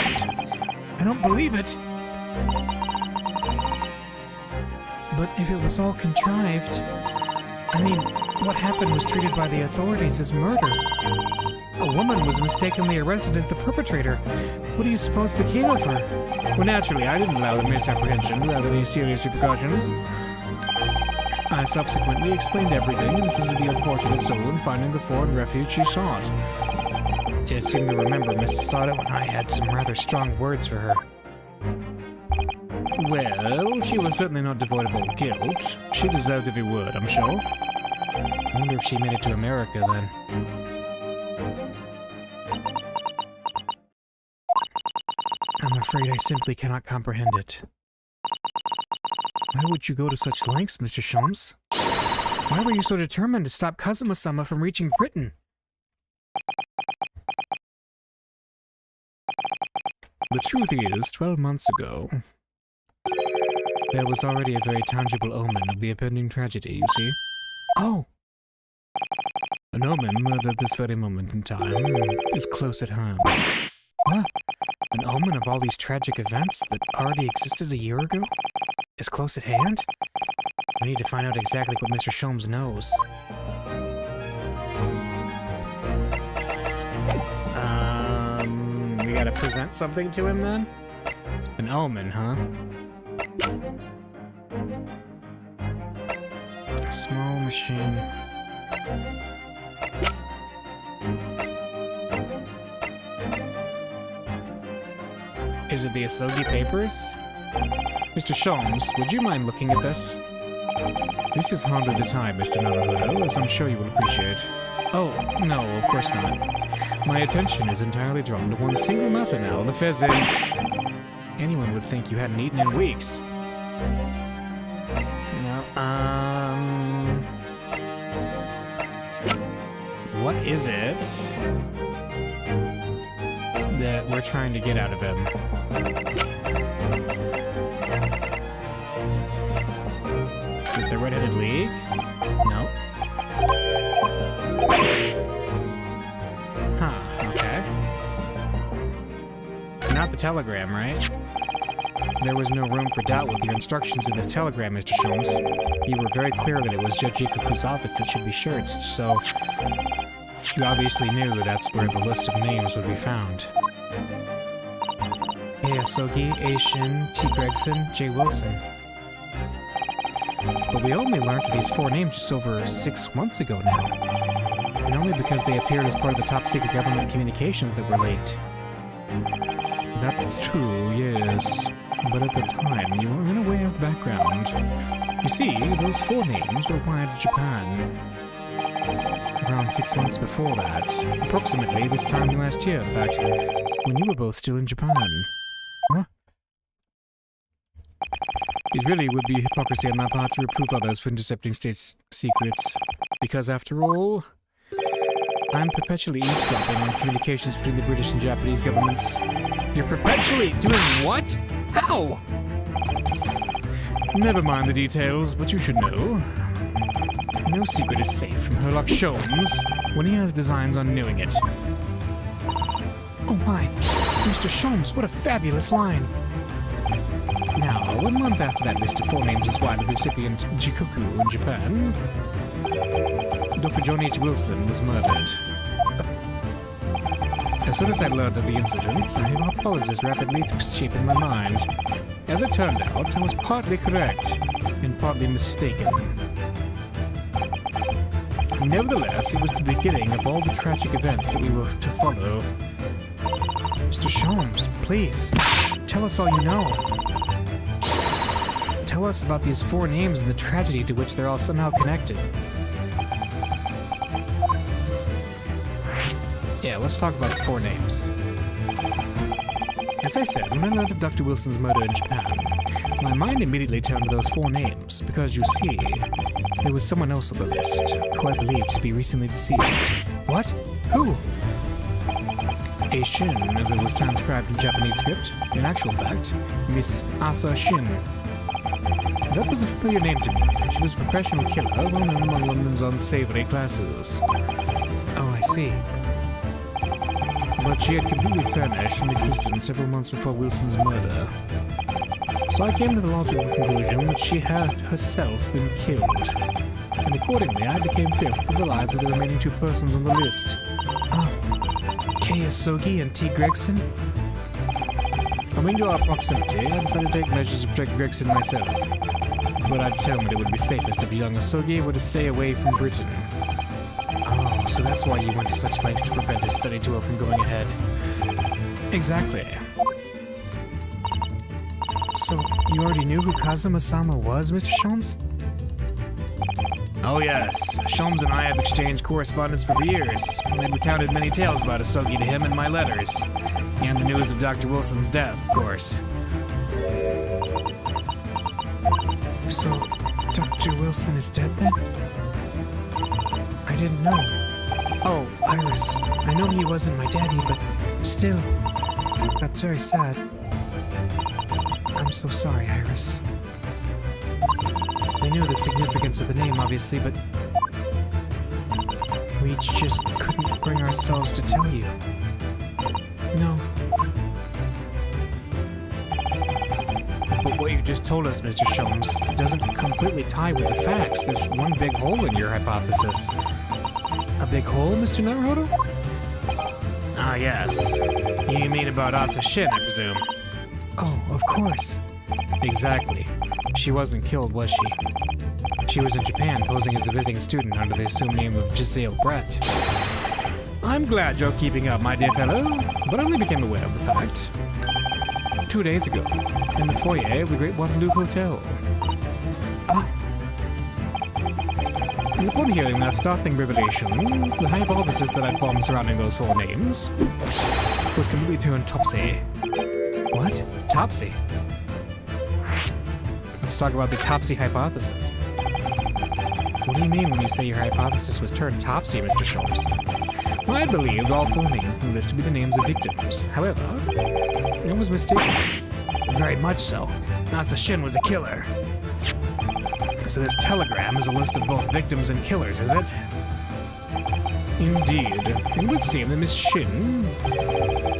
Speaker 1: I don't believe it! But if it was all contrived... I mean, what happened was treated by the authorities as murder. A woman was mistakenly arrested as the perpetrator. What do you suppose became of her? Well, naturally, I didn't allow the misapprehension without any serious repercussions. I subsequently explained everything and assisted the unfortunate soul in finding the foreign refuge she sought. I seem to remember Miss Asada when I had some rather strong words for her. Well, she was certainly not devoid of all guilt. She deserved every word, I'm sure. I wonder if she made it to America then. I'm afraid I simply cannot comprehend it. Why would you go to such lengths, Mr. Sholmes? Why were you so determined to stop Kazuma-sama from reaching Britain? The truth is, 12 months ago, there was already a very tangible omen of the impending tragedy, you see? Oh! An omen that at this very moment in time is close at hand. What? An omen of all these tragic events that already existed a year ago? Is close at hand? We need to find out exactly what Mr. Sholmes knows. We gotta present something to him then? An omen, huh? A small machine. Is it the Asogi papers? Mr. Sholmes, would you mind looking at this? This is hardly the time, Mr. Naruhodo, as I'm sure you will appreciate. Oh, no, of course not. My attention is entirely drawn to one single matter now, the pheasant. Anyone would think you hadn't eaten in weeks. No, what is it that we're trying to get out of him? Is it the Red-Headed League? No. Huh, okay. Not the telegram, right? There was no room for doubt with your instructions in this telegram, Mr. Sholmes. You were very clear that it was Judge Ikuku's office that should be searched, so... You obviously knew that's where the list of names would be found. A. Asogi, A. Shin, T. Gregson, J. Wilson. But we only learned of these 4 names just over 6 months ago now. And only because they appeared as part of the top-secret government communications that were leaked. That's true, yes. But at the time, you were in a way of the background. You see, those 4 names were wired to Japan. Around 6 months before that. Approximately this time last year, in fact, when you were both still in Japan. Huh? It really would be hypocrisy on my part to reprove others for intercepting state secrets. Because after all, I'm perpetually eavesdropping on communications between the British and Japanese governments. You're perpetually doing what? How? Never mind the details, but you should know. No secret is safe from Herlock Sholmes when he has designs on knowing it. Oh my, Mr. Sholmes, what a fabulous line. Now, 1 month after that list of 4 names was wired to the recipient Jikoku in Japan, Dr. John H. Wilson was murdered. As soon as I learned of the incident, I hypothesized rapidly took shape in my mind. As it turned out, I was partly correct, and partly mistaken. Nevertheless, it was the beginning of all the tragic events that we were to follow. Mr. Sholmes, please, tell us all you know. Tell us about these 4 names and the tragedy to which they're all somehow connected. Yeah, let's talk about the 4 names. As I said, when I learned of Dr. Wilson's murder in Japan, my mind immediately turned to those 4 names, because you see, there was someone else on the list, who I believed to be recently deceased. What? Who? A Shin, as it was transcribed in Japanese script. In actual fact, Miss Asa Shin. That was a familiar name to me. She was a professional killer, well known among London's unsavory classes. Oh, I see. But she had completely vanished from existence several months before Wilson's murder. So I came to the logical conclusion that she had herself been killed. And accordingly, I became fearful for the lives of the remaining 2 persons on the list. Kei Asogi and T. Gregson? Owing to our proximity, I decided to take measures to protect Gregson myself. But I determined it would be safest if young Asogi were to stay away from Britain. Oh, so that's why you went to such lengths to prevent this study tour from going ahead. Exactly. So, you already knew who Kazuma-sama was, Mr. Sholmes? Oh yes, Sholmes and I have exchanged correspondence for years. I've recounted many tales about Asogi to him in my letters. And the news of Dr. Wilson's death, of course. So, Dr. Wilson is dead then? I didn't know. Oh, Iris. I know he wasn't my daddy, but still, that's very sad. I'm so sorry, Iris. I knew the significance of the name, obviously, but we just couldn't bring ourselves to tell you. No. But what you just told us, Mr. Sholmes, doesn't completely tie with the facts. There's one big hole in your hypothesis. A big hole, Mr. Naruhodo? Ah, yes. You mean about Asa Shin, I presume? Oh, of course. Exactly. She wasn't killed, was she? She was in Japan posing as a visiting student under the assumed name of Giselle Brett. I'm glad you're keeping up, my dear fellow, but I only became aware of the fact 2 days ago, in the foyer of the Great Waterloo Hotel. And upon hearing that startling revelation, the hypothesis that I'd formed surrounding those 4 names was completely turned topsy. What? Topsy? Let's talk about the Topsy hypothesis. What do you mean when you say your hypothesis was turned topsy, Mr. Sholmes? I believed all 4 names in the list to be the names of victims. However, I was mistaken. Very much so. Asa Shin was a killer. So this telegram is a list of both victims and killers, is it? Indeed. It would seem that Miss Shin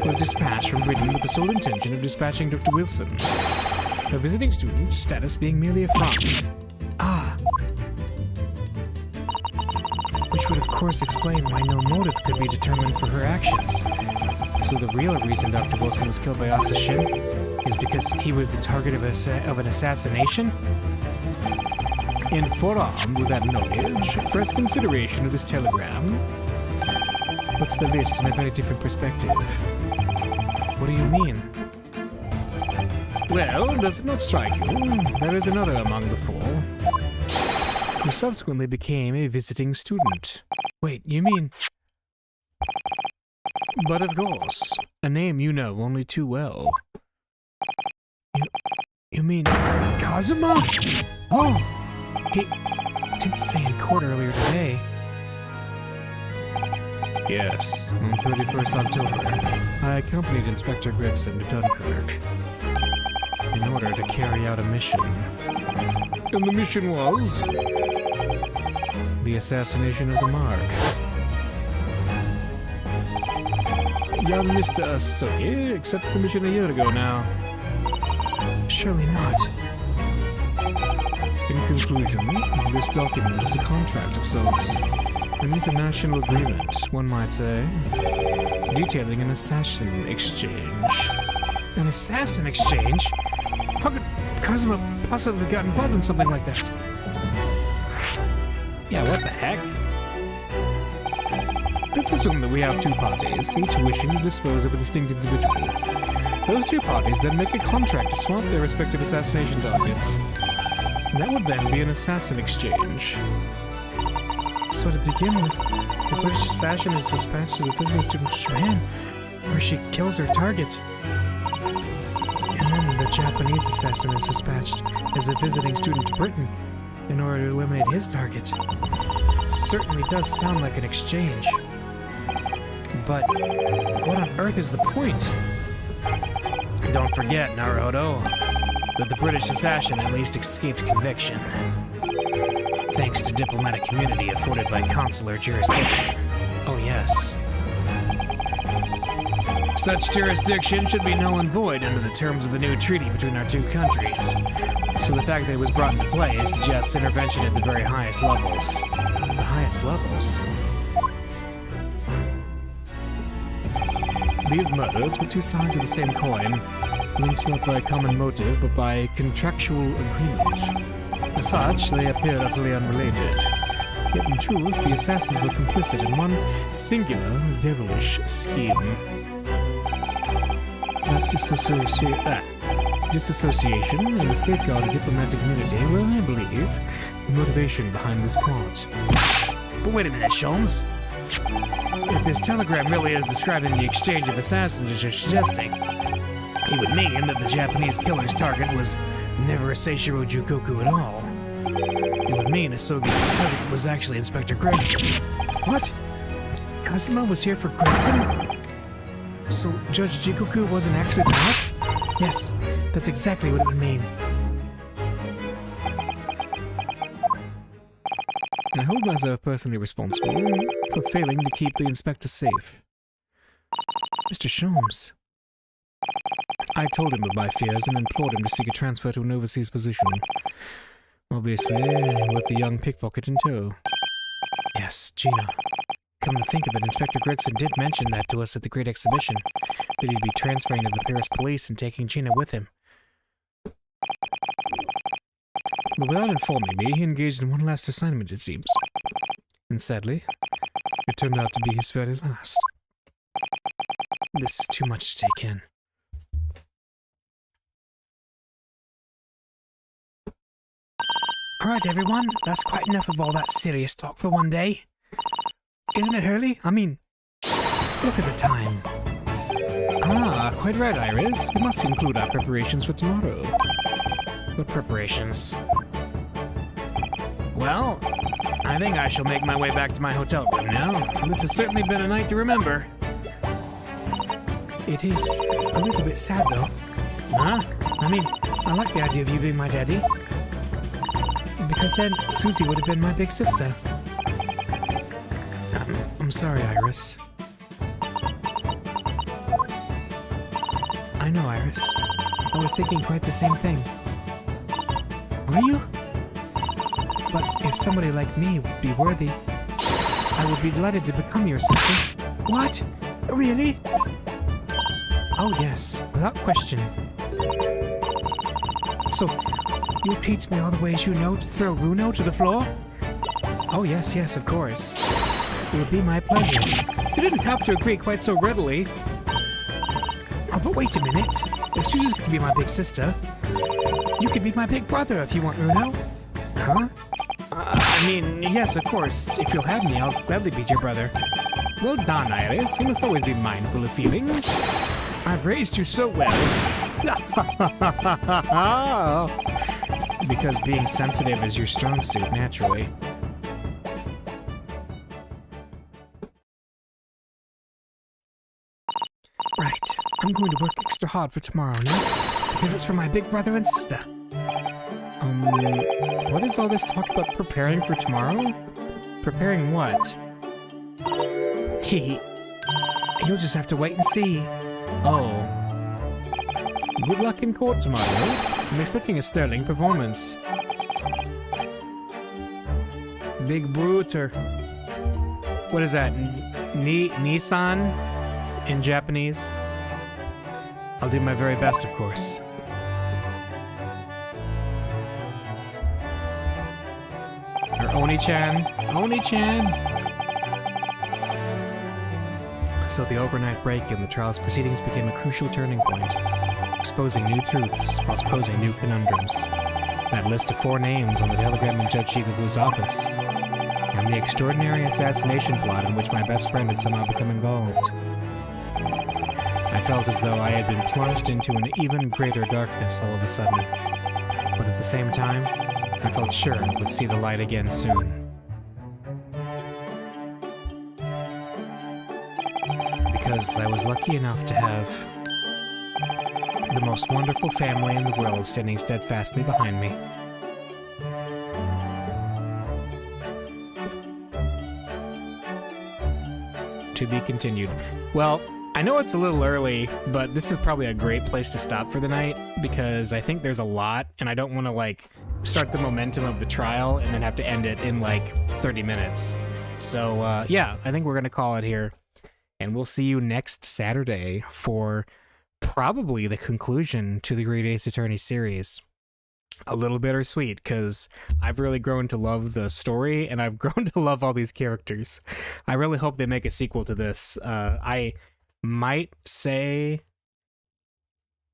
Speaker 1: was dispatched from Britain with the sole intention of dispatching Dr. Wilson. Her visiting student status being merely a front. Ah. Which would of course explain why no motive could be determined for her actions. So the real reason Dr. Wilson was killed by Asa Shin is because he was the target of an assassination? Informed with that knowledge, first consideration of this telegram puts the list in a very different perspective. What do you mean? Well, does it not strike you? There is another among the 4 who subsequently became a visiting student. Wait, you mean... But of course, a name you know only too well. You mean Kazuma? Oh, he did say in court earlier today. Yes, on 31st October, I accompanied Inspector Gregson to Dunkirk in order to carry out a mission. And the mission was? The assassination of the Mark. Young Mr. Asogi accepted the mission a year ago now. Surely not. In conclusion, this document is a contract of sorts. An international agreement, one might say, detailing an assassin exchange. An assassin exchange? How could Kazuma possibly have gotten involved in something like that? Yeah, what the heck? Let's assume that we have 2 parties, each wishing to dispose of a distinct individual. Those 2 parties then make a contract to swap their respective assassination targets. That would then be an assassin exchange. So to begin with, the British assassin is dispatched as a visiting student to Japan, where she kills her target. And then the Japanese assassin is dispatched as a visiting student to Britain in order to eliminate his target. It certainly does sound like an exchange. But what on earth is the point? Don't forget, Naruhodo, that the British assassin at least escaped conviction, thanks to diplomatic immunity afforded by consular jurisdiction. Oh yes. Such jurisdiction should be null and void under the terms of the new treaty between our two countries. So the fact that it was brought into play suggests intervention at the very highest levels. The highest levels?
Speaker 2: These murders were two sides of the same coin, linked not by a common motive, but by contractual agreement. As such, they appear utterly unrelated. Yet in truth, the assassins were complicit in one singular, devilish scheme. That disassociation and the safeguard of diplomatic immunity were, I believe, the motivation behind this plot.
Speaker 1: But wait a minute, Sholmes. If this telegram really is describing the exchange of assassins as you're suggesting, it would mean that the Japanese killer's target was never a Seishiro Jukoku at all. It would mean Asogi's lieutenant was actually Inspector Gregson. What? Kazuma was here for Gregson? So Judge Jikoku wasn't actually the mark? Yes, that's exactly what it would mean.
Speaker 2: I hold myself personally responsible for failing to keep the inspector safe.
Speaker 1: Mr. Sholmes.
Speaker 2: I told him of my fears and implored him to seek a transfer to an overseas position. Obviously, with the young pickpocket in tow.
Speaker 1: Yes, Gina. Come to think of it, Inspector Gregson did mention that to us at the Great Exhibition, that he'd be transferring to the Paris police and taking Gina with him.
Speaker 2: But without informing me, he engaged in one last assignment, it seems. And sadly, it turned out to be his very last.
Speaker 1: This is too much to take in. Alright, everyone, that's quite enough of all that serious talk for one day. Isn't it, Hurley? I mean, look at the time.
Speaker 2: Ah, quite right, Iris. We must conclude our preparations for tomorrow.
Speaker 1: What preparations? Well, I think I shall make my way back to my hotel room now. This has certainly been a night to remember.
Speaker 2: It is a little bit sad, though.
Speaker 1: Huh?
Speaker 2: I mean, I like the idea of you being my daddy. Because then Susie would have been my big sister. I'm sorry, Iris. I know, Iris. I was thinking quite the same thing.
Speaker 1: Were you?
Speaker 2: But if somebody like me would be worthy, I would be delighted to become your sister.
Speaker 1: What? Really?
Speaker 2: Oh yes, without question.
Speaker 1: So, you'll teach me all the ways you know to throw Runo to the floor?
Speaker 2: Oh yes, yes, of course. It would be my pleasure.
Speaker 1: You didn't have to agree quite so readily. Oh, but wait a minute. If Susie's going to be my big sister, you could be my big brother if you want, Runo.
Speaker 2: Huh?
Speaker 1: I mean, yes, of course. If you'll have me, I'll gladly be your brother.
Speaker 2: Well done, Iris. You must always be mindful of feelings.
Speaker 1: I've raised you so well.
Speaker 2: Because being sensitive is your strong suit, naturally.
Speaker 1: Right. I'm going to work extra hard for tomorrow now, because it's for my big brother and sister.
Speaker 2: What is all this talk about preparing for tomorrow? Preparing what?
Speaker 1: You'll just have to wait and see.
Speaker 2: Oh. Good luck in court tomorrow. I'm expecting a sterling performance.
Speaker 1: Big Bruter.
Speaker 2: What is that? Nissan? In Japanese? I'll do my very best, of course. Or Oni-chan. Oni-chan! So the overnight break in the trial's proceedings became a crucial turning point, exposing new truths whilst posing new conundrums. That list of 4 names on the telegram in Judge Shikoku's office, and the extraordinary assassination plot in which my best friend had somehow become involved. I felt as though I had been plunged into an even greater darkness all of a sudden, but at the same time, I felt sure it would see the light again soon. Because I was lucky enough to have the most wonderful family in the world standing steadfastly behind me. To be continued. Well,
Speaker 1: I know it's a little early, but this is probably a great place to stop for the night because I think there's a lot and I don't want to like start the momentum of the trial and then have to end it in like 30 minutes. So yeah, I think we're going to call it here and we'll see you next Saturday for probably the conclusion to the Great Ace Attorney series. A little bittersweet because I've really grown to love the story and I've grown to love all these characters. I really hope they make a sequel to this. I might say,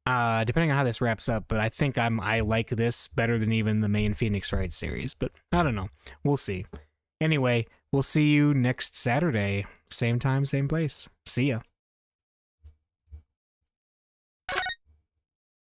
Speaker 1: depending on how this wraps up, but I think I like this better than even the main Phoenix Wright series, but I don't know. We'll see. Anyway, we'll see you next Saturday. Same time, same place. See ya.